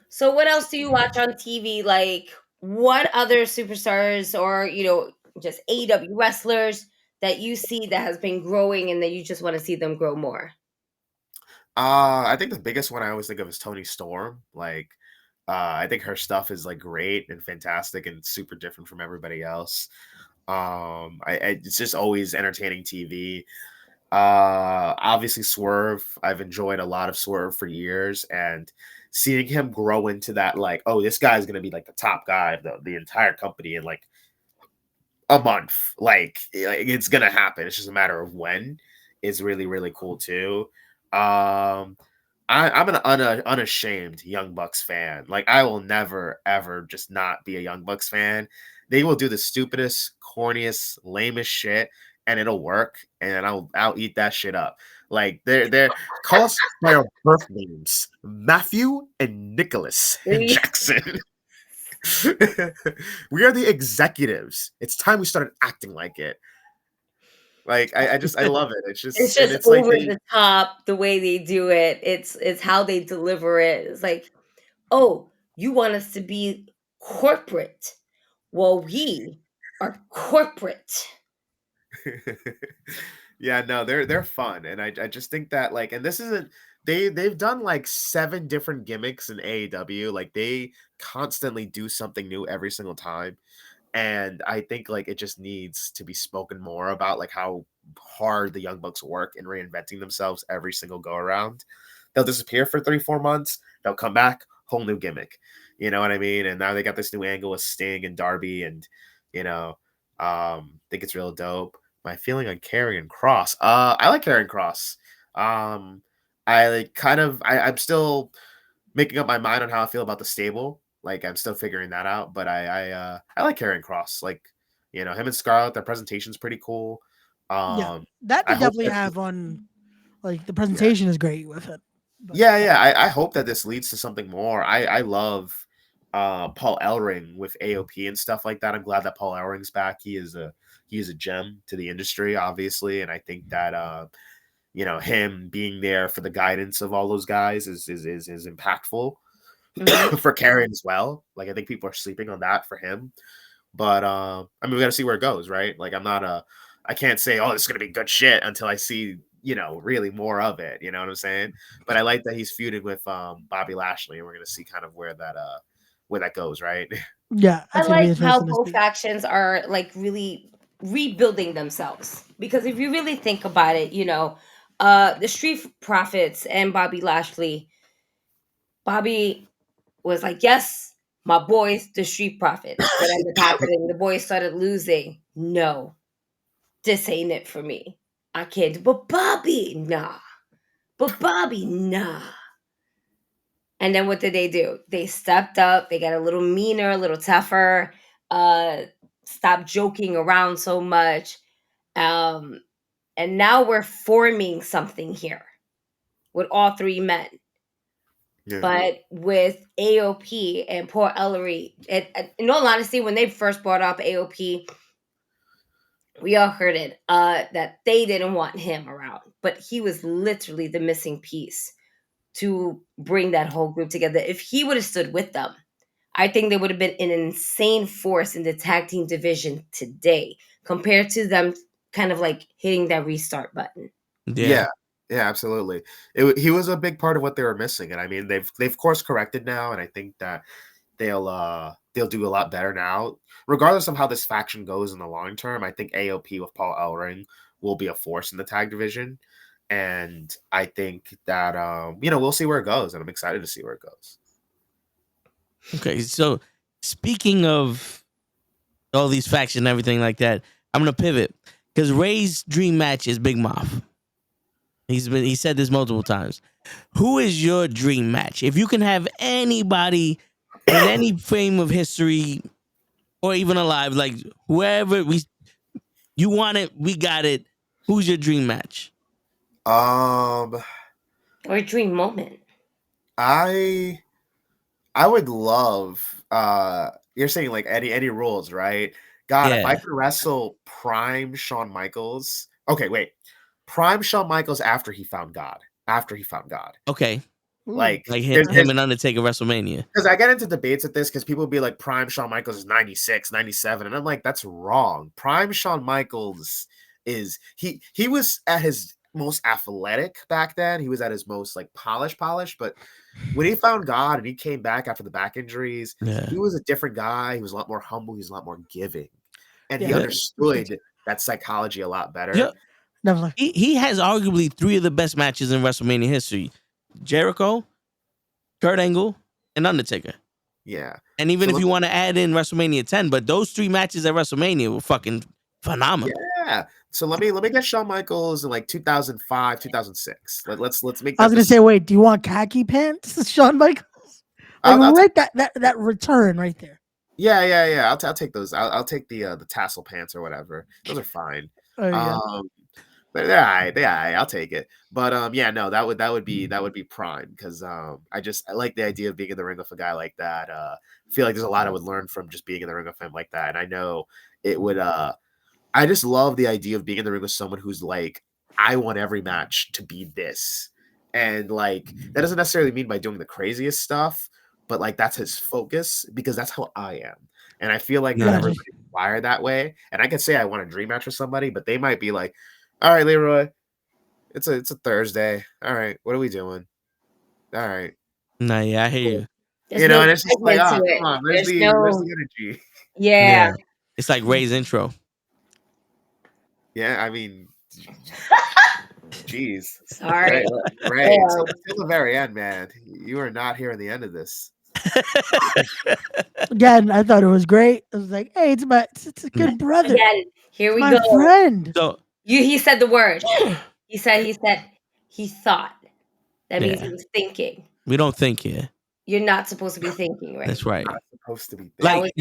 So what else do you watch on TV? Like what other superstars or just AEW wrestlers that you see that has been growing and that you just want to see them grow more? I think the biggest one I always think of is Toni Storm. Like, I think her stuff is like great and fantastic and super different from everybody else. It's just always entertaining TV. Obviously Swerve. I've enjoyed a lot of Swerve for years, and seeing him grow into that, like, oh, this guy's gonna be like the top guy of the entire company in like a month. Like it's gonna happen. It's just a matter of when. Is really, really cool too. I'm an unashamed Young Bucks fan. Like I will never ever just not be a Young Bucks fan. They will do the stupidest, corniest, lamest shit, and it'll work. And I'll eat that shit up. Like they're call us by our birth names, Matthew and Nicholas and Jackson. We are the executives. It's time we started acting like it. Like I love it. It's just It's over the top the way they do it. It's how they deliver it. It's like, oh, you want us to be corporate. Well, we are corporate. Yeah, no, they're fun, and I just think that like, and this isn't they've done like 7 different gimmicks in AEW. Like they constantly do something new every single time. And I think like it just needs to be spoken more about like how hard the Young Bucks work in reinventing themselves every single go around. They'll disappear for 3-4 months, they'll come back, whole new gimmick. You know what I mean? And now they got this new angle with Sting and Darby, and think it's real dope. My feeling on Karrion Kross. I like Karrion Kross. I'm still making up my mind on how I feel about the stable. Like I'm still figuring that out, but I like Karrion Kross. Like, him and Scarlett, their presentation's pretty cool. Yeah, that I they hope definitely that have on. Like the presentation is great with it. I hope that this leads to something more. I love Paul Ellering with AOP and stuff like that. I'm glad that Paul Ellering's back. He is a gem to the industry, obviously, and I think that him being there for the guidance of all those guys is impactful. For Karrion as well. Like I think people are sleeping on that for him. But I mean, we got to see where it goes, right? Like I can't say, oh, this is gonna be good shit until I see really more of it. You know what I'm saying? But I like that he's feuding with Bobby Lashley, and we're gonna see kind of where that goes, right? Yeah, I like how both factions are like really rebuilding themselves, because if you really think about it, the Street Profits and Bobby Lashley. Bobby was like, yes, my boys, the Street Profits. What ended up happening? The boys started losing. No, this ain't it for me. I can't do. But Bobby, nah. And then what did they do? They stepped up. They got a little meaner, a little tougher. Stopped joking around so much. And now we're forming something here with all three men. Yeah. But with AOP and poor Ellery, in all honesty, when they first brought up AOP, we all heard it, that they didn't want him around. But he was literally the missing piece to bring that whole group together. If he would have stood with them, I think they would have been an insane force in the tag team division today compared to them kind of like hitting that restart button. Yeah, absolutely. He was a big part of what they were missing, and I mean they've course corrected now, and I think that they'll do a lot better now, regardless of how this faction goes in the long term. I think AOP with Paul Ellering will be a force in the tag division, and I think that we'll see where it goes, and I'm excited to see where it goes. Okay, so speaking of all these factions and everything like that, I'm gonna pivot because Ray's dream match is Big Moth. He said this multiple times. Who is your dream match? If you can have anybody in any frame of history or even alive, like whoever you want it, we got it. Who's your dream match? Or dream moment? I would love you're saying like any rules, right? God, if I could wrestle prime Shawn Michaels. Okay, wait. Prime Shawn Michaels after he found God. Okay. Like him and Undertaker WrestleMania. Because I get into debates with this because people will be like, prime Shawn Michaels is 96, 97. And I'm like, that's wrong. Prime Shawn Michaels is he was at his most athletic back then. He was at his most like polished. But when he found God and he came back after the back injuries, he was a different guy. He was a lot more humble. He was a lot more giving. And he understood that psychology a lot better. Yeah. He has arguably 3 of the best matches in WrestleMania history: Jericho, Kurt Angle, and Undertaker. Yeah. And even if you want to add in WrestleMania 10, but those 3 matches at WrestleMania were fucking phenomenal. Yeah. So let me get Shawn Michaels in like 2005, 2006. Let's make that. I was gonna say, wait, do you want khaki pants, Shawn Michaels? I'll take that return right there. Yeah. I'll take those. I'll take the tassel pants or whatever. Those are fine. Oh, yeah. But yeah, I'll take it. But that would be prime because I like the idea of being in the ring with a guy like that. I feel like there's a lot I would learn from just being in the ring with him like that, and I know it would. I just love the idea of being in the ring with someone who's like, I want every match to be this, and like that doesn't necessarily mean by doing the craziest stuff, but like that's his focus because that's how I am. And I feel like not everybody's wired that way. And I could say I want a dream match with somebody, but they might be like, all right, Leroy, it's a Thursday. All right, what are we doing? All right. Nah, yeah, I hear you. There's and it's just like, come on, where's the energy? Yeah. It's like Ray's intro. Yeah, I mean, jeez. Sorry. Ray, until the very end, man. You are not hearing the end of this. Again, I thought it was great. I was like, hey, it's a good brother. Again, here we my go. Friend. So he said the word. He said he thought. That means he was thinking. We don't think here. You're not supposed to be thinking, right? That's right. Not supposed to be thinking.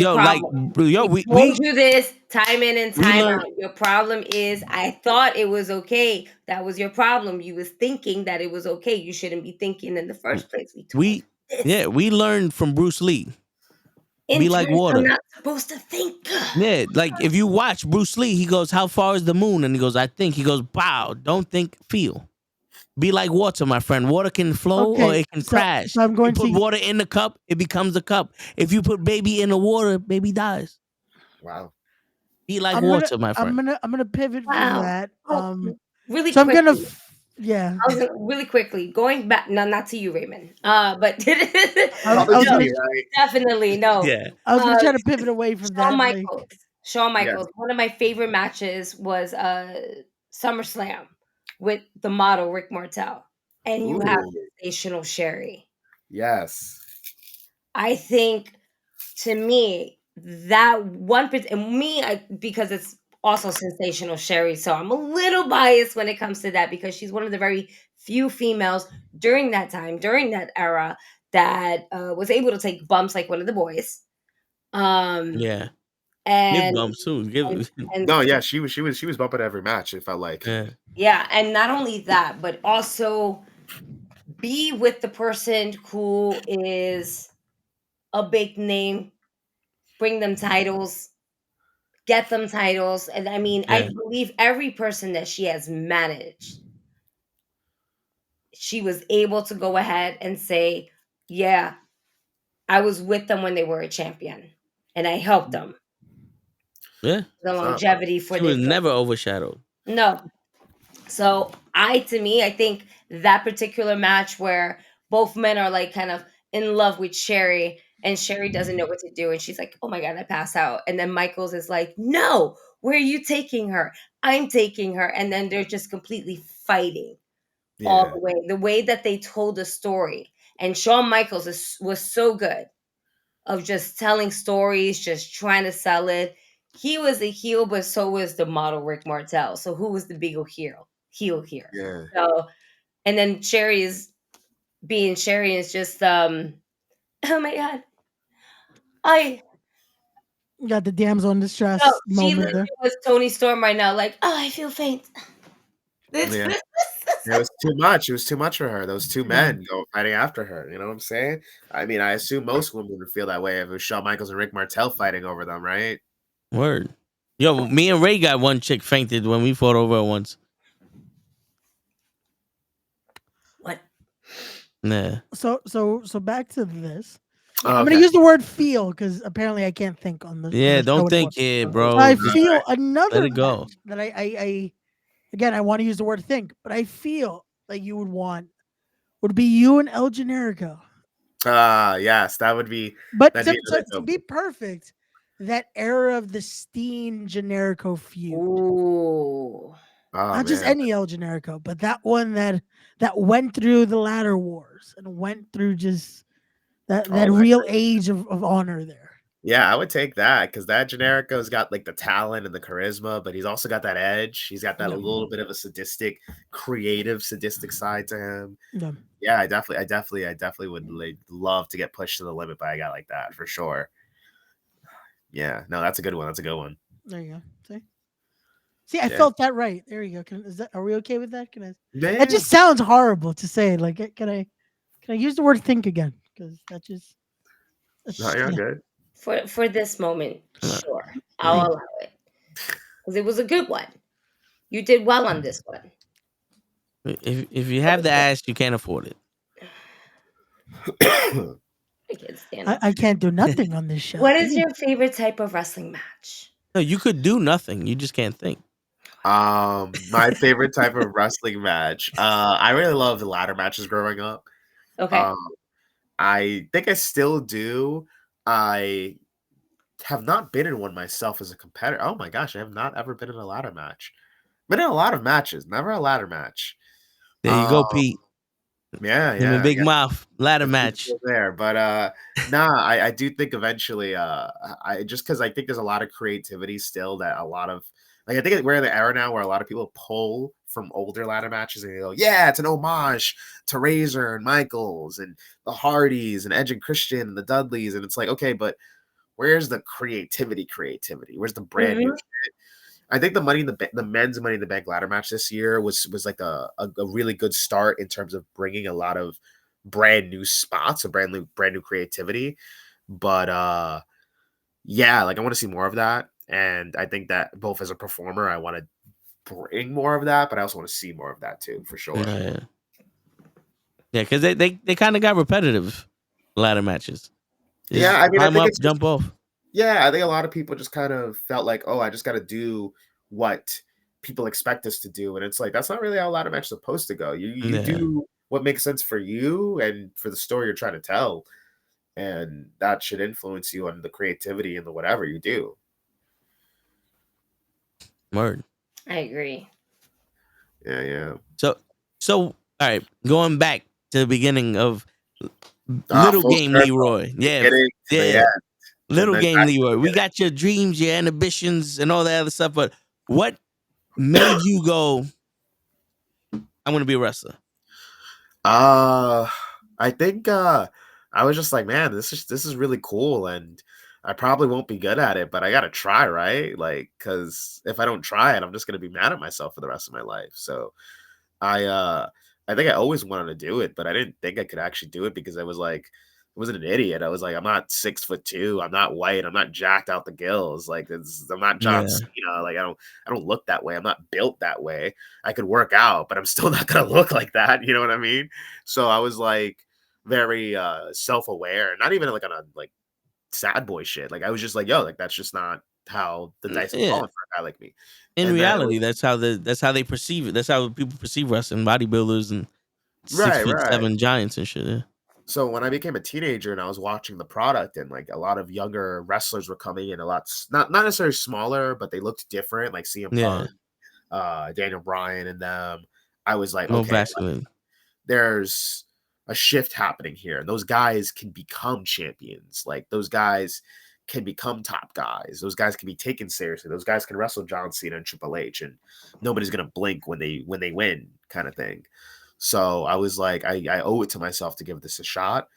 We told you this time in and time out. Your problem is I thought it was okay. That was your problem. You was thinking that it was okay. You shouldn't be thinking in the first place. We learned from Bruce Lee. Be like water. I'm not supposed to think. Yeah, like if you watch Bruce Lee, he goes, "How far is the moon?" And he goes, "I think." He goes, "Bow, don't think, feel." Be like water, my friend. Water can flow or it can crash. So I'm going to put water in the cup, it becomes a cup. If you put baby in the water, baby dies. Wow. Be like water, my friend. I'm gonna pivot from that. Really so quickly. I'm gonna really quickly going back. No, not to you, Raymond. But definitely no. Yeah. I was gonna try to pivot away from Shawn Michaels. One of my favorite matches was SummerSlam with the model Rick Martel, and you have sensational Sherry. Yes. I think to me, that one and me, because it's also sensational Sherry, so I'm a little biased when it comes to that because she's one of the very few females during that time, during that era, that was able to take bumps like one of the boys. Yeah. Give And bumps too. No, yeah, she was bumping every match. It felt like. Yeah, and not only that, but also be with the person who is a big name, bring them titles, get them titles. And I mean, I Yeah. believe every person that she has managed, she was able to go ahead and say, yeah, I was with them when they were a champion and I helped them. Yeah. The longevity for She was never overshadowed. No. So I think that particular match where both men are like kind of in love with Sherry and Sherry doesn't know what to do and she's like, oh my God, I pass out. And then Michaels is like, no, where are you taking her? I'm taking her. And then they're just completely fighting all the way. The way that they told the story. And Shawn Michaels was so good of just telling stories, just trying to sell it. He was a heel, but so was the model Rick Martel. So who was the bigger heel here? Yeah. So, and then Sherry is being Sherry is just oh my God, I got the damsel in distress she moment there. was Tony Storm right now. Like, oh, I feel faint. Yeah. It was too much. It was too much for her. Those two men fighting after her. You know what I'm saying? I mean, I assume most women would feel that way if it was Shawn Michaels and Rick Martel fighting over them, right? Word. Yo, me and Ray got one chick fainted when we fought over her once. What? Nah. So back to this. Oh, I'm gonna use the word feel because apparently I can't think on this. Yeah, don't think it, bro. So I feel another Let it go. match that I again I want to use the word think, but I feel like you would be you and El Generico. Yes, that would be. But to be perfect, that era of the Steen Generico feud. Ooh. Not just any El Generico, but that one that went through the ladder wars and went through just that real age of honor there. Yeah, I would take that because that Generico's got like the talent and the charisma, but he's also got that edge. He's got that a little bit of a sadistic side to him. Yeah, I definitely would love to get pushed to the limit by a guy like that for sure. Yeah, no, that's a good one. That's a good one. There you go. See, I felt that right. There you go. Are we okay with that? That just sounds horrible to say. Like, can I use the word think again? Because that's you're good. For this moment, sure, I'll allow it because it was a good one. You did well on this one. If you have the ass, you can't afford it. I can't stand it. I can't do nothing on this show. What is your favorite type of wrestling match? No, you could do nothing. You just can't think. My favorite type of wrestling match. I really love the ladder matches growing up. Okay. I think I still do. I have not been in one myself as a competitor. Oh my gosh, I have not ever been in a ladder match. Been in a lot of matches, never a ladder match. There you go, Pete. Yeah. Big mouth ladder match there, but I do think eventually, I just because I think there's a lot of creativity still that a lot of I think we're in the era now where a lot of people pull from older ladder matches and they go, yeah, it's an homage to Razor and Michaels and the Hardys and Edge and Christian and the Dudleys, and it's like, okay, but where's the creativity? Where's the brand new shit? I think the men's Money in the Bank ladder match this year was like a really good start in terms of bringing a lot of brand new spots, a brand new creativity. But yeah, like I want to see more of that, and I think that both as a performer, I want to bring more of that, but I also want to see more of that too, for sure. Yeah, because they kind of got repetitive ladder matches. Yeah, I mean, climb up, jump off. Yeah, I think a lot of people just kind of felt like, oh, I just got to do what people expect us to do. And it's like, that's not really how a ladder match is supposed to go. You do what makes sense for you and for the story you're trying to tell. And that should influence you on the creativity and the whatever you do. Word. I agree. Yeah. So all right, going back to the beginning of Little Game circle. Leroy. Yeah. Little game Leroy. We got your dreams, your ambitions, and all that other stuff. But what made you go, I'm gonna be a wrestler? I think I was just like, man, this is really cool, and I probably won't be good at it, but I gotta try, right? Like, because if I don't try it, I'm just gonna be mad at myself for the rest of my life. So I think I always wanted to do it, but I didn't think I could actually do it because I was like, I wasn't an idiot. I was like, I'm not 6'2", I'm not white, I'm not jacked out the gills. Like I'm not John Cena. Like I don't look that way. I'm not built that way. I could work out, but I'm still not gonna look like that. You know what I mean? So I was like very self-aware, not even like on a like sad boy shit. Like I was just like, yo, like that's just not how the dice are falling for a guy like me. In reality, that's how they perceive it. That's how people perceive wrestling, bodybuilders and 6'7" giants and shit. Yeah. So when I became a teenager and I was watching the product, and like a lot of younger wrestlers were coming in, a lot not necessarily smaller, but they looked different, like CM Punk, Daniel Bryan, and them. I was like, okay, like, there's a shift happening here, and those guys can become champions. Like those guys can become top guys. Those guys can be taken seriously. Those guys can wrestle John Cena and Triple H, and nobody's gonna blink when they win, kind of thing. So I was like, I owe it to myself to give this a shot.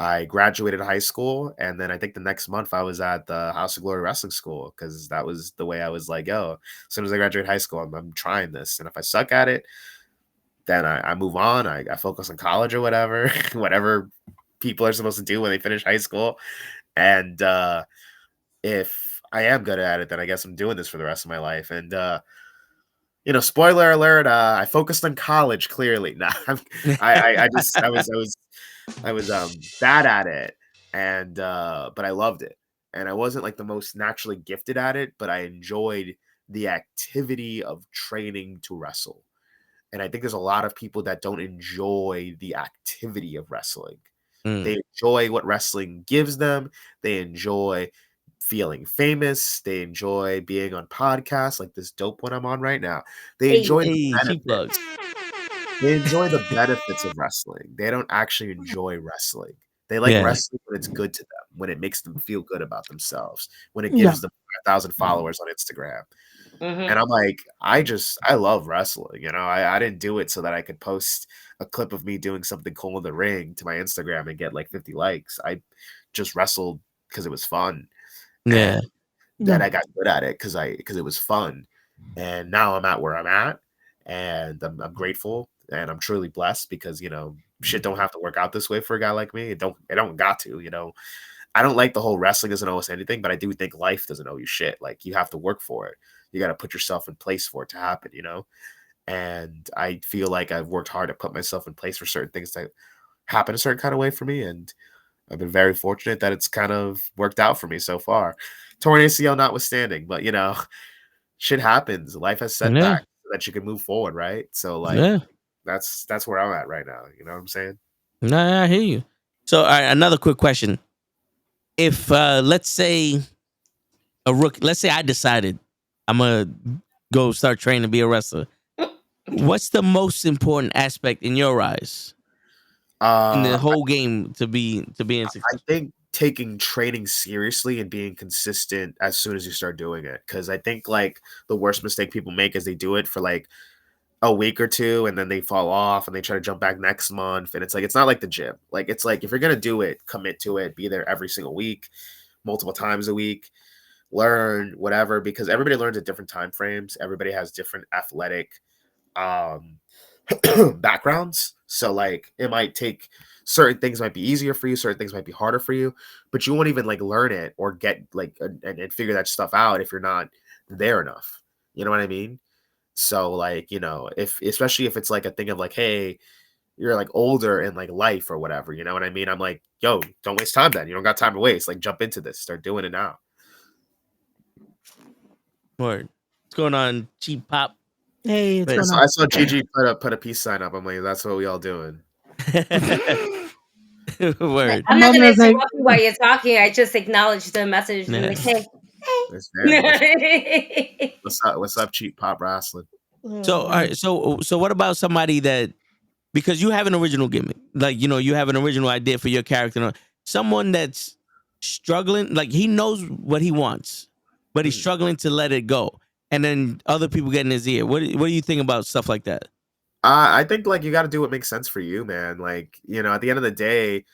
I graduated high school, and then I think the next month I was at the House of Glory Wrestling School because that was the way I was like, yo, as soon as I graduate high school, I'm trying this. And if I suck at it, then I move on. I focus on college or whatever, whatever people are supposed to do when they finish high school. And if I am good at it, then I guess I'm doing this for the rest of my life. And you know, spoiler alert, I focused on college clearly. Nah, I was bad at it, and but I loved it. And I wasn't like the most naturally gifted at it, but I enjoyed the activity of training to wrestle. And I think there's a lot of people that don't enjoy the activity of wrestling. They enjoy what wrestling gives them. They enjoy feeling famous. They enjoy being on podcasts like this dope one I'm on right now. They enjoy the benefits. They enjoy the benefits of wrestling. They don't actually enjoy wrestling. They like wrestling when it's good to them, when it makes them feel good about themselves, when it gives them 1,000 followers on Instagram. And I'm like, I love wrestling. You know, I didn't do it so that I could post a clip of me doing something cool in the ring to my Instagram and get like 50 likes. I just wrestled because it was fun. Yeah. Then I got good at it because it was fun. And now I'm at where I'm at, and I'm grateful, and I'm truly blessed because, you know, shit don't have to work out this way for a guy like me. It don't got to, you know. I don't like the whole wrestling doesn't owe us anything, but I do think life doesn't owe you shit. Like you have to work for it. You got to put yourself in place for it to happen, you know? And I feel like I've worked hard to put myself in place for certain things to happen a certain kind of way for me. And I've been very fortunate that it's kind of worked out for me so far. Torn ACL notwithstanding, but you know, shit happens. Life has setbacks so that you can move forward, right? So like that's where I'm at right now. You know what I'm saying? Nah, I hear you. So all right, another quick question. If let's say I decided I'm gonna go start training to be a wrestler, what's the most important aspect in your eyes in the whole game to being successful? I think taking training seriously and being consistent as soon as you start doing it. Because I think like the worst mistake people make is they do it for like a week or two and then they fall off and they try to jump back next month. And it's like, it's not like the gym. Like, it's like, if you're going to do it, commit to it, be there every single week, multiple times a week, learn whatever, because everybody learns at different time frames. Everybody has different athletic backgrounds. So like it might take certain things might be easier for you, certain things might be harder for you, but you won't even like learn it or get like and figure that stuff out if you're not there enough. You know what I mean? So like, you know, especially if it's like a thing of like, hey, you're like older in like life or whatever, you know what I mean? I'm like, yo, don't waste time then. You don't got time to waste. Like jump into this, start doing it now. Word. What's going on, Cheap Pop? Hey, I saw Gigi put a peace sign up. I'm like, that's what we all doing. Word. I'm not gonna interrupt you while you're talking. I just acknowledged the message. And like, hey. What's up, Cheap Pop Wrestling? So all right, so what about somebody that, because you have an original gimmick, like, you know, you have an original idea for your character, someone that's struggling, like he knows what he wants, but he's struggling to let it go, and then other people get in his ear. What do you think about stuff like that? I think like you got to do what makes sense for you, man. Like, you know, at the end of the day,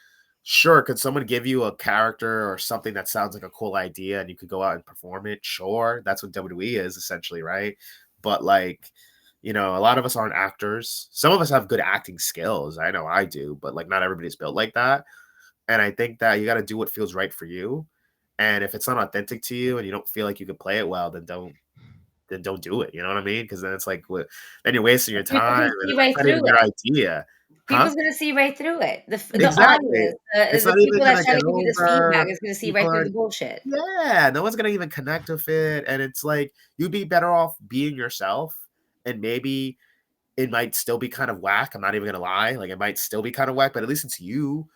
sure, could someone give you a character or something that sounds like a cool idea and you could go out and perform it? Sure, that's what WWE is essentially, right? But like, you know, a lot of us aren't actors. Some of us have good acting skills. I know I do, but like not everybody's built like that. And I think that you got to do what feels right for you. And if it's not authentic to you and you don't feel like you can play it well, then don't do it. You know what I mean? Because then it's like, then you're wasting your time. And it's not even your idea. People's gonna see right through it. The Exactly. audience, the people that's trying to give you this feedback is gonna see right through the bullshit. Yeah, no one's gonna even connect with it, and it's like you'd be better off being yourself, and maybe it might still be kind of whack. I'm not even gonna lie, like it might still be kind of whack, but at least it's you,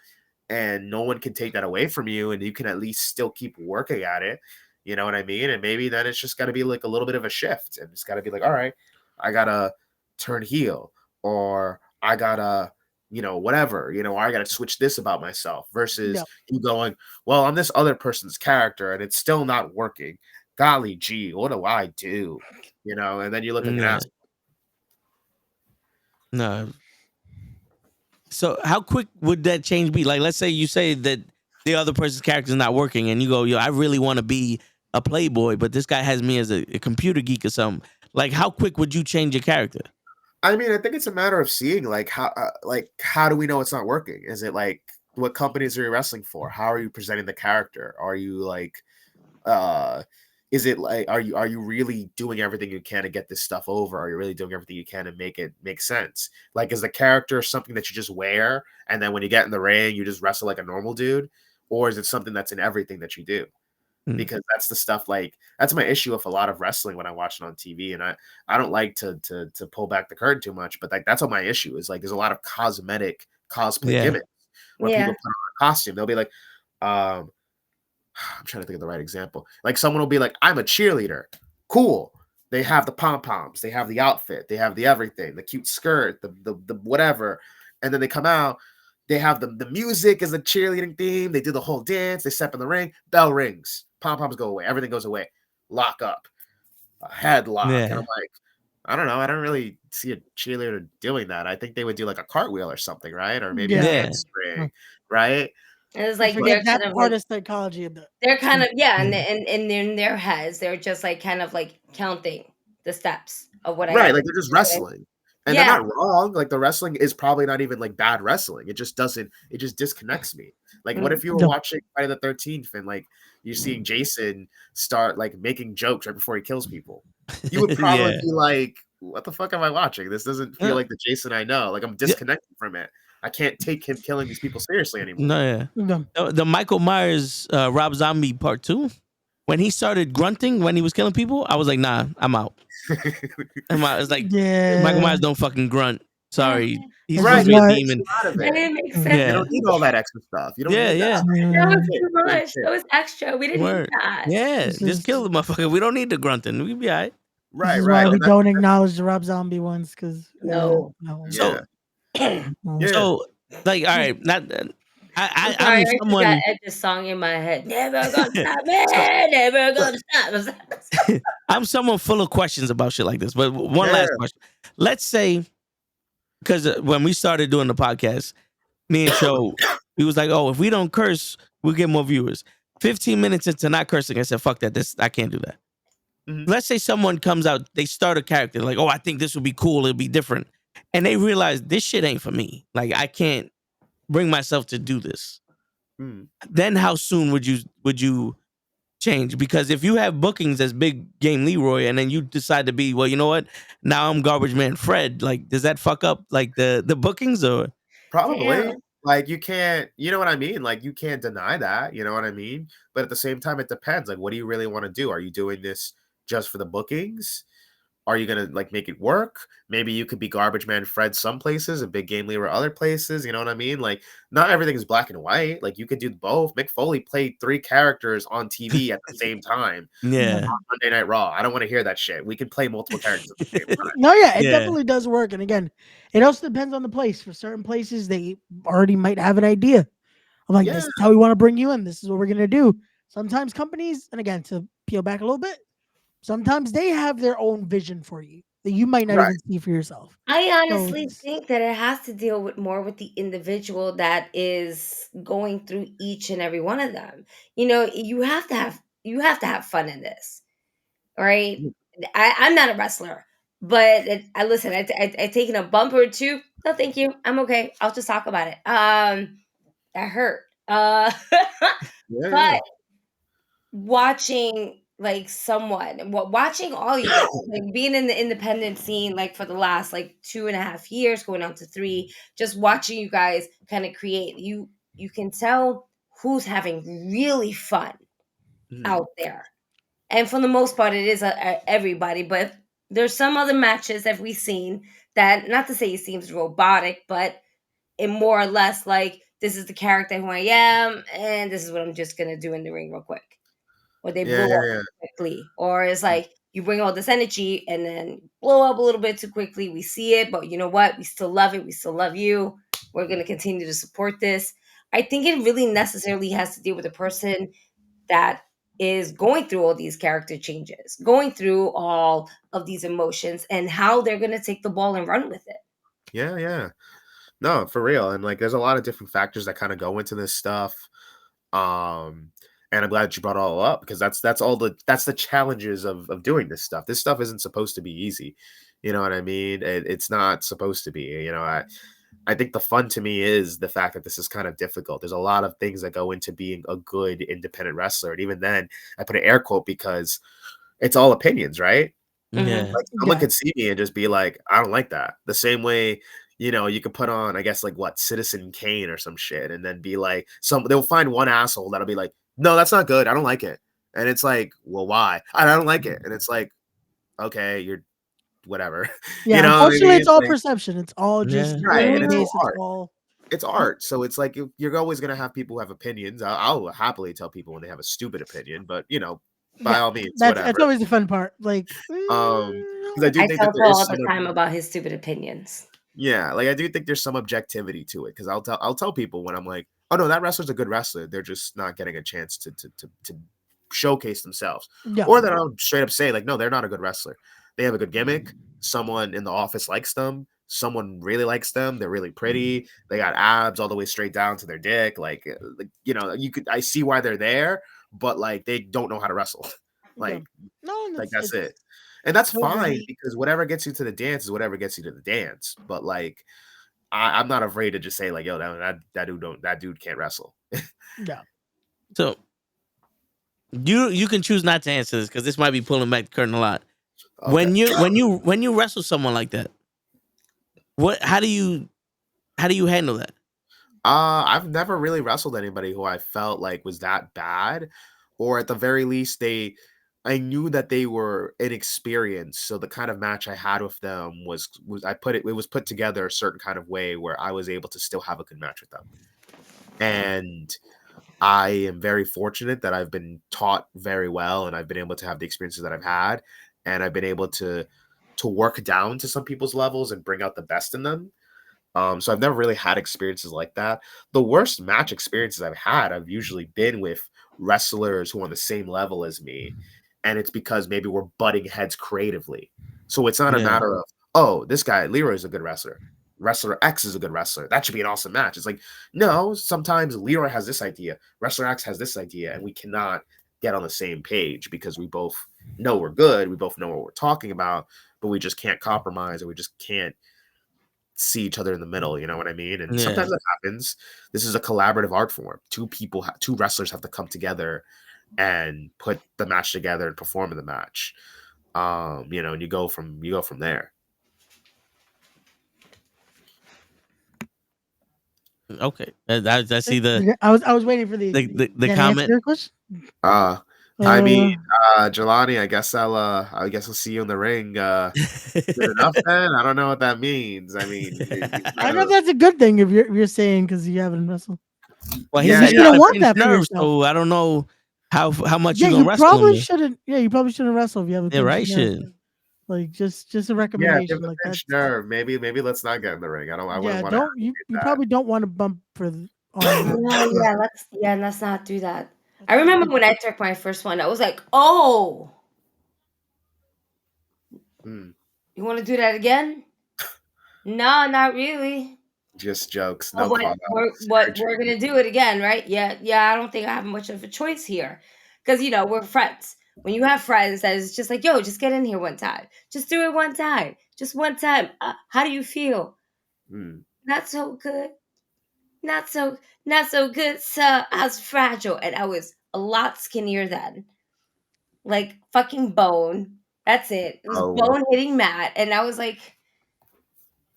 and no one can take that away from you, and you can at least still keep working at it. You know what I mean? And maybe then it's just got to be like a little bit of a shift, and it's got to be like, all right, I gotta turn heel, or I gotta, you know, whatever, you know, I got to switch this about myself versus you going, well, I'm this other person's character and it's still not working. Golly gee, what do I do? You know, and then you look like an ass. No. So how quick would that change be? Like, let's say you say that the other person's character is not working and you go, yo, I really want to be a playboy, but this guy has me as a computer geek or something. Like, how quick would you change your character? I mean, I think it's a matter of seeing like how do we know it's not working? Is it like what companies are you wrestling for? How are you presenting the character? Are you like is it like are you really doing everything you can to get this stuff over? Are you really doing everything you can to make it make sense? Like, is the character something that you just wear and then when you get in the ring you just wrestle like a normal dude, or is it something that's in everything that you do? Because that's the stuff, like that's my issue with a lot of wrestling when I watch it on TV, and I don't like to pull back the curtain too much, but like that's what my issue is. Like there's a lot of cosmetic cosplay gimmicks where people put on a costume. They'll be like, I'm trying to think of the right example. Like someone will be like, I'm a cheerleader. Cool. They have the pom-poms, they have the outfit, they have the everything, the cute skirt, the whatever, and then they come out. They have the music is a cheerleading theme. They do the whole dance. They step in the ring. Bell rings. Pom-poms go away. Everything goes away. Lock up. A headlock. And I'm like, I don't know. I don't really see a cheerleader doing that. I think they would do like a cartwheel or something, right? Or maybe a handspring, right? And it's like they're kind of part of psychology of that. They're kind of and in their heads, they're just like kind of like counting the steps of what like they're just wrestling. And they're not wrong. Like the wrestling is probably not even like bad wrestling. It just disconnects me. Like what if you were watching Friday the 13th and like you're seeing Jason start like making jokes right before he kills people? You would probably be like, what the fuck am I watching? This doesn't feel like the Jason I know. Like I'm disconnected from it. I can't take him killing these people seriously anymore. The Michael Myers Rob Zombie Part 2, when he started grunting when he was killing people, I was like, nah, I'm out. It's like Michael Myers don't fucking grunt. Sorry, he's supposed to be a demon. That didn't make sense. You don't need all that extra stuff. You don't need that. That was too much. That was extra. We didn't need that. Yeah, just kill the motherfucker. We don't need the grunting. We'll be all right. This is why we don't acknowledge the Rob Zombie ones because no. So, like, all right, not. I'm someone. I got this song in my head. Never gonna stop me. Never gonna stop. I'm someone full of questions about shit like this. But one last question. Let's say, because when we started doing the podcast, me and Show, we was like, oh, if we don't curse, we'll get more viewers. 15 minutes into not cursing, I said, fuck that. I can't do that. Let's say someone comes out, they start a character like, oh, I think this would be cool. It'll be different. And they realize this shit ain't for me. Like, I can't bring myself to do this. Then how soon would you change? Because if you have bookings as Big Game Leroy and then you decide to be, well, you know what? Now I'm Garbage Man Fred. Like, does that fuck up like the bookings or? Probably. Yeah. Like you can't, you know what I mean? Like you can't deny that, you know what I mean? But at the same time, it depends. Like, what do you really want to do? Are you doing this just for the bookings? Are you going to like make it work? Maybe you could be Garbage Man Fred some places and Big Game Leroy other places. You know what I mean? Like not everything is black and white. Like you could do both. Mick Foley played 3 characters on TV at the same time. On Monday Night Raw. I don't want to hear that shit. We can play multiple characters at the same time. No, it definitely does work. And again, it also depends on the place. For certain places, they already might have an idea I'm like, this is how we want to bring you in. This is what we're gonna do. Sometimes companies, and again, to peel back a little bit, sometimes they have their own vision for you that you might not even see for yourself. I honestly think that it has to deal with more with the individual that is going through each and every one of them. You have to have fun in this, right? I'm not a wrestler, but I listen. I taken a bumper or two. No, thank you. I'm okay. I'll just talk about it. That hurt. But watching watching all you guys, like being in the independent scene, like for the last like 2.5 years, going on to 3, just watching you guys kind of create, you can tell who's having really fun out there. And for the most part, it is everybody, but there's some other matches that we've seen that, not to say it seems robotic, but it more or less like, this is the character who I am, and this is what I'm just going to do in the ring real quick. Or they blow up quickly. Or it's like, you bring all this energy and then blow up a little bit too quickly. We see it, but you know what? We still love it. We still love you. We're going to continue to support this. I think it really necessarily has to deal with the person that is going through all these character changes, going through all of these emotions, and how they're going to take the ball and run with it. Yeah. No, for real. And like, there's a lot of different factors that kind of go into this stuff. And I'm glad you brought it all up, because that's the challenges of doing this stuff. This stuff isn't supposed to be easy. You know what I mean? It's not supposed to be. I think the fun to me is the fact that this is kind of difficult. There's a lot of things that go into being a good independent wrestler. And even then, I put an air quote because it's all opinions, right? Yeah. Like, someone could see me and just be like, I don't like that. The same way, you could put on, I guess, like Citizen Kane or some shit, and then be like, they'll find one asshole that'll be like, no, that's not good. I don't like it. And it's like, well, why? I don't like it. And it's like, okay, you're whatever. Yeah, unfortunately, it's all perception. It's all just right. And it's art. So it's like, you're always gonna have people who have opinions. I'll happily tell people when they have a stupid opinion, but by all means, whatever. That's always the fun part. Like, because I do think tell that there all is the time about his stupid opinions. Yeah, like I do think there's some objectivity to it, because I'll tell people when I'm like, oh no, that wrestler's a good wrestler. They're just not getting a chance to showcase themselves. Yeah. Or that I'll straight up say like, no, they're not a good wrestler. They have a good gimmick. Someone in the office likes them. Someone really likes them. They're really pretty. They got abs all the way straight down to their dick. I see why they're there, but like, they don't know how to wrestle. Like, that's it. And that's fine, because whatever gets you to the dance is whatever gets you to the dance. But like, I'm not afraid to just say like, yo, that dude can't wrestle. Yeah. So you can choose not to answer this, because this might be pulling back the curtain a lot. Okay. When you wrestle someone like that, how do you handle that? I've never really wrestled anybody who I felt like was that bad, or at the very least I knew that they were inexperienced. So the kind of match I had with them was put together a certain kind of way where I was able to still have a good match with them. And I am very fortunate that I've been taught very well, and I've been able to have the experiences that I've had, and I've been able to work down to some people's levels and bring out the best in them. So I've never really had experiences like that. The worst match experiences I've usually been with wrestlers who are on the same level as me. And it's because maybe we're butting heads creatively. So it's not a matter of, oh, this guy, Leroy, is a good wrestler. Wrestler X is a good wrestler. That should be an awesome match. It's like, no, sometimes Leroy has this idea. Wrestler X has this idea. And we cannot get on the same page, because we both know we're good. We both know what we're talking about, but we just can't compromise, or we just can't see each other in the middle. You know what I mean? And sometimes that happens. This is a collaborative art form. Two wrestlers have to come together and put the match together and perform in the match. And you go from there. Okay, I see the. I was waiting for the comment. I mean, Jelani, I guess I'll see you in the ring. Good enough, then? I don't know what that means. I mean, I know that's a good thing if you're saying, because you haven't wrestled. Well, you don't want that for yourself. So I don't know how much you wrestle. Probably shouldn't. Yeah, you probably shouldn't wrestle if you have a pinched nerve. Should. Like just a recommendation. Nerve. Maybe let's not get in the ring. I don't. You probably don't want to bump for No, let's not do that. I remember when I took my first one, I was like, oh, you want to do that again? No, not really. Just jokes, no But we're gonna do it again, right? Yeah. I don't think I have much of a choice here, because we're friends. When you have friends, that is just like, yo, just get in here one time, just do it one time, just one time. How do you feel? Not so good. Not so good, sir. I was fragile, and I was a lot skinnier then. Like fucking bone. That's it. It was bone hitting Matt, and I was like,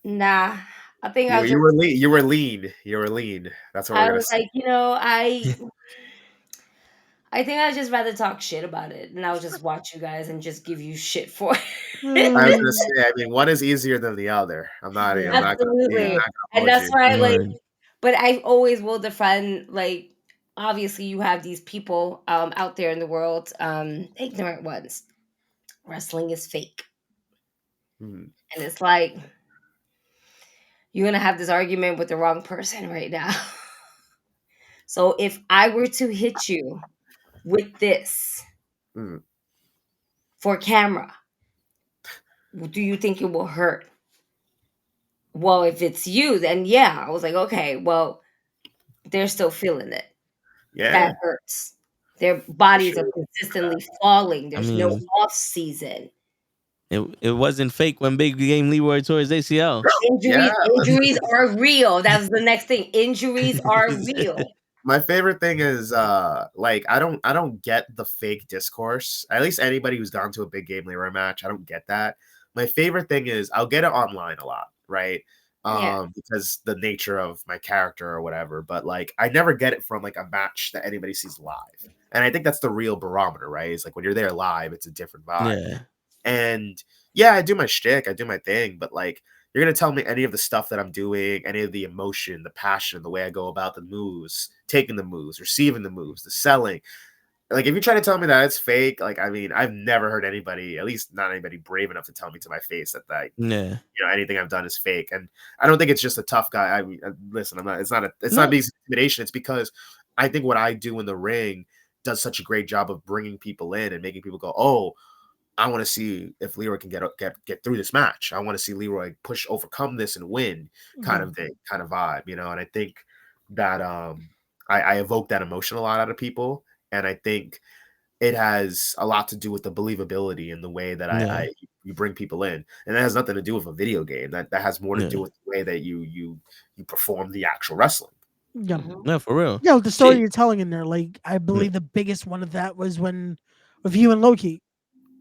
nah. I think you were lean. You were lean. You were lean. That's what I we're gonna was say. like, I think I'd just rather talk shit about it, and I'll just watch you guys and just give you shit for it. I was gonna say. I mean, one is easier than the other. I'm not. I'm not gonna. Absolutely. And that's why, but I always will defend, obviously you have these people out there in the world, ignorant ones. Wrestling is fake. And it's like, you're gonna have this argument with the wrong person right now. So if I were to hit you with this for camera, do you think it will hurt? Well, if it's you, then yeah. I was like, okay, well, they're still feeling it. Yeah. That hurts. Their bodies are consistently falling. There's no off season. It wasn't fake when Big Game Leroy tore his ACL. Injuries are real. That's the next thing. Injuries are real. My favorite thing is I don't get the fake discourse. At least anybody who's gone to a Big Game Leroy match, I don't get that. My favorite thing is I'll get it online a lot, right? Because the nature of my character or whatever. But I never get it from a match that anybody sees live. And I think that's the real barometer, right? It's like when you're there live, it's a different vibe. Yeah. And yeah, I do my shtick, I do my thing, but you're gonna tell me any of the stuff that I'm doing, any of the emotion, the passion, the way I go about the moves, taking the moves, receiving the moves, the selling. If you try to tell me that it's fake, I mean, I've never heard anybody, at least not anybody brave enough to tell me to my face that anything I've done is fake. And I don't think it's just a tough guy. I mean, listen, it's not being intimidation. It's because I think what I do in the ring does such a great job of bringing people in and making people go, oh, I want to see if Leroy can get through this match. I want to see Leroy overcome this and win, kind of thing, kind of vibe, And I think that I evoke that emotion a lot out of people, and I think it has a lot to do with the believability and the way that you bring people in, and that has nothing to do with a video game. That has more to do with the way that you perform the actual wrestling. Yeah, no, for real. Yeah, the story you're telling in there, I believe the biggest one of that was with you and Loki.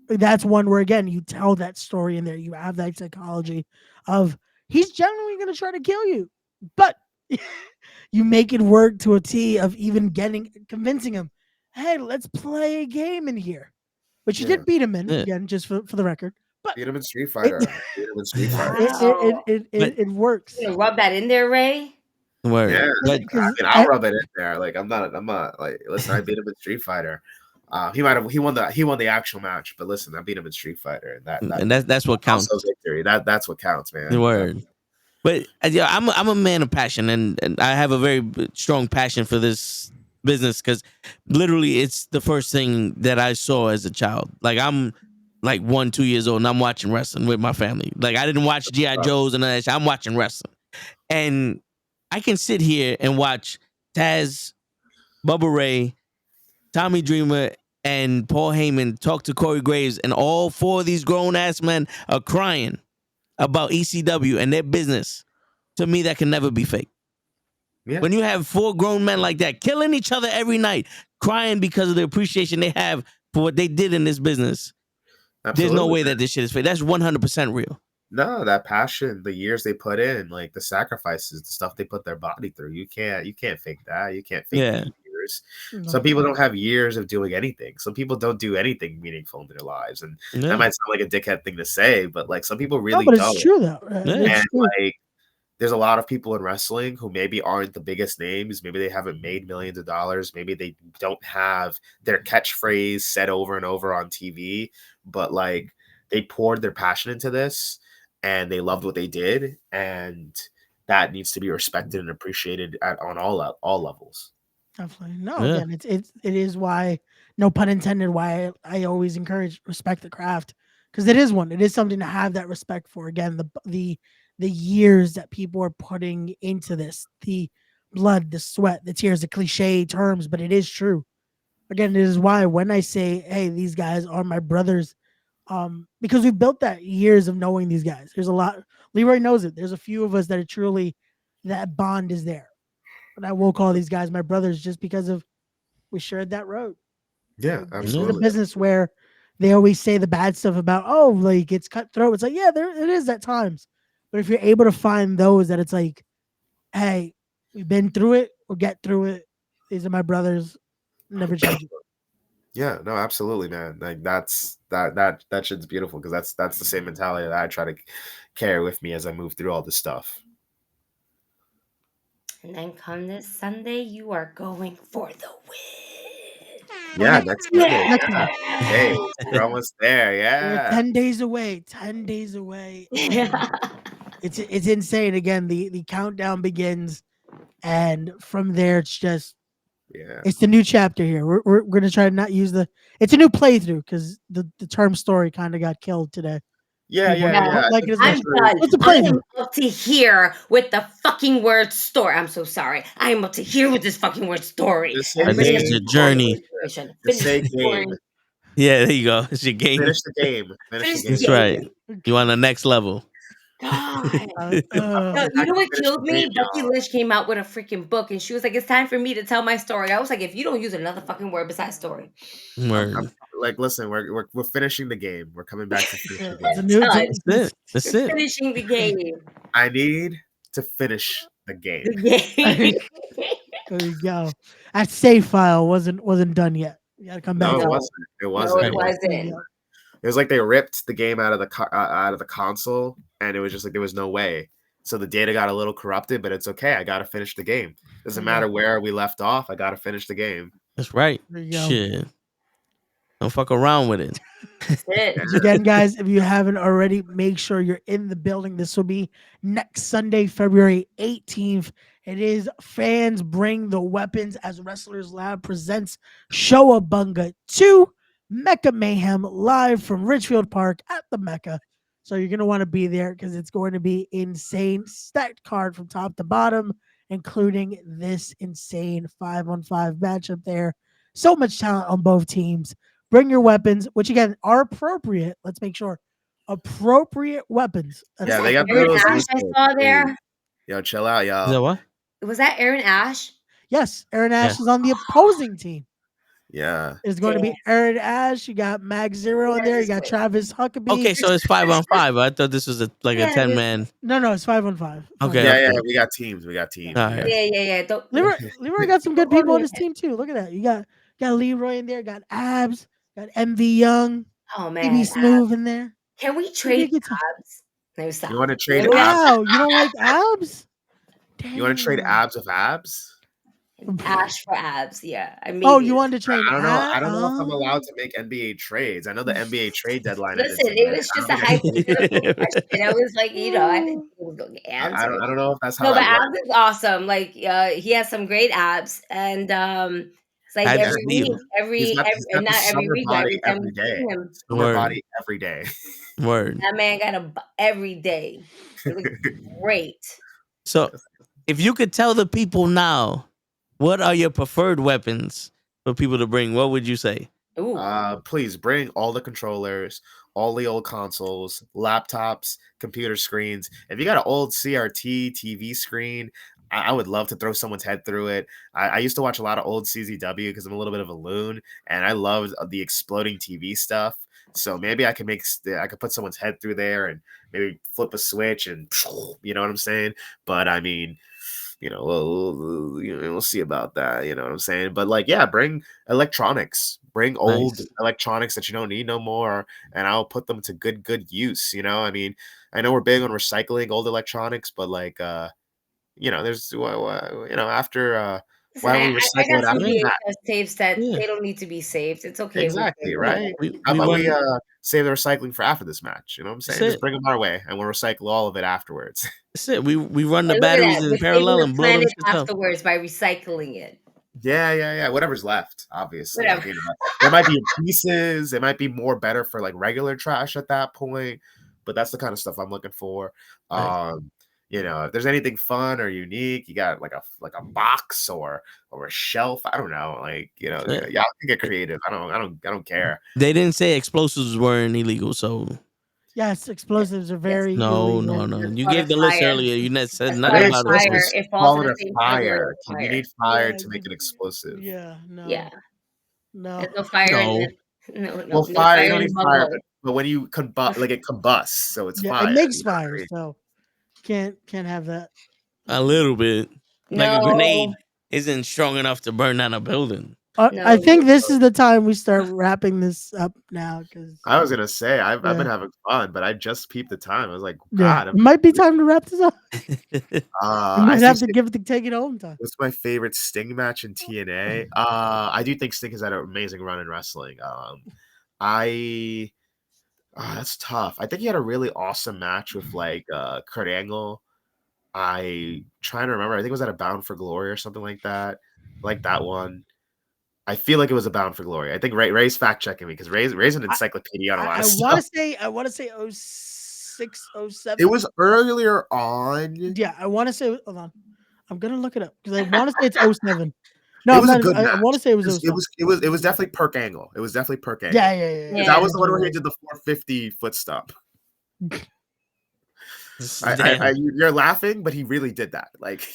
That's one where again you tell that story in there. You have that psychology of he's genuinely going to try to kill you, but you make it work to a T of even convincing him. Hey, let's play a game in here, but you did beat him in again, just for the record. But beat him in Street Fighter. It works. You rub that in there, Ray. Word. Yeah, I mean, I'll rub it in there. I'm not listen, I beat him in Street Fighter. He won the actual match, but listen, I beat him in Street Fighter, and that's what counts. Victory. That's what counts, man. Word. But I'm a man of passion, and I have a very strong passion for this business because literally it's the first thing that I saw as a child. I'm 1-2 years old and I'm watching wrestling with my family. I didn't watch G.I. Joes and all that shit. I'm watching wrestling, and I can sit here and watch Taz, Bubba Ray, Tommy Dreamer, and Paul Heyman talk to Corey Graves, and all four of these grown-ass men are crying about ECW and their business. To me, that can never be fake. Yeah. When you have four grown men like that killing each other every night, crying because of the appreciation they have for what they did in this business, there's no way that this shit is fake. That's 100% real. No, that passion, the years they put in, the sacrifices, the stuff they put their body through, you can't fake that. You can't fake the years. Some people don't have years of doing anything. Some people don't do anything meaningful in their lives, and that might sound like a dickhead thing to say, but some people really don't. It's true though. And there's a lot of people in wrestling who maybe aren't the biggest names. Maybe they haven't made millions of dollars. Maybe they don't have their catchphrase said over and over on TV, but they poured their passion into this and they loved what they did. And that needs to be respected and appreciated on all levels. Definitely. No, again, it is why, no pun intended, why I always encourage respect the craft, because it is one. It is something to have that respect for. Again, the years that people are putting into this, the blood, the sweat, the tears, the cliche terms, but it is true. Again, it is why when I say, hey, these guys are my brothers, because we've built that years of knowing these guys. There's a lot. Leroy knows it. There's a few of us that are truly, that bond is there. But I will call these guys my brothers just because of we shared that road. Yeah, This is a absolutely. business where they always say the bad stuff about, oh, like it's cutthroat. It's like, yeah, there it is at times. But if you're able to find those that it's like, hey, we've been through it, we'll get through it. These are my brothers, never change it. Yeah, no, absolutely, man. Like that shit's beautiful because that's the same mentality that I try to carry with me as I move through all this stuff. And then come this Sunday, you are going for the win. Yeah, next Sunday. Next Yeah. Hey, we're almost there. We're Yeah. 10 days away. 10 days away. It's insane. Again, the countdown begins, and from there it's just it's the new chapter here. We're gonna try to not use it's a new playthrough because the term story kind of got killed today. Yeah. I'm done. It's a I preview. am up to here with the fucking word story. I'm so sorry. I am up to here with this fucking word story. This is your journey. Just say game. Yeah, there you go. It's your game. Finish the game. Finish the game. That's right. You on the next level. God. No, you know what killed me? Becky Lynch came out with a freaking book and she was like, it's time for me to tell my story. I was like, if you don't use another fucking word besides story. Like, listen, we're finishing the game. We're coming back to finish the game. That's it. Finishing the game. I need to finish the game. There you go. That save file wasn't done yet. You gotta come back. No, to it wasn't. It wasn't. No, it wasn't. It was like they ripped the game out of the console, and it was just like there was no way. So the data got a little corrupted, but it's okay. I gotta finish the game. Doesn't matter where we left off. I gotta finish the game. That's right. There you go. Shit. Don't fuck around with it. Again, guys, if you haven't already, make sure you're in the building. This will be next Sunday, February 18th. It is Fans Bring the Weapons as Wrestlers Lab presents Showabunga 2 Mecca Mayhem live from Richfield Park at the Mecca. So you're going to want to be there because it's going to be insane. Stacked card from top to bottom, including this insane 5-on-5 matchup there. So much talent on both teams. Bring your weapons, which again are appropriate. Let's make sure appropriate weapons. Yeah, they got Aaron Ash I saw there. Yo, chill out, y'all. Is that what? Was that Aaron Ash? Yes, Aaron Ash is on the opposing team. Yeah. It's going to be Aaron Ash. You got Mag Zero in there. You got Travis Huckabee. Okay, so it's 5-on-5. I thought this was a 10-man. No, it's 5-on-5. Okay. Yeah, we got teams. We got teams. All right. Yeah. Leroy got some good people on his team too. Look at that. You got Leroy in there. Got Abs. Got MV Young. Oh man, BB Smooth in there. Can we trade Abs? No, stop. You want to trade Wow, abs? you don't like Abs? You want to trade abs with abs? Ash for Abs, yeah. I mean, you wanted to trade? I don't know. I don't know if I'm allowed to make NBA trades. I know the NBA trade deadline. Listen, it was just a hypothetical question. I was like, I think he was going to answer. I don't know if that's how. No, but Abs is awesome. Like, he has some great abs, and it's like every week, not every week, every day. Summer body every day. Word. That man got every day. It looks great. So, if you could tell the people now, what are your preferred weapons for people to bring? What would you say? Please bring all the controllers, all the old consoles, laptops, computer screens. If you got an old CRT TV screen, I would love to throw someone's head through it. I used to watch a lot of old CZW because I'm a little bit of a loon, and I loved the exploding TV stuff. So maybe I could put someone's head through there and maybe flip a switch and you know what I'm saying. But I mean, we'll see about that. You know what I'm saying? But bring electronics, bring old electronics that you don't need no more, and I'll put them to good use. I mean, I know we're big on recycling old electronics, but there's after Listen, Why don't we I recycle got it some after the match? VHS tapes that Yeah. they don't need to be saved. It's okay. Exactly, right? How We about we run. save the recycling for after this match? You know what I'm That's saying? Just it. bring them our way, and we'll recycle all of it afterwards. That's it. We run the Hey, look at batteries that. in We're saving parallel the and blow them planet shits up. afterwards by recycling it. Yeah. Whatever's left, obviously. Whatever. You know, there might be pieces. It might be more better for like regular trash at that point, but that's the kind of stuff I'm looking for. Right. You know, if there's anything fun or unique, you got like a box or a shelf. I don't know. Like, you know, Yeah. y'all can get creative. I don't care. They didn't say explosives weren't illegal, so Yes, explosives are very no. illegal. You Called a gave the list fire. earlier. You said That's nothing called a about fire. explosives. It falls Call in it the a same category fire. as You fire. need fire Yeah, to make an explosive. Yeah, no. Yeah. No. There's no fire No. in it. No Well, no fire, fire you don't in need the fire, bunghole. but when you like it combusts, so it's Yeah, fire. it makes You know what I fire, mean? so can't have that. A little bit. Like a No. grenade isn't strong enough to burn down a building. I think this is the time we start wrapping this up now because I was gonna say I've been having fun, but I just peeped the time. I was like, yeah, God, it might be time to wrap this up. You I might see have to Sting, give it the take it home time. what's my favorite Sting match in TNA? I do think Sting has had an amazing run in wrestling. That's tough. I think he had a really awesome match with like Kurt Angle. I trying to remember. I think it was at a Bound for Glory or something like that. I like that one. I feel like it was a Bound for Glory. I think Ray's fact checking me because Ray's an encyclopedia on a lot I of want to stuff. say 06, 07. It was earlier on. Yeah, I want to say. Hold on, I'm gonna look it up because I want to say it's 07. No, It was a good I match. want to say it was 07. It was definitely Perk Angle. It was definitely Perk Angle. Yeah. That was the one where he did the 450 foot stomp. You're laughing, but he really did that. Like,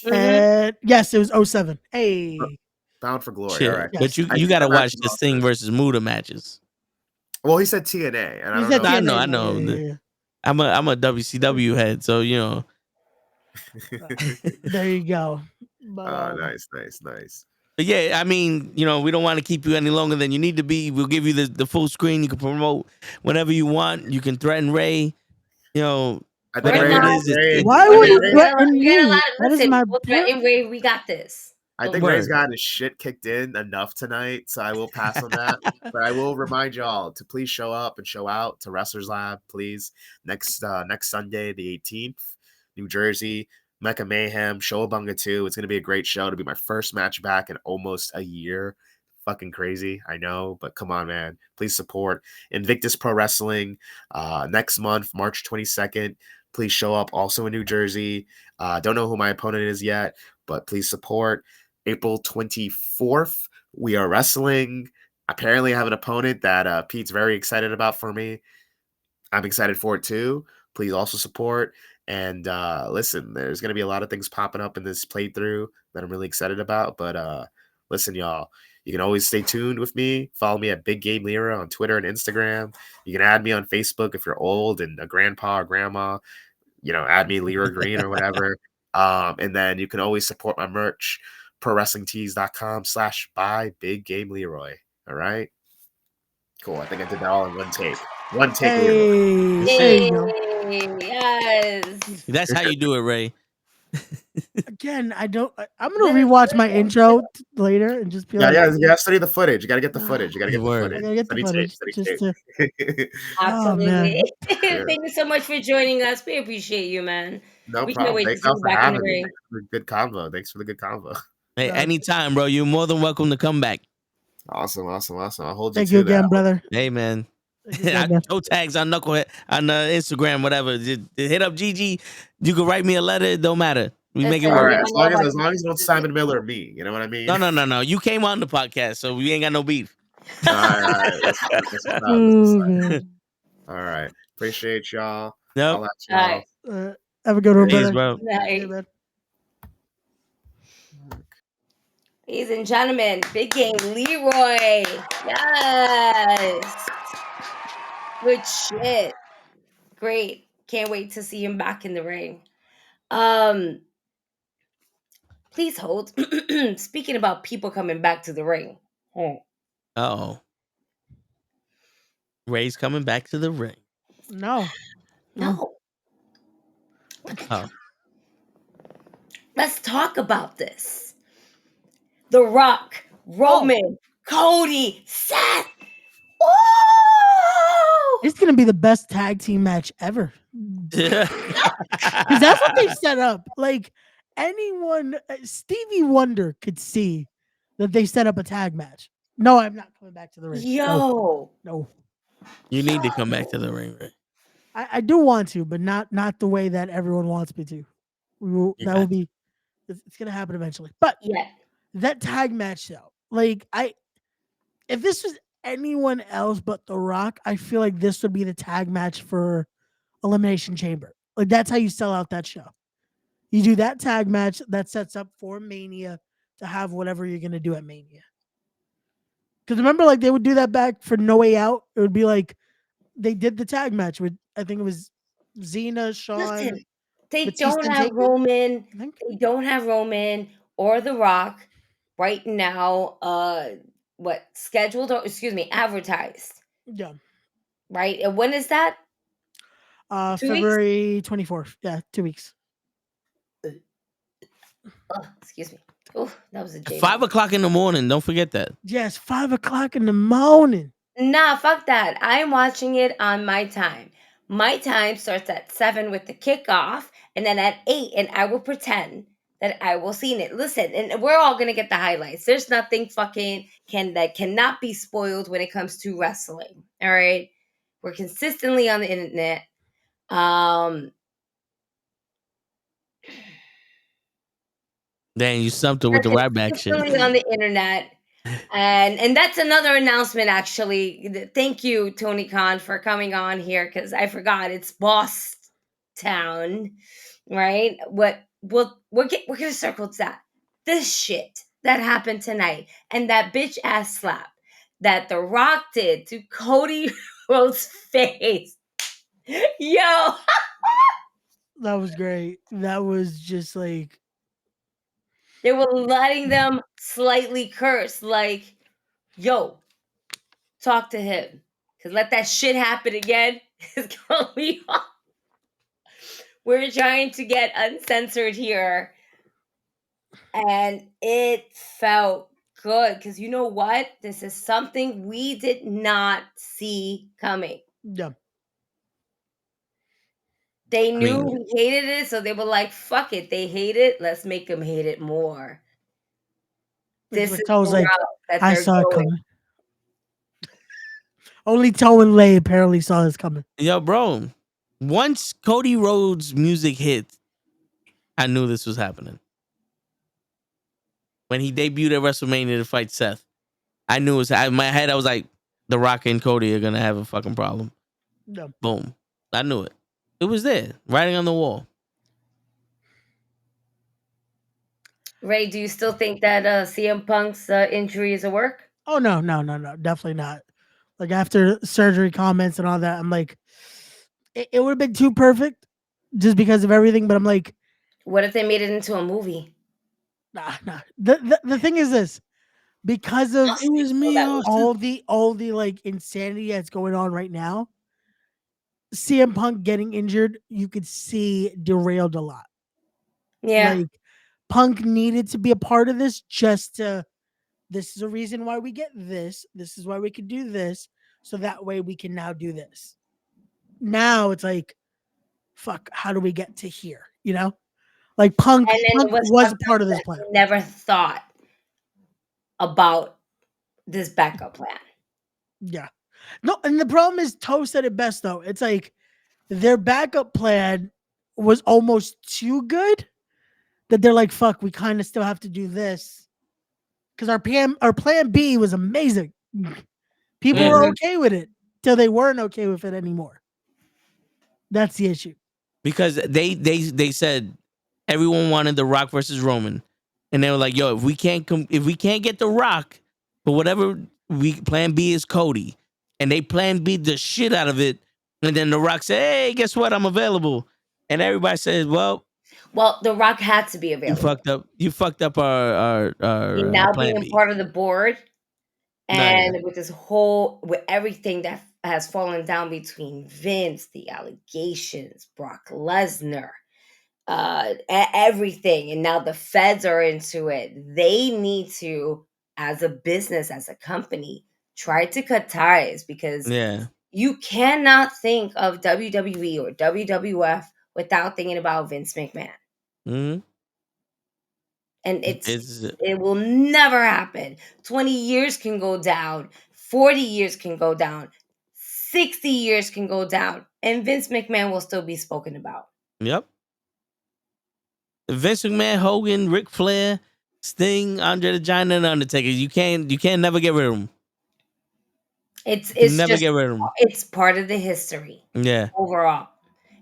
yes, it was 07. Hey, Bound for Glory. Shit. All right, But you I think got to that match watch was the Sting awesome. versus Muda matches. Well, he said TNA, and I He don't said know. TNA. I know. Yeah. I'm a WCW head, so you know. There you go. But, Nice. But yeah, I mean, you know, we don't want to keep you any longer than you need to be. We'll give you the full screen. You can promote whenever you want. You can threaten Ray. You know, I think whatever Ray, it is. why would you threaten We me? got a lot. That is Listen, my we'll threaten Ray. We got this. I think Ray's got his shit kicked in enough tonight, so I will pass on that. But I will remind y'all to please show up and show out to Wrestlers Lab, please. Next Sunday, the 18th, New Jersey, Mecca Mayhem, Showabunga 2. It's gonna be a great show. It'll be my first match back in almost a year. Fucking crazy, I know, but come on, man. Please support Invictus Pro Wrestling next month, March 22nd. Please show up also in New Jersey. Don't know who my opponent is yet, but please support. April 24th, we are wrestling. Apparently, I have an opponent that Pete's very excited about for me. I'm excited for it too. Please also support. And listen, there's going to be a lot of things popping up in this playthrough that I'm really excited about. But listen, y'all, you can always stay tuned with me. Follow me at Big Game Leroy on Twitter and Instagram. You can add me on Facebook if you're old and a grandpa or grandma. You know, add me Leroy Green or whatever. And then you can always support my merch. ProWrestlingTees.com/buy Big Game Leroy. All right. Cool. I think I did that all in one take. One take. hey, there you go. Yes. That's how you do it, Ray. Again, I'm gonna rewatch my intro later and just be like, You gotta study the footage. You gotta get the footage. You gotta get the footage. I gotta get the footage just to. Absolutely. Yeah. Thank you so much for joining us. We appreciate you, man. No we problem. Can't wait Thanks to see all you for back in having the me. ring. Thanks for the good convo. Thanks for the good convo. Hey, anytime, bro. You're more than welcome to come back. Awesome. I'll hold you Thank to you again, that. brother. Hey, man. again, man. Toe tags on Nukkle on Instagram, whatever. Just hit up Gigi. You can write me a letter. It don't matter. We make it All work. right, as long as you don't Simon Miller me, you know what I mean? No. You came on the podcast, so we ain't got no beef. All right. That's what's up. All right. Appreciate y'all. Yep. I'll let y'all. Have a good one, Peace, brother. bro. Night. Hey, man. Ladies and gentlemen, Big Game Leroy. Yes. Good shit. Great. Can't wait to see him back in the ring. Please hold. Speaking about people coming back to the ring. Oh. Ray's coming back to the ring. No. Oh. Let's talk about this. The Rock, Roman, Cody, Seth. Ooh! It's gonna be the best tag team match ever. Because that's what they set up. Like anyone, Stevie Wonder could see that they set up a tag match. No, I'm not coming back to the ring. Yo, no. You need to come back to the ring, right? I do want to, but not the way that everyone wants me to. That will be. It's gonna happen eventually. But yeah, that tag match though, like if this was anyone else but The Rock, I feel like this would be the tag match for Elimination Chamber. Like that's how you sell out that show. You do that tag match that sets up for Mania to have whatever you're gonna do at Mania. Because remember, like they would do that back for No Way Out. It would be like they did the tag match with I think it was Xena, Shawn. listen, they Batista, don't and have Taker? Roman. I think. They don't have Roman or The Rock right now. What scheduled or advertised? Yeah. Right, and when is that? 2 weeks? February 24th. Yeah, 2 weeks. Oh, excuse me. Oh, that was a J. 5 o'clock in the morning. Don't forget that. Yes, 5 o'clock in the morning. Nah, fuck that. I am watching it on my time. My time starts at 7 with the kickoff, and then at 8, and I will pretend that I will see it. Listen, and we're all gonna get the highlights. There's nothing fucking that cannot be spoiled when it comes to wrestling. All right, we're consistently on the internet. Then you stumped her with the right back shit. Consistently on the internet. And that's another announcement, actually. Thank you, Tony Khan, for coming on here because I forgot it's Boss Town, right? We're gonna circle to that. This shit that happened tonight and that bitch ass slap that The Rock did to Cody Rhodes' face. Yo, That was great. That was just like they were letting them slightly curse, like, yo, talk to him. Because let that shit happen again. It's gonna be on. We're trying to get uncensored here. And it felt good. Because you know what? This is something we did not see coming. yeah. They knew we hated it, so they were like, fuck it. They hate it. Let's make them hate it more. This is I was the like, route that I they're saw it going. coming. Only Toe and Lay apparently saw this coming. Yo, bro. Once Cody Rhodes' music hit, I knew this was happening. When he debuted at WrestleMania to fight Seth, I knew it was. In my head, I was like, The Rock and Cody are gonna have a fucking problem. Yeah. Boom. I knew it. It was there, writing on the wall. Ray, do you still think that CM Punk's injury is a work? Oh no, definitely not. Like after surgery comments and all that, I'm like, it would have been too perfect just because of everything. But I'm like, what if they made it into a movie? Nah. The thing is this, because of it was me, all the like insanity that's going on right now. CM Punk getting injured, you could see derailed a lot. Yeah. Like Punk needed to be a part of this just to. This is a reason why we get this. This is why we could do this. So that way we can now do this. Now it's like, fuck, how do we get to here? You know? Like Punk was a part of this plan. Never thought about this backup plan. Yeah. No, and the problem is Toe said it best though. It's like their backup plan was almost too good that they're like, fuck, we kind of still have to do this. Because our plan B was amazing. People were okay with it till they weren't okay with it anymore. That's the issue. Because they said everyone wanted The Rock versus Roman, and they were like, "Yo, if we can't get The Rock, but whatever plan B is Cody," and they plan B the shit out of it, and then The Rock said, "Hey, guess what? I'm available," and everybody says, "Well, The Rock had to be available. You fucked up our now plan being B. part of the board, and with everything that has fallen down between Vince, the allegations, Brock Lesnar, everything, and now the feds are into it. They need to, as a business, as a company, try to cut ties, because you cannot think of WWE or WWF without thinking about Vince McMahon. Mm-hmm. And it will never happen. 20 years can go down, 40 years can go down, 60 years can go down, and Vince McMahon will still be spoken about. Yep. Vince McMahon, Hogan, Ric Flair, Sting, Andre the Giant, and Undertaker. You can't never get rid of them. It's never just get rid of them. It's part of the history. Yeah. Overall.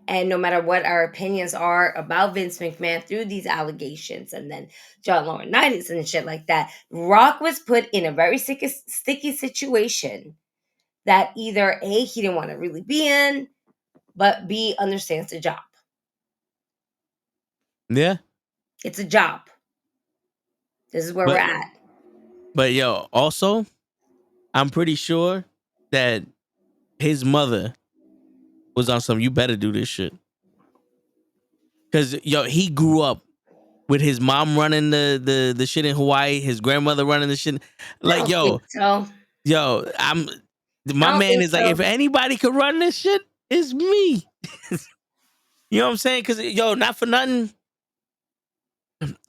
And no matter what our opinions are about Vince McMahon through these allegations, and then John Laurinaitis and shit like that, Rock was put in a very sticky situation that either A, he didn't want to really be in, but B, understands the job. Yeah. It's a job. This is where we're at. But yo, also, I'm pretty sure that his mother was on some, you better do this shit. Because yo, he grew up with his mom running the shit in Hawaii, his grandmother running the shit. Like, yo, my man is like, if anybody could run this shit, it's me. You know what I'm saying? Because yo, not for nothing.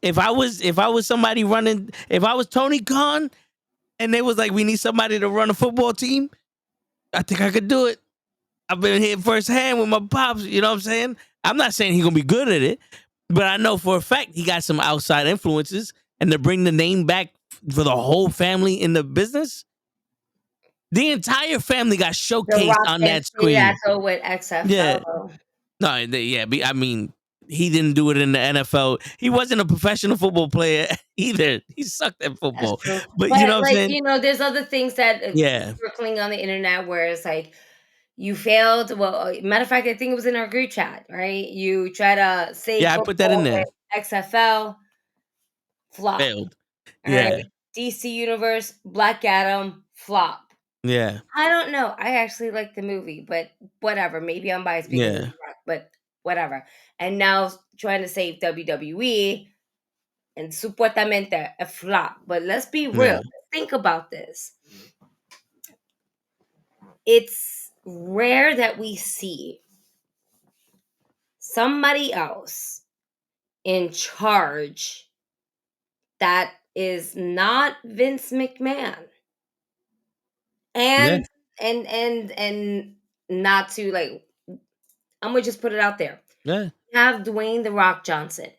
If I was somebody running, if I was Tony Khan, and they was like, we need somebody to run a football team, I think I could do it. I've been here firsthand with my pops. You know what I'm saying? I'm not saying he's gonna be good at it, but I know for a fact he got some outside influences, and to bring the name back for the whole family in the business, the entire family got showcased on that screen. With XFL. Yeah. No, I mean, he didn't do it in the NFL. He wasn't a professional football player either. He sucked at football. But you know what I'm saying? You know, there's other things that circling on the internet where it's like, you failed. Well, matter of fact, I think it was in our group chat, right? You try to say, I put that in there. XFL flop. Failed. Right? DC Universe, Black Adam flop. Yeah. I don't know. I actually like the movie, but whatever. Maybe I'm biased because of The Rock, but whatever. And now trying to save WWE, and supuestamente a flop. But let's be real. Think about this. It's rare that we see somebody else in charge that is not Vince McMahon. And not to, like, I'm gonna just put it out there. Yeah. Have Dwayne The Rock Johnson,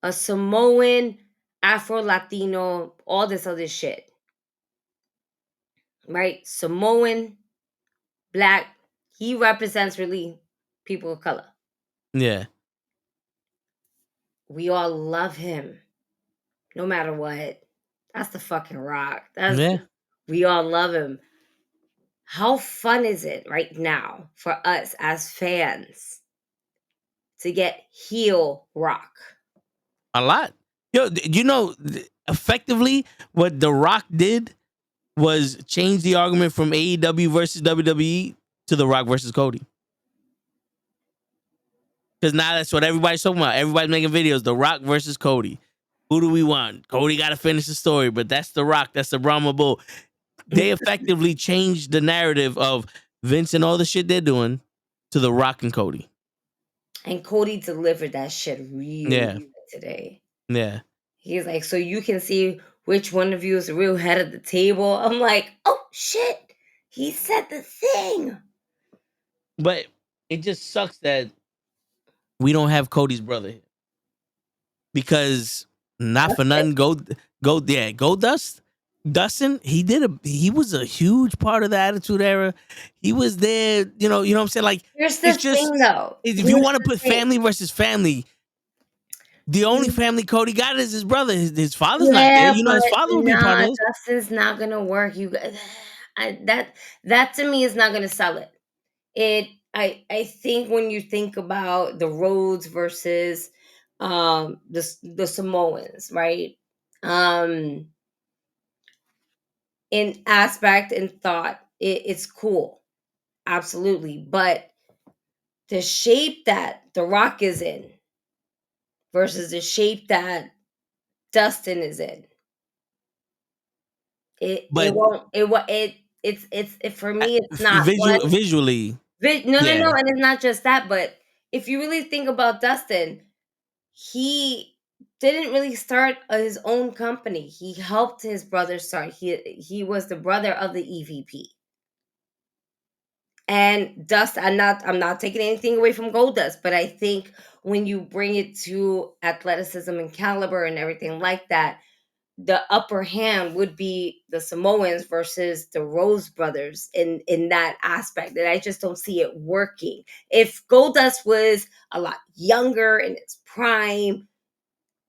a Samoan, Afro-Latino, all this other shit. Right? Samoan, Black. He represents really people of color. Yeah. We all love him. No matter what. That's the fucking Rock. We all love him. How fun is it right now for us as fans to get heel Rock? A lot. Yo, you know, effectively what The Rock did was change the argument from AEW versus WWE to The Rock versus Cody. Because now that's what everybody's talking about. Everybody's making videos. The Rock versus Cody. Who do we want? Cody got to finish the story, but that's The Rock. That's the Brahma Bull. They effectively changed the narrative of Vince and all the shit they're doing to The Rock and Cody. And Cody delivered that shit really good today. Yeah. He's like, so you can see which one of you is the real head of the table. I'm like, oh shit. He said the thing. But it just sucks that we don't have Cody's brother here. Because not for nothing, Dustin, he was a huge part of the Attitude Era. He was there, you know what I'm saying? Like, here's the thing, though. If you want to put family versus family, the only family Cody got is his brother. His father's not there. You know, his father would be part of this. Dustin's not gonna work. That to me is not gonna sell it. I think when you think about the Rhodes versus the Samoans, right? In aspect and thought, it's cool, absolutely, but the shape that The Rock is in versus the shape that Dustin is in. It for me it's not visually. No, and it's not just that, but if you really think about Dustin, he didn't really start his own company. He helped his brother start. He was the brother of the EVP. And Dust, I'm not taking anything away from Goldust, but I think when you bring it to athleticism and caliber and everything like that, the upper hand would be the Samoans versus the Rose brothers in that aspect. And I just don't see it working. If Goldust was a lot younger in its prime,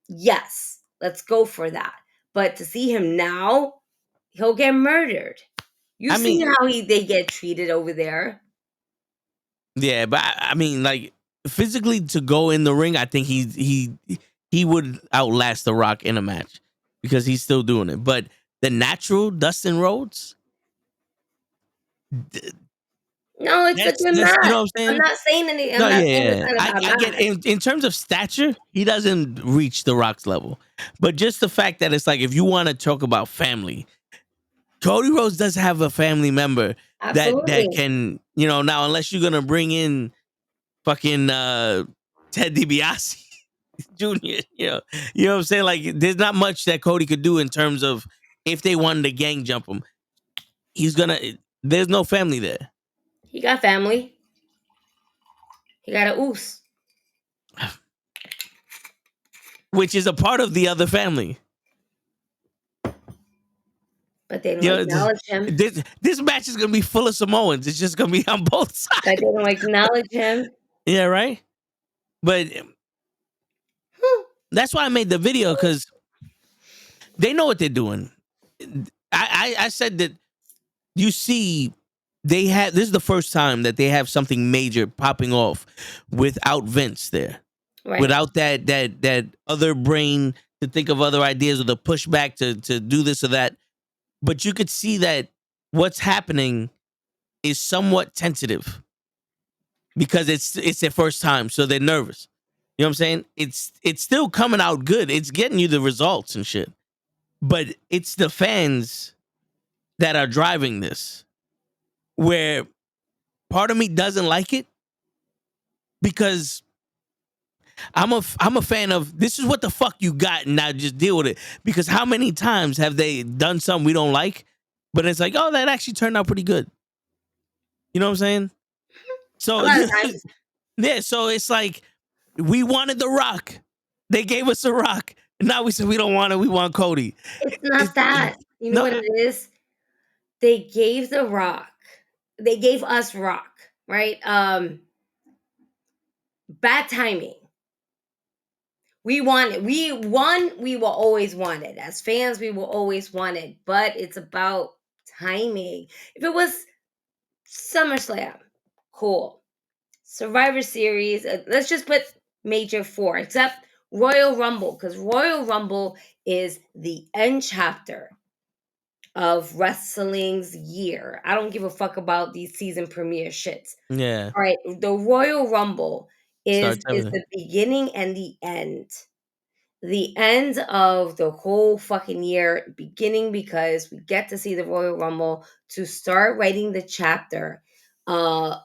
yes, let's go for that. But to see him now, he'll get murdered. You see how they get treated over there. Yeah, but I mean, like, physically to go in the ring, I think he would outlast The Rock in a match because he's still doing it. But the natural Dustin Rhodes, no, it's a good match. You know what I'm saying? I'm not saying anything. I'm not saying it's not about I get in terms of stature, he doesn't reach The Rock's level. But just the fact that it's like, if you want to talk about family, Cody Rhodes does have a family member that can, you know, now unless you're gonna bring in fucking Ted DiBiase Jr., you know what I'm saying? Like, there's not much that Cody could do in terms of if they wanted to gang jump him. There's no family there. He got family. He got a oos. Which is a part of the other family. But they don't acknowledge him. This match is going to be full of Samoans. It's just going to be on both sides. But they don't acknowledge him. Yeah, right? But that's why I made the video, because they know what they're doing. I said that, you see, this is the first time that they have something major popping off without Vince there. Right. Without that other brain to think of other ideas or the pushback to do this or that. But you could see that what's happening is somewhat tentative because it's their first time, so they're nervous. You know what I'm saying? It's still coming out good. It's getting you the results and shit. But it's the fans that are driving this, where part of me doesn't like it because I'm a fan of, this is what the fuck you got, and now just deal with it. Because how many times have they done something we don't like, but it's like, oh, that actually turned out pretty good. You know what I'm saying? So yeah, so it's like, we wanted The Rock. They gave us The Rock. And now we said we don't want it, we want Cody. It's not that. You know what it is? They gave The Rock. They gave us Rock, right? Bad timing. We want it. We will always want it. As fans, we will always want it. But it's about timing. If it was SummerSlam, cool. Survivor Series, let's just put Major 4, except Royal Rumble, because Royal Rumble is the end chapter of wrestling's year. I don't give a fuck about these season premiere shits. Yeah. All right. The Royal Rumble is the beginning and the end. The end of the whole fucking year, beginning because we get to see the Royal Rumble to start writing the chapter, the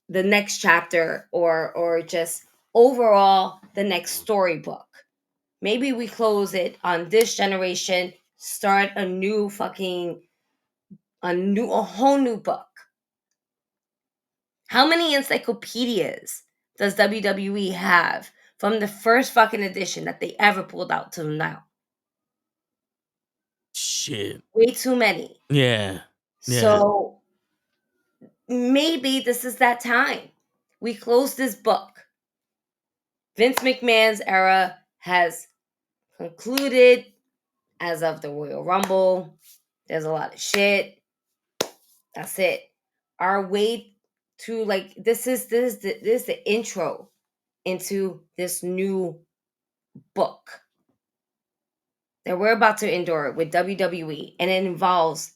next chapter, or just overall the next storybook. Maybe we close it on this generation, start a whole new book. How many encyclopedias does WWE have from the first fucking edition that they ever pulled out till now? Shit. Way too many. Yeah. So maybe this is that time. We close this book. Vince McMahon's era has concluded as of the Royal Rumble. There's a lot of shit. That's it. Our way to, like, this is the intro into this new book that we're about to endure with WWE, and it involves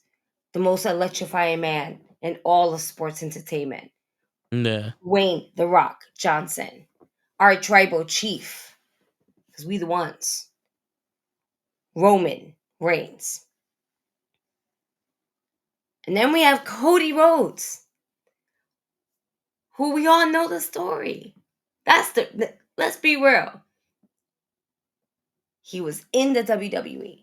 the most electrifying man in all of sports entertainment. Yeah. Wayne The Rock Johnson, our tribal chief, because we the ones. Roman Reigns. And then we have Cody Rhodes, who we all know the story. Let's be real. He was in the WWE.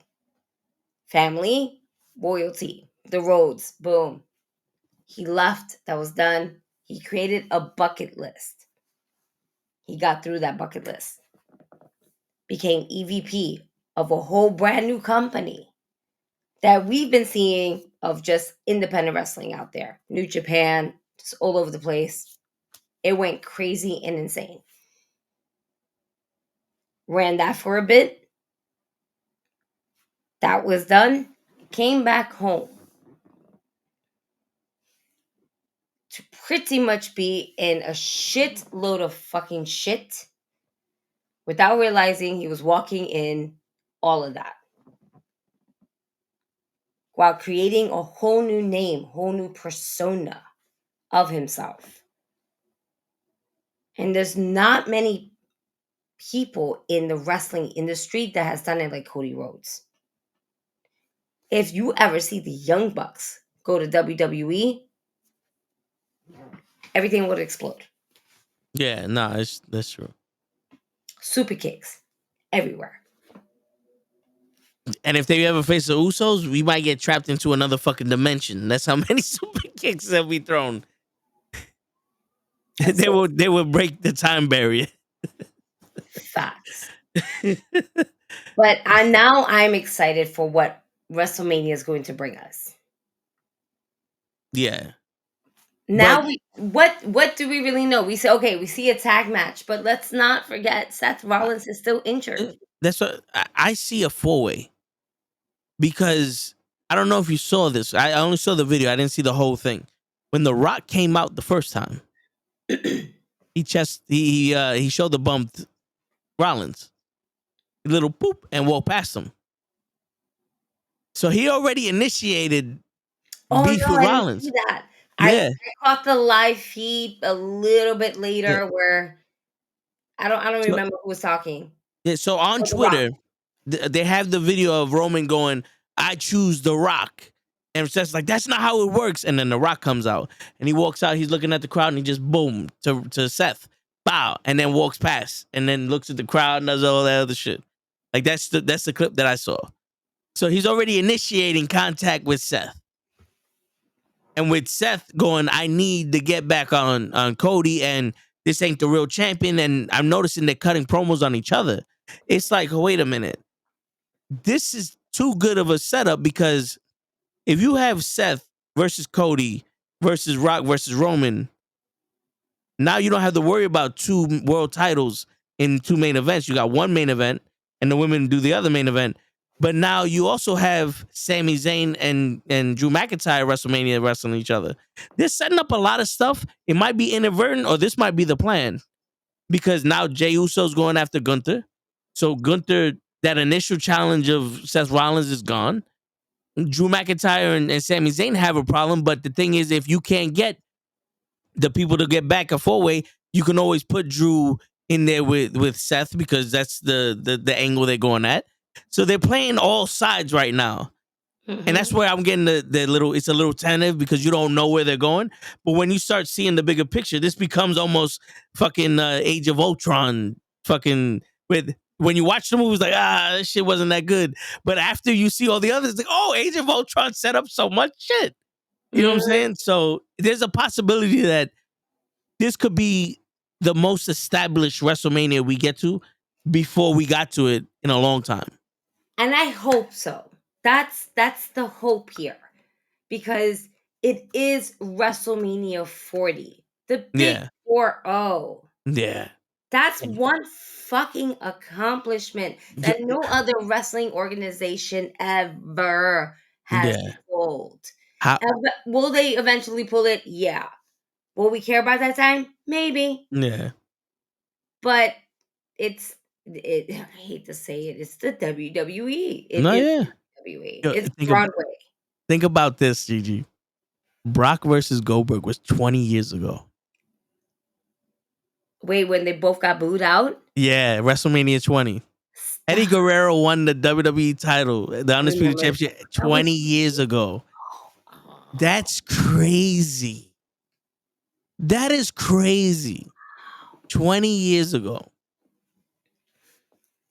Family, loyalty, the Rhodes, boom. He left, that was done. He created a bucket list. He got through that bucket list. Became EVP of a whole brand new company that we've been seeing of just independent wrestling out there. New Japan, just all over the place. It went crazy and insane. Ran that for a bit. That was done. Came back home to pretty much be in a shitload of fucking shit without realizing he was walking in all of that. While creating a whole new name, whole new persona of himself. And there's not many people in the wrestling industry that has done it like Cody Rhodes. If you ever see the Young Bucks go to WWE, everything would explode. Yeah, no, that's true. Super kicks everywhere. And if they ever face the Usos, we might get trapped into another fucking dimension. That's how many super kicks that we thrown. They will break the time barrier. Facts. But I'm excited for what WrestleMania is going to bring us. Yeah. Now what do we really know? We say, okay, we see a tag match, but let's not forget Seth Rollins is still injured. That's what I see, a 4-way. Because I don't know if you saw this. I only saw the video. I didn't see the whole thing. When The Rock came out the first time, he showed the bump Rollins. A little boop and walked past him. So he already initiated beef with Rollins. I didn't see that. Yeah. I caught the live feed a little bit later where I don't remember who was talking. Yeah, so on Twitter, they have the video of Roman going, "I choose The Rock." And it's just like, that's not how it works. And then The Rock comes out and he walks out, he's looking at the crowd and he just boom to Seth. Bow. And then walks past and then looks at the crowd and does all that other shit. Like that's the clip that I saw. So he's already initiating contact with Seth. And with Seth going, I need to get back on Cody, and this ain't the real champion. And I'm noticing they're cutting promos on each other. It's like, wait a minute. This is too good of a setup, because if you have Seth versus Cody versus Rock versus Roman, now you don't have to worry about 2 world titles in 2 main events. You got 1 main event and the women do the other main event. But now you also have Sami Zayn and Drew McIntyre WrestleMania wrestling each other. They're setting up a lot of stuff. It might be inadvertent, or this might be the plan. Because now Jey Uso's going after Gunther. So Gunther, that initial challenge of Seth Rollins is gone. Drew McIntyre and Sami Zayn have a problem. But the thing is, if you can't get the people to get back a 4-way, you can always put Drew in there with Seth, because that's the angle they're going at. So they're playing all sides right now. Mm-hmm. And that's where I'm getting it's a little tentative, because you don't know where they're going. But when you start seeing the bigger picture, this becomes almost fucking Age of Ultron fucking when you watch the movies, like, this shit wasn't that good. But after you see all the others, like, oh, Age of Ultron set up so much shit. You know what I'm saying? So there's a possibility that this could be the most established WrestleMania we get to before we got to it in a long time. And I hope so. That's the hope here, because it is WrestleMania 40, the big 4-0. Yeah. That's one fucking accomplishment that no other wrestling organization ever has pulled. Will they eventually pull it? Yeah. Will we care about that time? Maybe. Yeah. But I hate to say it, it's the WWE. WWE. It's Broadway. Think about this, Gigi. Brock versus Goldberg was 20 years ago. Wait, when they both got booed out? Yeah, WrestleMania 20. Eddie Guerrero won the WWE title, the Undisputed Championship, 20 years ago. That's crazy. That is crazy. 20 years ago.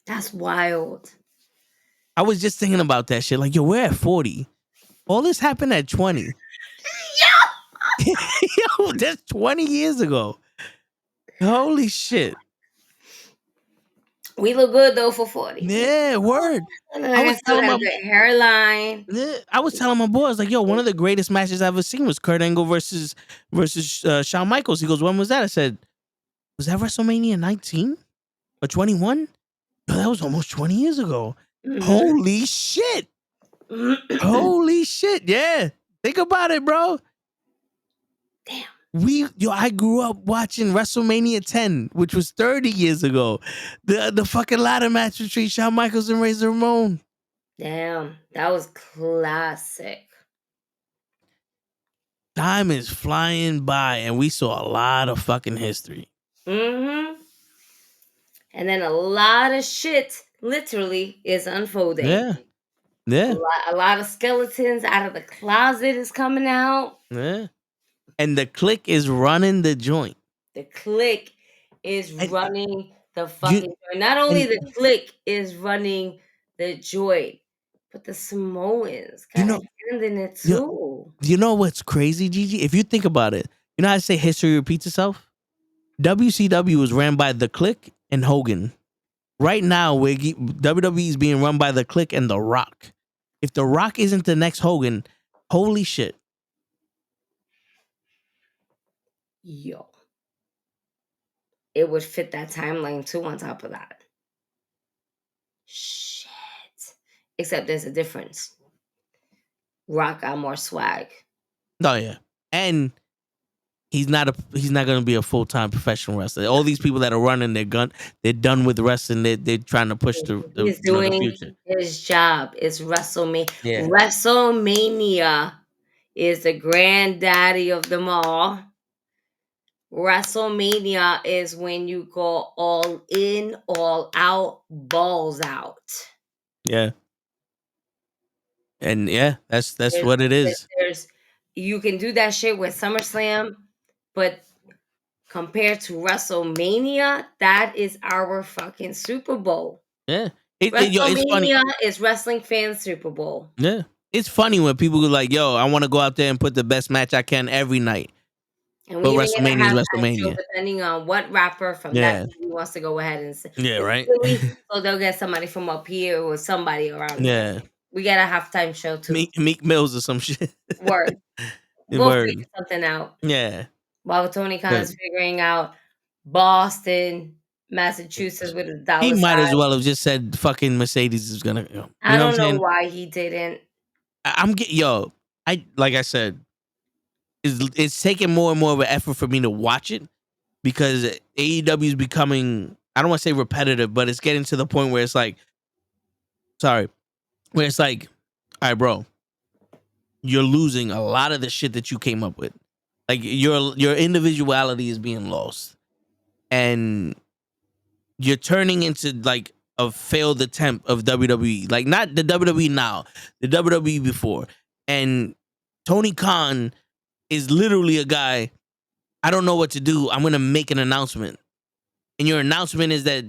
That's wild. I was just thinking about that shit. Like, yo, we're at 40. All this happened at 20. Yo, that's 20 years ago. Holy shit. We look good though for 40. Yeah, word. I was telling my hairline. Yeah, I was telling my boys, like, yo, one of the greatest matches I've ever seen was Kurt Angle versus Shawn Michaels. He goes, when was that? I said, was that WrestleMania 19 or 21? No, that was almost 20 years ago. Mm-hmm. Holy shit. Holy shit. Yeah. Think about it, bro. Damn. I grew up watching WrestleMania 10, which was 30 years ago. The fucking ladder match between Shawn Michaels and Razor Ramon. Damn, that was classic. Time is flying by, and we saw a lot of fucking history. Mm-hmm. And then a lot of shit literally is unfolding. Yeah. Yeah. A lot of skeletons out of the closet is coming out. Yeah. And the clique is running the joint. The clique is running the fucking joint. Not only the clique is running the joint, but the Samoans got a hand in it too. You know what's crazy, Gigi? If you think about it, you know how I say history repeats itself? WCW was ran by the clique and Hogan. Right now, WWE is being run by the clique and The Rock. If The Rock isn't the next Hogan, holy shit. Yo. It would fit that timeline too on top of that. Shit. Except there's a difference. Rock got more swag. Oh yeah. And he's not gonna be a full-time professional wrestler. All these people that are running, they're done with wrestling. They're trying to push the He's doing the future. His job. It's WrestleMania. Yeah. WrestleMania is the granddaddy of them all. WrestleMania is when you go all in, all out, balls out. Yeah. And yeah, that's what it is. You can do that shit with SummerSlam, but compared to WrestleMania, that is our fucking Super Bowl. Yeah. WrestleMania is wrestling fans' Super Bowl. Yeah. It's funny when people go like, yo, I want to go out there and put the best match I can every night. And but WrestleMania is WrestleMania. Depending on what rapper from that city wants to go ahead and say. Yeah, right. So they'll get somebody from up here or somebody around. Yeah. Here. We got a halftime show too. Meek Mills or some shit. Word. We'll figure something out. Yeah. While Tony Khan is figuring out Boston, Massachusetts with a dollar. He might as well have just said fucking Mercedes is gonna. I don't know why he didn't. Like I said, it's taking more and more of an effort for me to watch it because AEW is becoming, I don't want to say repetitive, but it's getting to the point where it's like, all right, bro, you're losing a lot of the shit that you came up with. Like your individuality is being lost, and you're turning into like a failed attempt of WWE. Like not the WWE now, the WWE before. And Tony Khan is literally a guy, I don't know what to do. I'm gonna make an announcement, and your announcement is that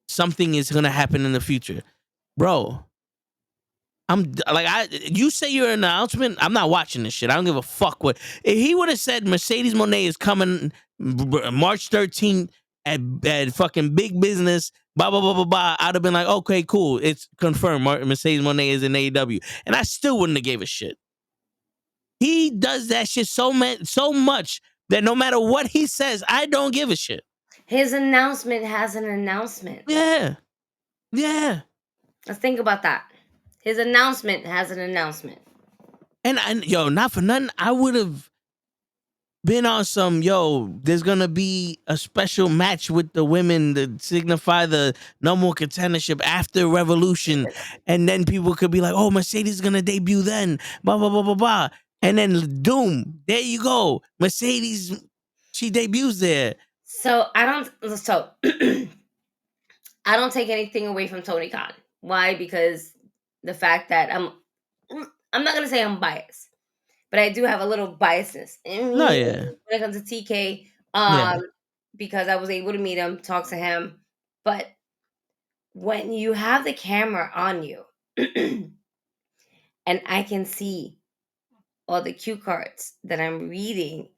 something is gonna happen in the future, bro. You say your announcement, I'm not watching this shit. I don't give a fuck what. If he would have said Mercedes Moné is coming March 13th at fucking Big Business, blah, blah, blah, blah, blah, I'd have been like, okay, cool. It's confirmed. Mercedes Moné is in AEW. And I still wouldn't have gave a shit. He does that shit so much that no matter what he says, I don't give a shit. His announcement has an announcement. Yeah. Yeah. Let's think about that. His announcement has an announcement. And not for nothing, I would have been on some, there's going to be a special match with the women to signify the number one contendership after Revolution. And then people could be like, oh, Mercedes is going to debut then, blah, blah, blah, blah, blah. And then doom, there you go. Mercedes, she debuts there. So I don't. So I don't take anything away from Tony Khan. Why? Because the fact that I'm not gonna say I'm biased, but I do have a little biasness in No, me yeah. when it comes to TK. Yeah. Because I was able to meet him, talk to him. But when you have the camera on you, and I can see all the cue cards that I'm reading,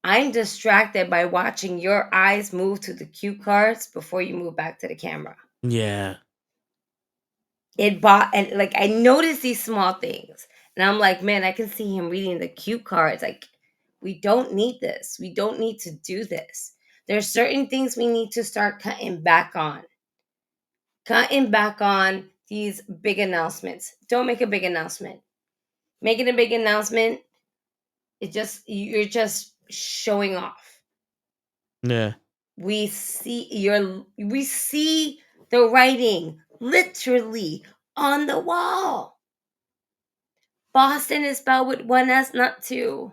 I'm distracted by watching your eyes move to the cue cards before you move back to the camera. Yeah. And like I notice these small things, and I'm like, man, I can see him reading the cue cards. Like, we don't need this. We don't need to do this. There's certain things we need to start cutting back on. Cutting back on these big announcements. Don't make a big announcement. Making a big announcement, you're just showing off. Yeah. We see the writing literally on the wall. Boston is spelled with one S, not two.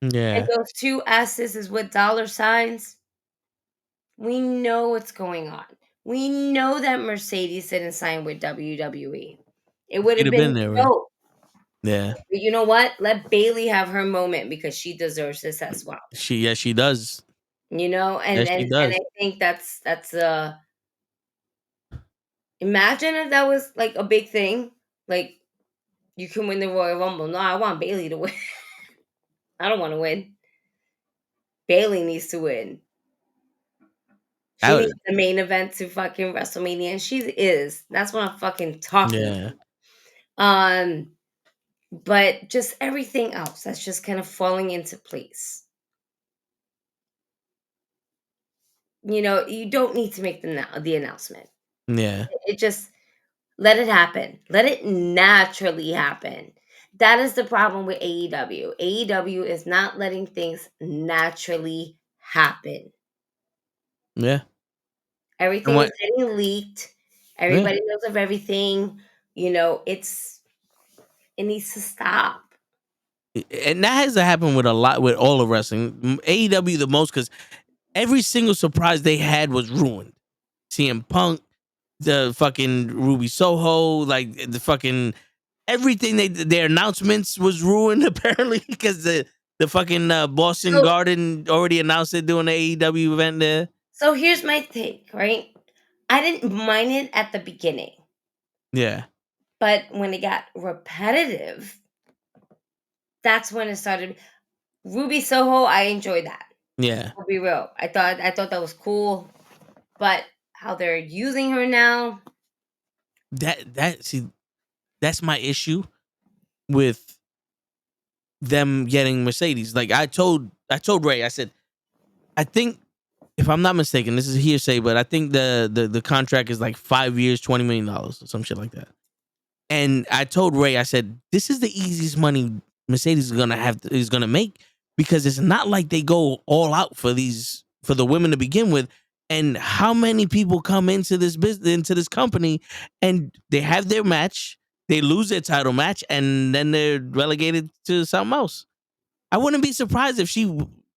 And Yeah. those two S's is with dollar signs. We know what's going on. We know that Mercedes didn't sign with WWE. It would She'd have have been been there, right? dope. Yeah. But you know what? Let Bailey have her moment because she deserves this as well. She does. You know, Yeah, and she and, and does. I think that's imagine if that was like a big thing. Like, you can win the Royal Rumble. No, I want Bailey to win. I don't want to win. Bailey needs to win. She That needs the main event to fucking WrestleMania, and she is. That's what I'm fucking talking yeah. about. But just everything else that's just kind of falling into place. You know, you don't need to make the announcement. Yeah. It just let it happen. Let it naturally happen. That is the problem with AEW. AEW is not letting things naturally happen. Yeah. And Everything is what getting leaked. yeah. Everybody knows of everything. You know, it needs to stop. And that has to happen with a lot with all of wrestling. AEW the most because every single surprise they had was ruined. CM Punk, the fucking Ruby Soho, like the fucking everything their announcements was ruined apparently because the fucking Boston So, Garden already announced they're doing an AEW event there. so here's my take, right? I didn't mind it at the beginning, Yeah. but when it got repetitive, that's when it started. Ruby Soho, I enjoyed that. Yeah. I'll be real. I thought that was cool, but how they're using her now. That's my issue with them getting Mercedes. Like I told Ray, I said, I think if I'm not mistaken, this is hearsay, but I think the contract is like 5 years, $20 million or some shit like that. And I told Ray, I said, this is the easiest money Mercedes is gonna make because it's not like they go all out for the women to begin with. And how many people come into this business, into this company, and they have their match, they lose their title match, and then they're relegated to something else. I wouldn't be surprised if she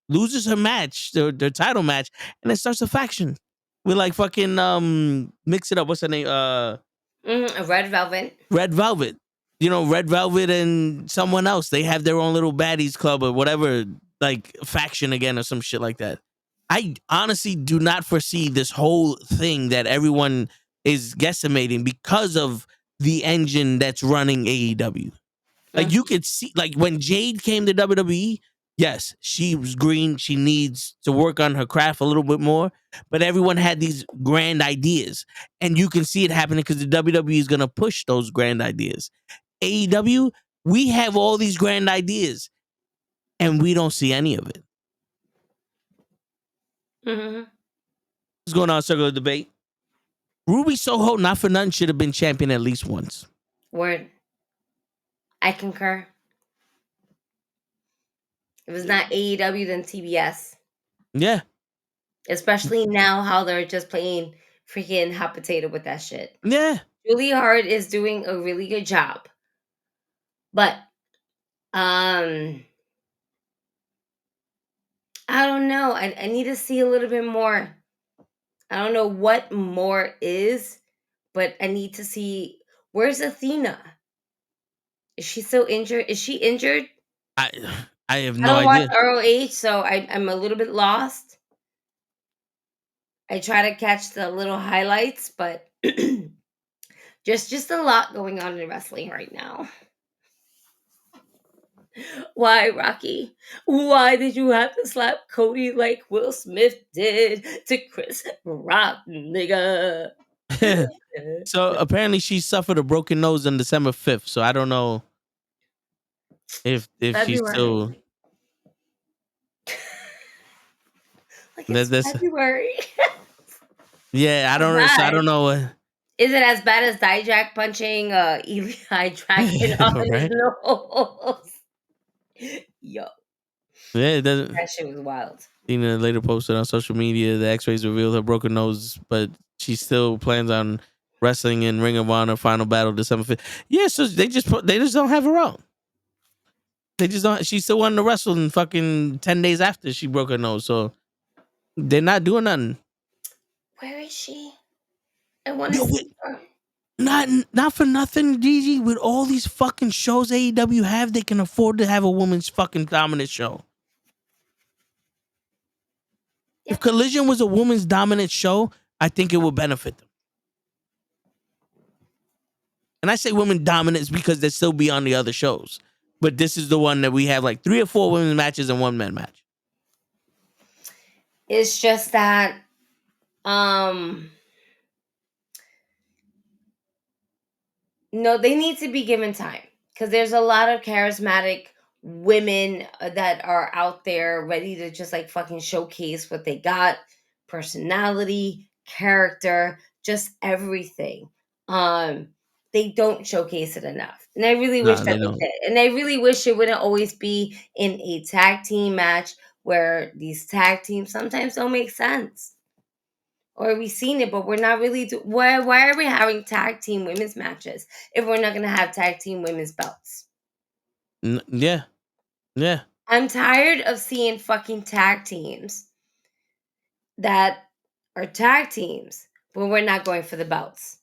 loses her match, their title match, and then starts a faction with like fucking mix it up. What's her name? Red Velvet. Red Velvet. You know, Red Velvet and someone else. They have their own little baddies club or whatever, like faction again or some shit like that. I honestly do not foresee this whole thing that everyone is guesstimating because of the engine that's running AEW. Like you could see, like when Jade came to WWE, yes, she was green. She needs to work on her craft a little bit more. But everyone had these grand ideas, and you can see it happening because the WWE is going to push those grand ideas. AEW, we have all these grand ideas, and we don't see any of it. Mm-hmm. What's going on, Circle of Debate? Ruby Soho, not for nothing, should have been champion at least once. Word. I concur. If it's not AEW, then TBS. Yeah. Especially now how they're just playing freaking hot potato with that shit. Yeah. Julie Hart is doing a really good job. But I I don't know. I need to see a little bit more. I don't know what more is, but I need to see. Where's Athena? Is she still injured? Is she injured? I have I no don't watch idea. ROH, so I'm a little bit lost. I try to catch the little highlights, but just a lot going on in wrestling right now. Why, Rocky? Why did you have to slap Cody like Will Smith did to Chris Rock, nigga? So apparently she suffered a broken nose on December 5th. So I don't know if she's February. still. Like it's February. Yeah, I don't. So I don't know what. Is it as bad as Dijak punching Eli Dragon on his Right? nose? Yo, Yeah, it doesn't. that shit was wild. Tina later posted on social media the X-rays revealed her broken nose, but she still plans on wrestling in Ring of Honor Final Battle December 5th. Yeah, so they just don't have her out. They just don't. She still wanted to wrestle in fucking 10 days after she broke her nose, so they're not doing nothing. Where is she? I want to see her. Not for nothing, Gigi. With all these fucking shows AEW have, they can afford to have a woman's fucking dominant show. If Collision was a woman's dominant show, I think it would benefit them. And I say women dominance because they'd still be on the other shows. But this is the one that we have like 3 or 4 women's matches and 1 man match. It's just that no, they need to be given time because there's a lot of charismatic women that are out there ready to just like fucking showcase what they got, personality, character, just everything. They don't showcase it enough. And I really wish that they did. And I really wish it wouldn't always be in a tag team match where these tag teams sometimes don't make sense. Or we've seen it, but we're not really. Why are we having tag team women's matches if we're not going to have tag team women's belts? Yeah. I'm tired of seeing fucking tag teams that are tag teams, but we're not going for the belts.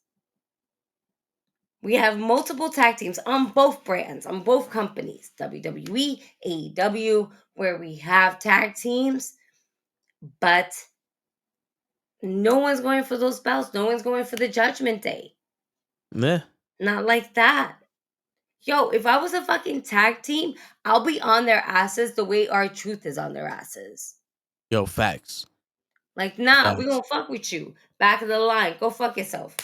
We have multiple tag teams on both brands, on both companies, WWE, AEW, where we have tag teams, but no one's going for those belts. No one's going for the Judgment Day. Yeah. Not like that. Yo, if I was a fucking tag team, I'll be on their asses the way R-Truth is on their asses. Yo, facts. Like, nah, we gonna fuck with you. Back of the line. Go fuck yourself.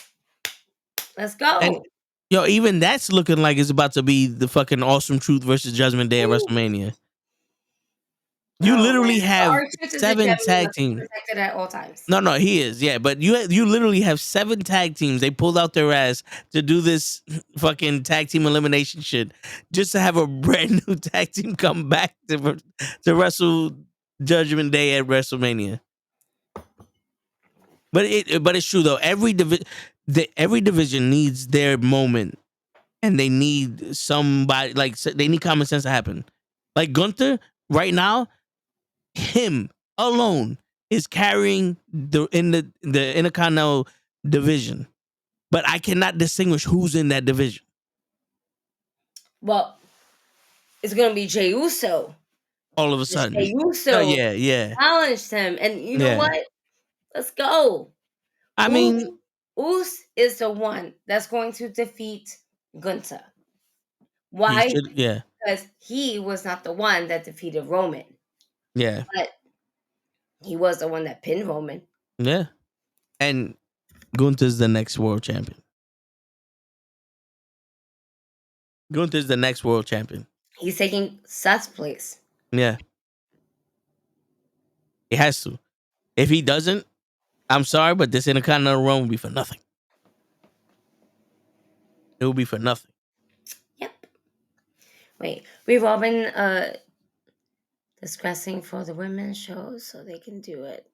Let's go. And, yo, even that's looking like it's about to be the fucking Awesome Truth versus Judgment Day at WrestleMania. You literally have 7 tag teams. Protected at all times. No, he is. Yeah, but you literally have 7 tag teams. They pulled out their ass to do this fucking tag team elimination shit just to have a brand new tag team come back to wrestle Judgment Day at WrestleMania. But it's true though. Every division needs their moment, and they need somebody like they need common sense to happen. Like Gunther right now. Him alone is carrying the Intercontinental division, but I cannot distinguish who's in that division. Well, it's gonna be Jey Uso. All of a sudden, Jey Uso, yeah, challenged him, and you know what? Let's go. I mean, Uso is the one that's going to defeat Gunther. Why? Because he was not the one that defeated Roman. Yeah. But he was the one that pinned Roman. Yeah. And Gunther's the next world champion. Gunther's the next world champion. He's taking Seth's place. Yeah. He has to. If he doesn't, I'm sorry, but this Intercontinental run will be for nothing. It will be for nothing. Yep. Wait, we've all been discussing for the women's shows so they can do it.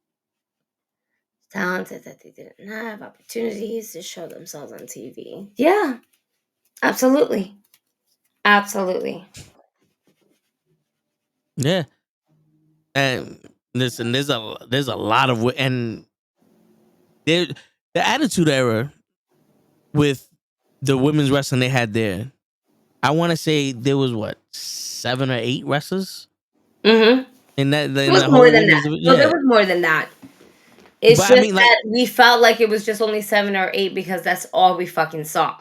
Talented that they didn't have opportunities to show themselves on TV. Yeah, absolutely. Absolutely. Yeah. And Listen, there's a lot of and there the Attitude Era with the women's wrestling they had there. I want to say there was what 7 or 8 wrestlers Mm-hmm. in that It in was the more whole than women's that. division. No, there Yeah, was more than that. It's but I just mean, like, that we felt like it was just only 7 or 8 because that's all we fucking saw.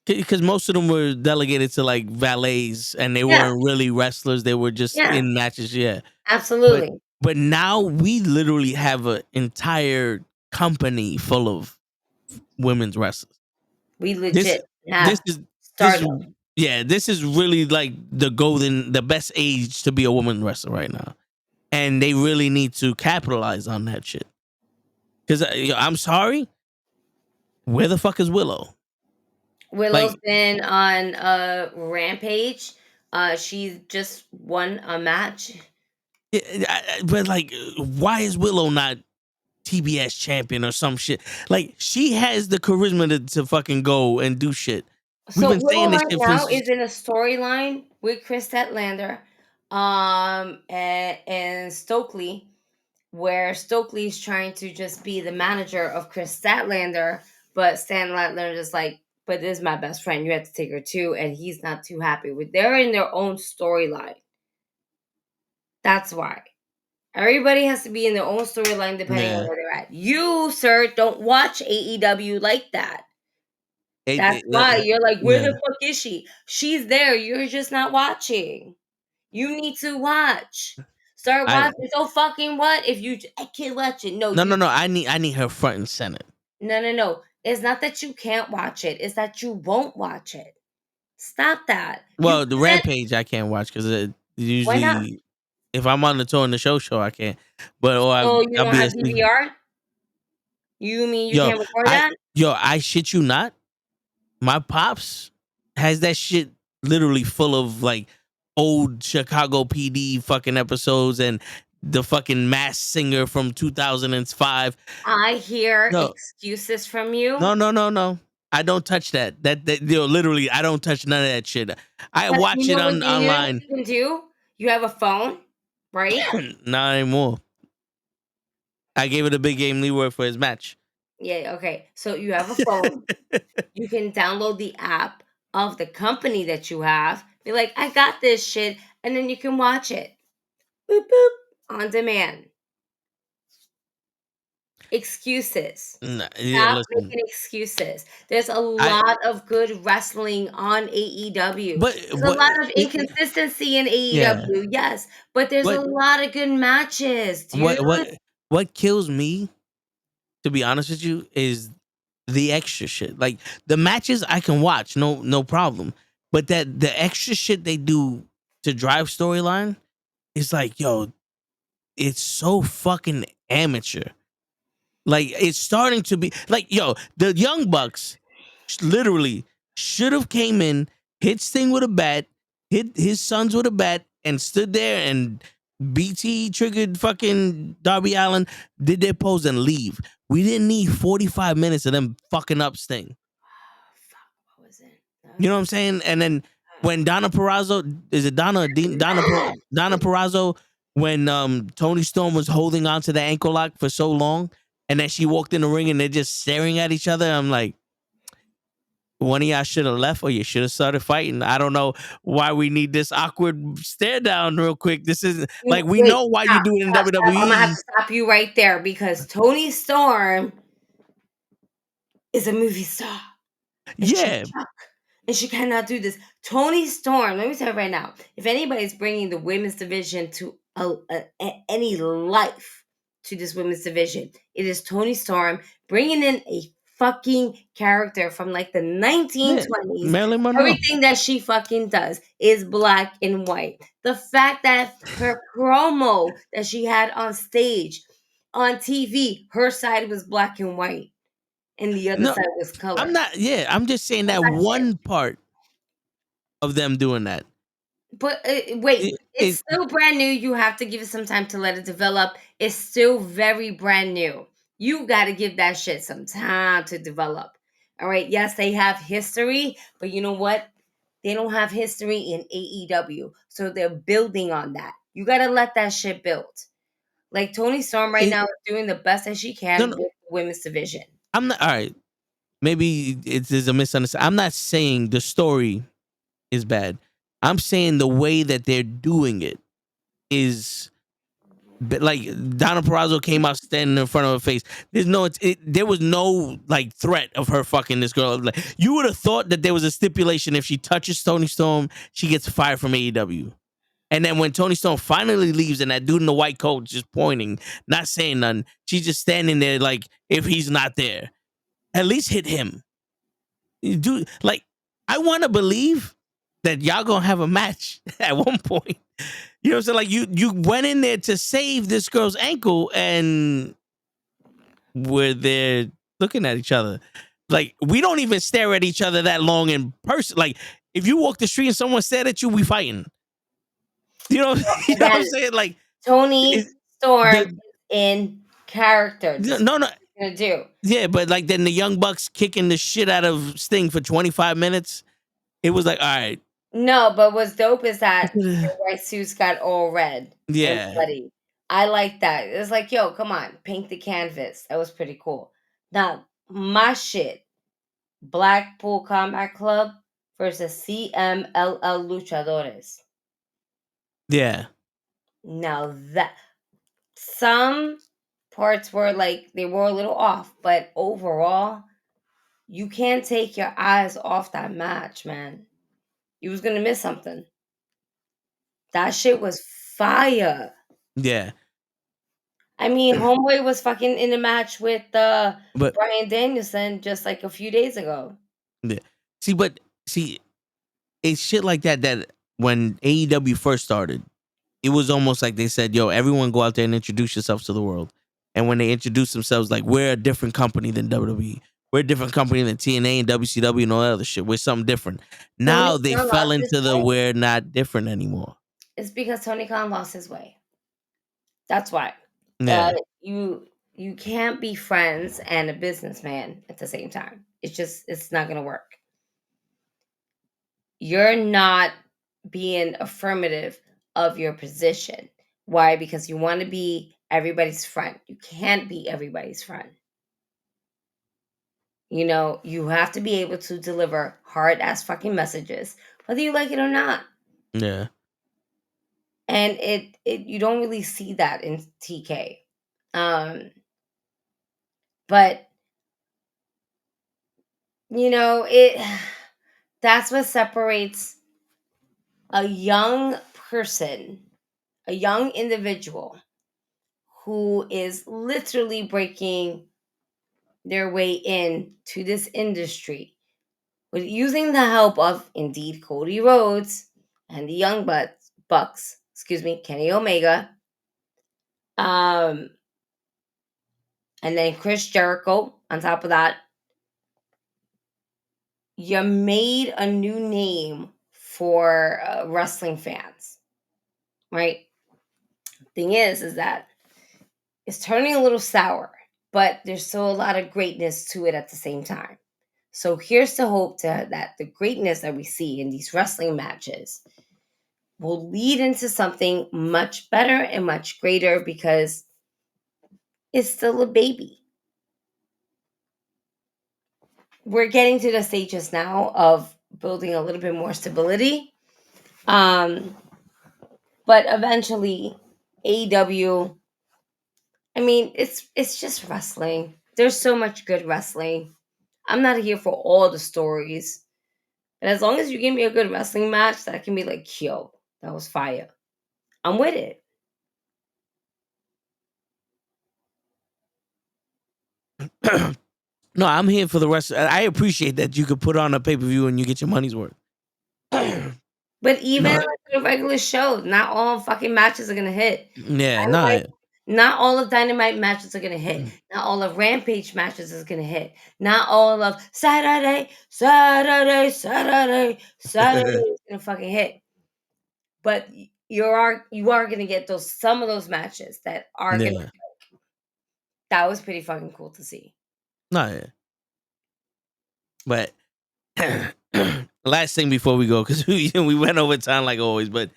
because most of them were delegated to like valets, and they Yeah, weren't really wrestlers. They were just yeah, in matches. Yeah, but absolutely. now we literally have an entire company full of women's wrestlers. We This legit this have is this stardom. yeah, this is really like the best age to be a woman wrestler right now, and they really need to capitalize on that shit. Because I'm sorry, where the fuck is Willow? Willow's Like, been on Rampage. She's just won a match. but like, why is Willow not TBS champion or some shit? Like, she has the charisma to fucking go and do shit. We've So been saying Willow this right shit now since. is in a storyline with Chris Statlander, and Stokely, where Stokely's trying to just be the manager of Chris Statlander, but Stan Statlander is like, but this is my best friend. You have to take her too, and he's not too happy with. They're in their own storyline. That's why. Everybody has to be in their own storyline depending on Yeah, where they're at. You, sir, don't watch AEW like that. That's why you're like, where yeah. the fuck is she? She's there. You're just not watching. You need to watch. Start I watching. So fucking what? If you I can't watch it. No, no you no no. I need her front and center. no. It's not that you can't watch it. It's that you won't watch it. Stop that. You Well, the can't. Rampage I can't watch because Why not? usually if I'm on the tour in the show I can't. But So you I'll don't be have asleep. DVR? You mean you Yo, can't record that? I shit you not. My pops has that shit literally full of like old Chicago PD fucking episodes and the fucking Mass Singer from 2005. I hear No, excuses from you. no. I don't touch that. Literally, I don't touch none of that shit. I But watch you it know what on you know what online. you can do? You have a phone, right? Not anymore. I gave it a big game Leroy for his match. Yeah, okay. So you have a phone. You can download the app of the company that you have. Be like, I got this shit, and then you can watch it. Boop boop on demand. Excuses. Yeah, Stop listen. making excuses. There's a I lot of good wrestling on AEW. but There's a what lot of inconsistency in yeah. AEW, yes, but there's a What lot of good matches, dude. what what what kills me, to be honest with you, is the extra shit. Like the matches I can watch, no problem. But that the extra shit they do to drive storyline is like, yo, it's so fucking amateur. Like it's starting to be like, yo, the Young Bucks literally should have came in, hit Sting with a bat, hit his sons with a bat, and stood there and BT triggered fucking Darby Allin, did their pose and leave. We didn't need 45 minutes of them fucking up Sting. What was it? You know what I'm saying? And then when Donna Perazzo, is it Donna Donna Perazzo, when Tony Storm was holding on to the ankle lock for so long, and then she walked in the ring and they're just staring at each other. I'm like, one of y'all should have left or you should have started fighting. I don't know why we need this awkward stare down real quick. This isn't like we Wait, know why you stop, do it in stop. I'm gonna have WWE. to stop you right there because Tony Storm is a movie star. And she's Yeah. stuck. And she cannot do this. Tony Storm, let me tell you right now, if anybody's bringing the women's division to any life to this women's division, it is Tony Storm bringing in a fucking character from like the 1920s. Marilyn Monroe. Everything that she fucking does is black and white. The fact that her promo that she had on stage, on TV, her side was black and white. And the other No, side was color. I'm just saying that one part of them doing that. But wait, it's still brand new. You have to give it some time to let it develop. It's still very brand new. You got to give that shit some time to develop. All right. Yes, they have history, but you know what? They don't have history in AEW. So they're building on that. You got to let that shit build. Like Toni Storm right now is doing the best that she can with the women's division. I'm not all right. Maybe there's a misunderstanding. I'm not saying the story is bad. I'm saying the way that they're doing it is like Donna Purrazzo came out standing in front of her face. There was no like threat of her fucking this girl. Like, you would have thought that there was a stipulation if she touches Toni Storm, she gets fired from AEW. And then when Toni Storm finally leaves and that dude in the white coat just pointing, not saying nothing, she's just standing there like, if he's not there, at least hit him. Dude, like, I want to believe that y'all gonna have a match at one point. You know what I'm saying? Like, you went in there to save this girl's ankle and we're there looking at each other. Like, we don't even stare at each other that long in person. Like, if you walk the street and someone stared at you, we fighting. You know what I'm saying? Like, Toni Storm is in character. No. Gonna do. Yeah, but like then the Young Bucks kicking the shit out of Sting for 25 minutes. It was like, all right. No, but what's dope is that the white suits got all red. Yeah. And bloody. I like that. It's like, yo, come on, paint the canvas. That was pretty cool. Now, my shit, Blackpool Combat Club versus CMLL Luchadores. Yeah. Now that some parts were like they were a little off, but overall, you can't take your eyes off that match, man. You was gonna miss something. That shit was fire. Yeah. I mean, Homeboy was fucking in a match with Bryan Danielson just like a few days ago. Yeah. See, it's shit like that when AEW first started, it was almost like they said, yo, everyone go out there and introduce yourselves to the world. And when they introduced themselves, like, we're a different company than WWE. We're a different company than TNA and WCW and all that other shit. We're something different. Now they fell into the we're not different anymore. It's because Tony Khan lost his way. That's why. Yeah. You can't be friends and a businessman at the same time. It's not gonna work. You're not being affirmative of your position. Why? Because you want to be everybody's friend. You can't be everybody's friend. You know, you have to be able to deliver hard ass fucking messages, whether you like it or not. Yeah. And it you don't really see that in TK. But you know, that's what separates a young person, a young individual who is literally breaking their way in to this industry with using the help of indeed Cody Rhodes and the Young Bucks, Kenny Omega, and then Chris Jericho on top of that. You made a new name for wrestling fans, right? Thing is that it's turning a little sour, but there's still a lot of greatness to it at the same time. So here's the hope that the greatness that we see in these wrestling matches will lead into something much better and much greater, because it's still a baby. We're getting to the stages now of building a little bit more stability. But eventually, AEW, I mean, it's just wrestling. There's so much good wrestling. I'm not here for all the stories. And as long as you give me a good wrestling match that I can be like, yo, that was fire, I'm with it. No, I'm here for the rest. I appreciate that you could put on a pay-per-view and you get your money's worth. But even like a regular show, not all fucking matches are gonna hit. Yeah, not all of Dynamite matches are gonna hit. Not all of Rampage matches is gonna hit. Not all of Saturday is gonna fucking hit. But you are gonna get some of those matches that are gonna hit. That was pretty fucking cool to see. But last thing before we go, because we went over time like always, but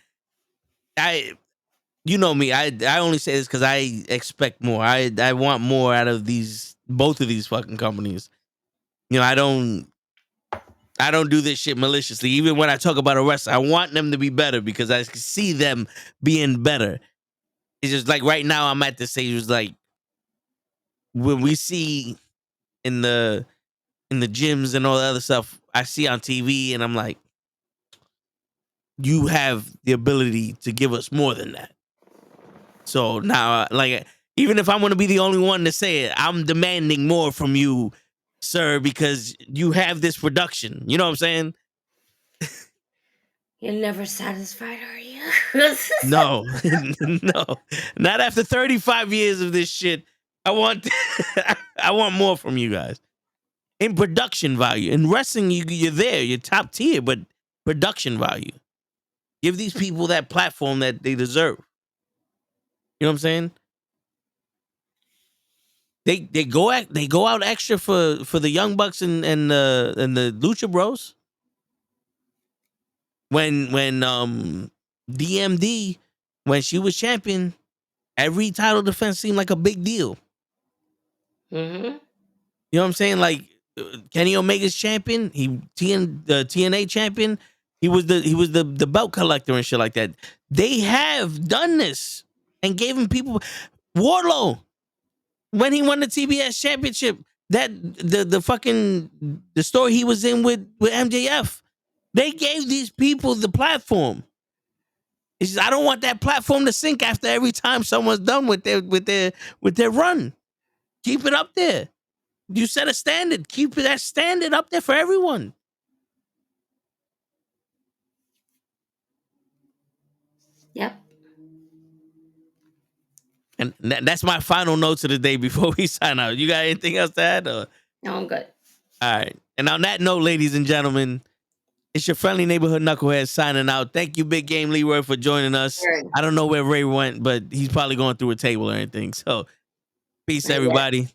you know me. I only say this because I expect more. I want more out of both of these fucking companies. You know, I don't do this shit maliciously. Even when I talk about a wrestler, I want them to be better because I see them being better. It's just like right now I'm at the stage was like when we see in the gyms and all the other stuff I see on TV, and I'm like, you have the ability to give us more than that. So now, like, even if I'm going to be the only one to say it, I'm demanding more from you, sir, because you have this production. You know what I'm saying? You're never satisfied, are you? No, no, not after 35 years of this shit. I want more from you guys in production value. In wrestling, you're there, you're top tier, but production value. Give these people that platform that they deserve. You know what I'm saying? They go out extra for the Young Bucks and the Lucha Bros. When DMD, when she was champion, every title defense seemed like a big deal. Mm-hmm. You know what I'm saying? Like Kenny Omega's champion, TNA champion. He was the belt collector and shit like that. They have done this and gave him people. Wardlow, when he won the TBS championship, that the story he was in with MJF, they gave these people the platform. It's just, I don't want that platform to sink after every time someone's done with their run. Keep it up there. You set a standard. Keep that standard up there for everyone. Yep. And that's my final notes of the day before we sign out. You got anything else to add? Or? No, I'm good. All right. And on that note, ladies and gentlemen, it's your friendly neighborhood knucklehead signing out. Thank you, Big Game Leroy, for joining us. Sure. I don't know where Ray went, but he's probably going through a table or anything. So, peace, everybody.